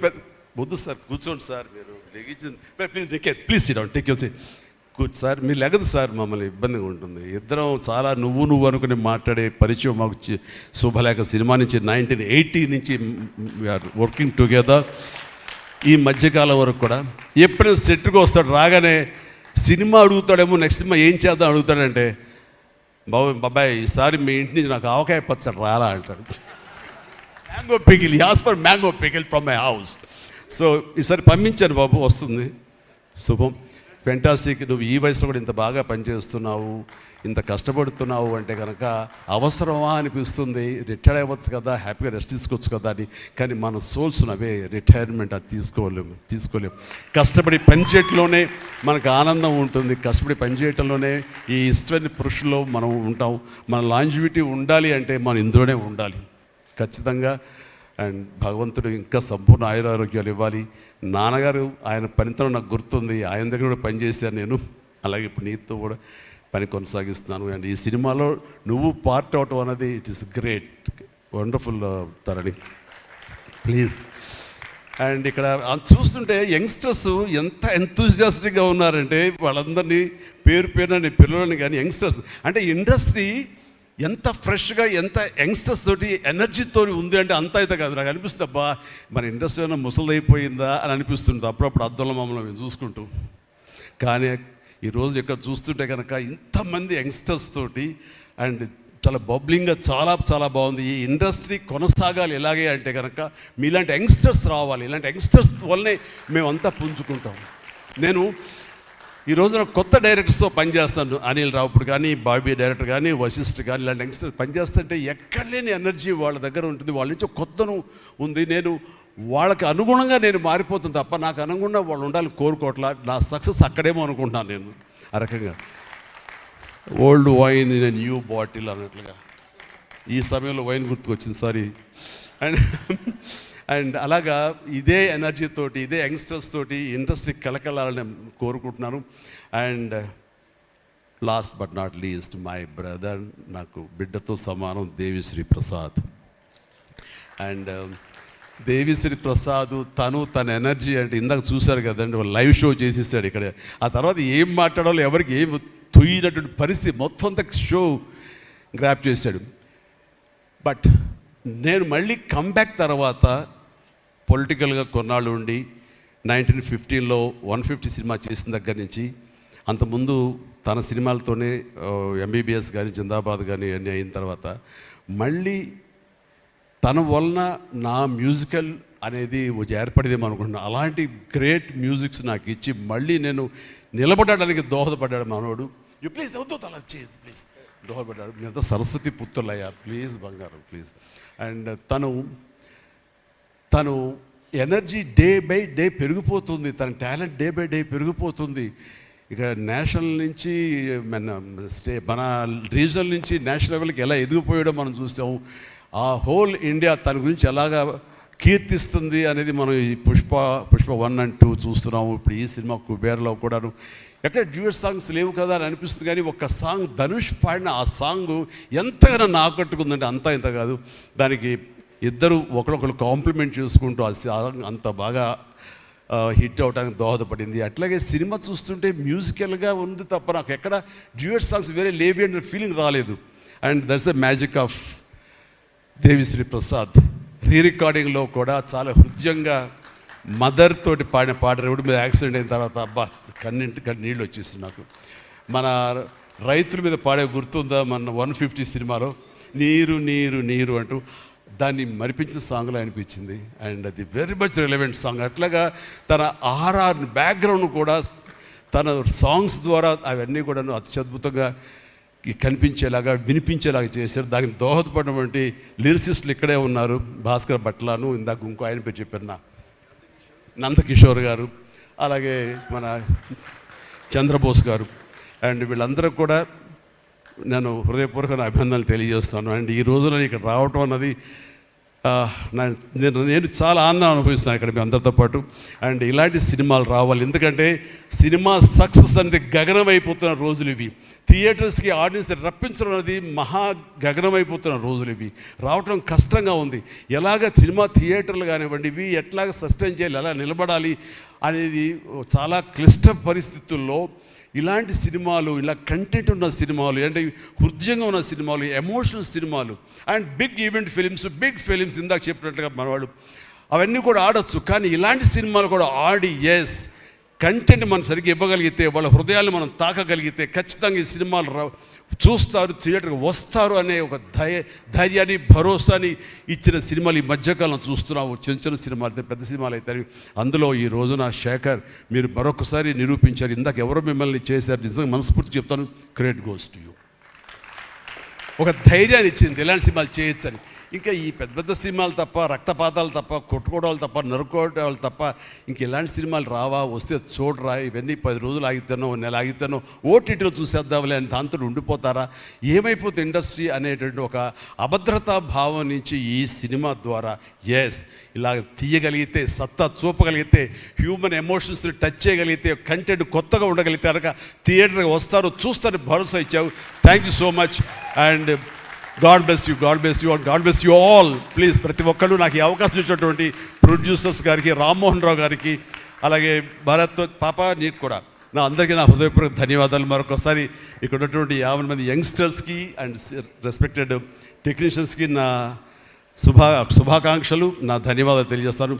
వద్దు sir, కూర్చోండి sir, మీరు లెగించండి please sit down, take your seat. కూర్చు సార్, మీరు లెగదు సార్, మమ్మల్ని ఇబ్బందిగా ఉంటుంది. ఇద్దరం చాలా నువ్వు అనుకుని మాట్లాడే పరిచయం మాకు శుభలేఖ సినిమా నుంచి 1980 నుంచి వీఆర్ వర్కింగ్ టుగెదర్. ఈ మధ్యకాలం వరకు కూడా ఎప్పుడైనా సెట్కి వస్తాడు, రాగానే సినిమా అడుగుతాడేమో, నెక్స్ట్ సినిమా ఏం చేద్దాం అడుగుతాడంటే, బాబాయ్ ఈసారి మీ ఇంటి నుంచి నాకు ఆవకాయ పచ్చడి రాలా అంటాడు. Mango pickle, as for mango pickle from my house. So ఈసారి పంపించాను బాబు, వస్తుంది. శుభం. ఫెంటాస్టిక్. నువ్వు ఈ వయసులో కూడా ఇంత బాగా పనిచేస్తున్నావు, ఇంత కష్టపడుతున్నావు అంటే కనుక అవసరమా అనిపిస్తుంది. రిటైర్ అవ్వచ్చు కదా, హ్యాపీగా రెస్ట్ తీసుకోవచ్చు కదా అని. కానీ మన సోల్స్ అవే, రిటైర్మెంట్ అది తీసుకోలేము. కష్టపడి పనిచేయటంలోనే మనకు ఆనందం ఉంటుంది, కష్టపడి పనిచేయటంలోనే ఈ ఇష్టమైన పురుషుల్లో మనం ఉంటాం. మన లాంజివిటీ ఉండాలి అంటే మనం ఇందులోనే ఉండాలి ఖచ్చితంగా. అండ్ భగవంతుడు ఇంకా సంపూర్ణ ఆయురారోగ్యాలు ఇవ్వాలి. నాన్నగారు ఆయన పనితనం నాకు గుర్తుంది, ఆయన దగ్గర కూడా పనిచేశాను నేను, అలాగే ఇప్పుడు నీతో కూడా పని కొనసాగిస్తున్నాను. అండ్ ఈ సినిమాలో నువ్వు పార్ట్ అవటం అనేది it is great. Wonderful Tharani, please. And ఇక్కడ చూస్తుంటే యంగ్స్టర్స్ ఎంత ఎంతూజియాస్టిక్గా ఉన్నారంటే వాళ్ళందరినీ పేరు పేరున నేను పిల్లలని కానీ యంగ్స్టర్స్ అంటే ఇండస్ట్రీ ఎంత ఫ్రెష్గా ఎంత యంగ్స్టర్స్ తోటి ఎనర్జీతో ఉంది అంటే అంత అయితే కాదు. నాకు అనిపిస్తుంది అబ్బా మన ఇండస్ట్రీ ఏమైనా ముసలిదైపోయిందా అని అనిపిస్తుంది అప్పుడప్పుడు అద్దంలో మమ్మల్ని మేము చూసుకుంటూ. కానీ ఈరోజు ఇక్కడ చూస్తుంటే కనుక ఇంతమంది యంగ్స్టర్స్ తోటి అండ్ చాలా బబ్లింగ్గా చాలా చాలా బాగుంది. ఈ ఇండస్ట్రీ కొనసాగాలి ఎలాగే అంటే కనుక మీలాంటి యంగ్స్టర్స్ రావాలి. ఇలాంటి యంగ్స్టర్స్ వల్లనే మేమంతా పుంజుకుంటాం. నేను ఈ రోజున కొత్త డైరెక్టర్స్తో పనిచేస్తాను, అనిల్ రావుపూడి కానీ, బాబీ డైరెక్టర్ కానీ, వశిష్ఠ్ కానీ, ఇలాంటి యంగ్స్టర్స్ పనిచేస్తుంటే ఎక్కడ లేని ఎనర్జీ వాళ్ళ దగ్గర ఉంటుంది, వాళ్ళ నుంచి కొత్తను ఉంది. నేను వాళ్ళకి అనుగుణంగా నేను మారిపోతుంది తప్ప నాకు అనుగుణంగా వాళ్ళు ఉండాలి కోరుకోవట్లా. నా సక్సెస్ అక్కడేమో అనుకుంటున్నాను నేను ఆ రకంగా. Old wine in a new bottle అన్నట్లుగా ఈ సమయంలో వైన్ గుర్తుకొచ్చింది, సారీ. అండ్ అలాగా ఇదే ఎనర్జీతోటి ఇదే యంగ్స్టర్స్ తోటి ఇండస్ట్రీ కలకలాలని కోరుకుంటున్నాను. And last but not least my brother, నాకు బిడ్డతో సమానం, దేవిశ్రీ ప్రసాద్. అండ్ దేవిశ్రీ ప్రసాద్ తన ఎనర్జీ అంటే ఇందాక చూశారు కదండి, లైవ్ షో చేసేసాడు ఇక్కడ. ఆ తర్వాత ఏం మాట్లాడాలో ఎవరికి ఏం తుయ్యినటువంటి పరిస్థితి మొత్తం అంతా షో గ్రాప్ చేశాడు. బట్ నేను మళ్ళీ కంబ్యాక్ తర్వాత పొలిటికల్గా కొన్నాళ్ళు ఉండి 1915లో 150 సినిమా చేసిన దగ్గర నుంచి అంతకుముందు తన సినిమాలతోనే ఎంబీబీఎస్ కానీ జిందాబాద్ కానీ అన్నీ అయిన తర్వాత మళ్ళీ తన వలన నా మ్యూజికల్ అనేది ఏర్పడేదేమో అనుకుంటున్నాను. అలాంటి గ్రేట్ మ్యూజిక్స్ నాకు ఇచ్చి మళ్ళీ నేను నిలబడడానికి దోహదపడ్డాడు మనోడు. యూ ప్లీజ్ అవుతుంది అలా చేయదు ప్లీజ్ దోహదపడ్డాడు. మీరంతా సరస్వతి పుత్రులయ్యా ప్లీజ్ బంగారం ప్లీజ్. అండ్ తను ఎనర్జీ డే బై డే పెరిగిపోతుంది, తన టాలెంట్ డే బై డే పెరిగిపోతుంది. ఇక నేషనల్ నుంచి మన రీజనల్ నుంచి నేషనల్ లెవెల్కి ఎలా ఎదిగిపోయాడో మనం చూసాము. ఆ హోల్ ఇండియా తన గురించి ఎలాగా కీర్తిస్తుంది అనేది మనం ఈ పుష్ప 1 and 2 చూస్తున్నాము. ఇప్పుడు ఈ సినిమా కుబేర్లో కూడాను ఎక్కడ డ్యూయట్ సాంగ్స్ లేవు కదా అని అనిపిస్తుంది, కానీ ఒక్క సాంగ్ ధనుష్ పాడిన ఆ సాంగ్ ఎంతగానో ఆకట్టుకుందంటే అంతా ఇంత కాదు. దానికి ఇద్దరు ఒకరొకరు కాంప్లిమెంట్ చేసుకుంటూ ఆ సాంగ్ అంత బాగా హిట్ అవడానికి దోహదపడింది. అట్లాగే సినిమా చూస్తుంటే మ్యూజికల్గా ఉంది తప్ప నాకు ఎక్కడ డ్యూయట్ సాంగ్స్ వేరే లేవి అనే ఫీలింగ్ రాలేదు. And that's the magic of Devi Sri Prasad. రికార్డింగ్లో కూడా చాలా హృదయంగా మదర్ తోటి పాడిన పాట రోడ్డు మీద యాక్సిడెంట్ అయిన తర్వాత అబ్బా కన్నింటి నీళ్ళు వచ్చేస్తుంది నాకు. మన రైతుల మీద పాడే గుర్తుందా మన 150 సినిమాలో నీరు నీరు నీరు అంటూ దాన్ని మరిపించిన సాంగ్లో అనిపించింది. అండ్ అది వెరీ మచ్ రిలవెంట్ సాంగ్. అట్లాగా తన ఆర్ఆర్ బ్యాక్గ్రౌండ్ కూడా తన సాంగ్స్ ద్వారా అవన్నీ కూడా అత్యద్భుతంగా కనిపించేలాగా వినిపించేలాగా చేశారు. దానికి దోహదపడినటువంటి లిరిసిస్టులు ఇక్కడే ఉన్నారు, భాస్కర్ భట్లాను, ఇందాక ఇంకో ఆయన పేరు చెప్పారు నందకిషోర్ గారు, అలాగే మన చంద్రబోస్ గారు. అండ్ వీళ్ళందరూ కూడా నేను హృదయపూర్వక అభినందనలు తెలియజేస్తాను. అండ్ ఈ రోజున ఇక్కడ రావటం అన్నది నేను చాలా ఆనందం అనుభవిస్తాను ఇక్కడ మీ అందరితో పాటు. అండ్ ఇలాంటి సినిమాలు రావాలి, ఎందుకంటే సినిమా సక్సెస్ అనేది గగనం అయిపోతున్న రోజులు ఇవి. థియేటర్స్కి ఆడియన్స్ రప్పించడం అనేది మహా గగనం అయిపోతున్న రోజులు ఇవి. రావటం కష్టంగా ఉంది. ఎలాగ సినిమా థియేటర్లు కానివ్వండి ఇవి ఎట్లాగ సస్టైన్ చేయాలి, ఎలా నిలబడాలి అనేది చాలా క్లిష్ట పరిస్థితుల్లో ఇలాంటి సినిమాలు, ఇలా కంటెంట్ ఉన్న సినిమాలు, అంటే హృదయంగా ఉన్న సినిమాలు, ఎమోషనల్ సినిమాలు అండ్ బిగ్ ఈవెంట్ ఫిలిమ్స్ ఇందాక చెప్పినట్లుగా మనవాళ్ళు అవన్నీ కూడా ఆడొచ్చు. కానీ ఇలాంటి సినిమాలు కూడా ఆడి కంటెంట్ మనం సరిగ్గా ఇవ్వగలిగితే, వాళ్ళ హృదయాలను మనం తాకగలిగితే ఖచ్చితంగా ఈ సినిమాలు చూస్తారు, థియేటర్కి వస్తారు అనే ఒక ధైర్యాన్ని భరోసాని ఇచ్చిన సినిమాలు ఈ మధ్యకాలం చూస్తున్నాము. చిన్న సినిమాలు అయితే పెద్ద సినిమాలు అయితే అందులో ఈ రోజున శేఖర్ మీరు మరొకసారి నిరూపించారు. ఇందాక ఎవరో మిమ్మల్ని చేశారు, నిజంగా మనస్ఫూర్తి చెప్తాను, క్రెడిట్ గోస్ టు యూ. ఒక ధైర్యాన్ని ఇచ్చింది ఇలాంటి సినిమాలు చేయొచ్చని. ఇంకా ఈ పెద్ద పెద్ద సినిమాలు తప్ప, రక్తపాతాలు తప్ప, కొట్టుకోవడాలు తప్ప, నరుకోవడాలు తప్ప ఇంక ఇలాంటి సినిమాలు రావా, వస్తే చూడరా, ఇవన్నీ 10 రోజులు ఆగితేనో నెల ఆగితేనో ఓటీటీలో చూసేద్దాంలే అని దాంతో ఉండిపోతారా, ఏమైపోతే ఇండస్ట్రీ అనేటువంటి ఒక అభద్రతా భావం నుంచి ఈ సినిమా ద్వారా ఇలా తీయగలిగితే, సత్తా చూపగలిగితే, హ్యూమన్ ఎమోషన్స్ని టచ్ చేయగలిగితే, కంటెంట్ కొత్తగా ఉండగలిగితే కనుక థియేటర్కి వస్తారు, చూస్తారు, భరోసా ఇచ్చావు. Thank you so much. And God bless you, god bless you, god bless you all. Please ప్రతి ఒక్కళ్ళు నాకు ఈ అవకాశం ఇచ్చినటువంటి ప్రొడ్యూసర్స్ గారికి, రామ్మోహన్ రావు గారికి, అలాగే భరత్ పాప నీకు కూడా నా అందరికీ నా హృదయపూర్వక ధన్యవాదాలు. మరొకసారి ఇక్కడ ఉన్నటువంటి 50 మంది యంగ్స్టర్స్కి అండ్ రెస్పెక్టెడ్ టెక్నీషియన్స్కి నా శుభాకాంక్షలు, నా ధన్యవాదాలు తెలియజేస్తాను.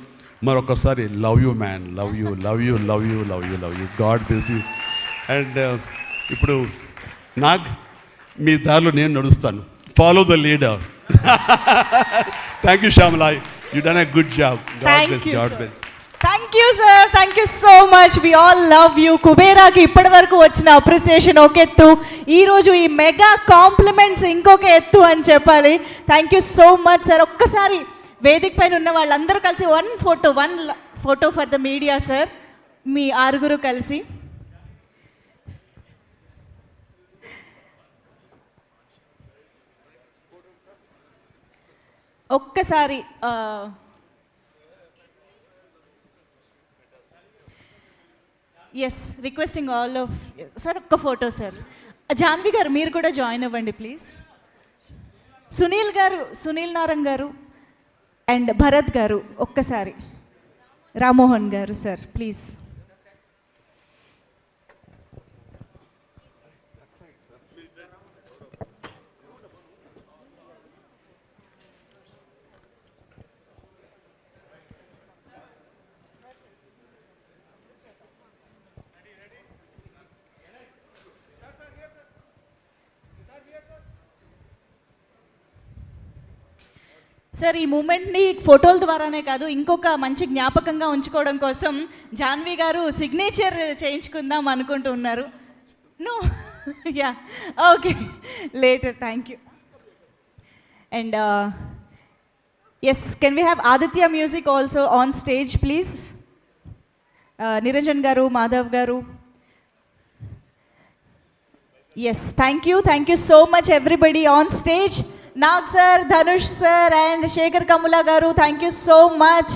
మరొకసారి love you man, love you, love you, love you, love you, love you, god bless you. And ఇప్పుడు నాగ్, మీ దారిలో నేను నడుస్తాను. Follow the leader. Thank you Shyamala, you done a good job. God bless, god bless. Thank you sir, thank you so much. We all love you. కుబేరాకి ఇప్పటి వరకు వచ్చిన appreciation ఒక ఎత్తు, ఈరోజు ఈ మెగా కాంప్లిమెంట్స్ ఇంకొక ఎత్తు అని చెప్పాలి. Thank you so much sir. ఒక్కసారి వేదిక పైన ఉన్న వాళ్ళందరూ కలిసి one photo for the media sir, మీ 6 కలిసి. ఒక్కసారి yes, requesting all of sir, ఒక్క ఫోటో సార్. జాన్వి గారు మీరు కూడా జాయిన్ అవ్వండి ప్లీజ్. సునీల్ గారు, సునీల్ నారంగ్ గారు అండ్ భరత్ గారు ఒక్కసారి. రామ్మోహన్ గారు సార్ ప్లీజ్. సార్ ఈ మూమెంట్ని ఫోటోల ద్వారానే కాదు, ఇంకొక మంచి జ్ఞాపకంగా ఉంచుకోవడం కోసం జాన్వి గారు సిగ్నేచర్ చేయించుకుందాం అనుకుంటున్నారు. No, yeah, okay, later. Thank you. And yes, can we have Aditya music also on stage please. Niranjan garu, Madhav garu. Yes, thank you so much everybody on stage. Nag sir, Dhanush sir and Shekhar Kammula garu, thank you so much.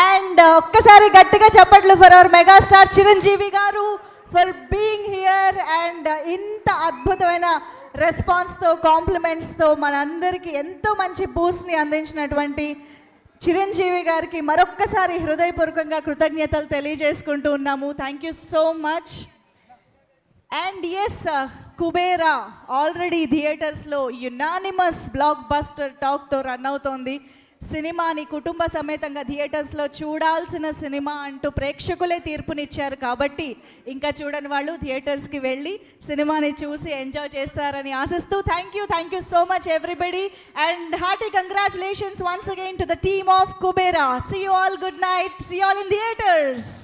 And ఒక్కసారి గట్టిగా చప్పట్లు for hour megastar Chiranjeevi గారు for being here. And ఇంత అద్భుతమైన రెస్పాన్స్తో, కాంప్లిమెంట్స్తో మనందరికీ ఎంతో మంచి బూస్ట్ని అందించినటువంటి చిరంజీవి గారికి మరొక్కసారి హృదయపూర్వకంగా కృతజ్ఞతలు తెలియజేసుకుంటూ ఉన్నాము. Thank you so much. And yes, Kubera already థియేటర్స్లో యునానిమస్ బ్లాక్ బస్టర్ టాక్తో రన్ అవుతోంది. సినిమాని కుటుంబ సమేతంగా థియేటర్స్లో చూడాల్సిన సినిమా అంటూ ప్రేక్షకులే తీర్పునిచ్చారు. కాబట్టి ఇంకా చూడని వాళ్ళు థియేటర్స్కి వెళ్ళి సినిమాని చూసి ఎంజాయ్ చేస్తారని ఆశిస్తూ thank you so much everybody. And hearty congratulations once again to the team of Kubera. See you all, good night, see you all in theatres.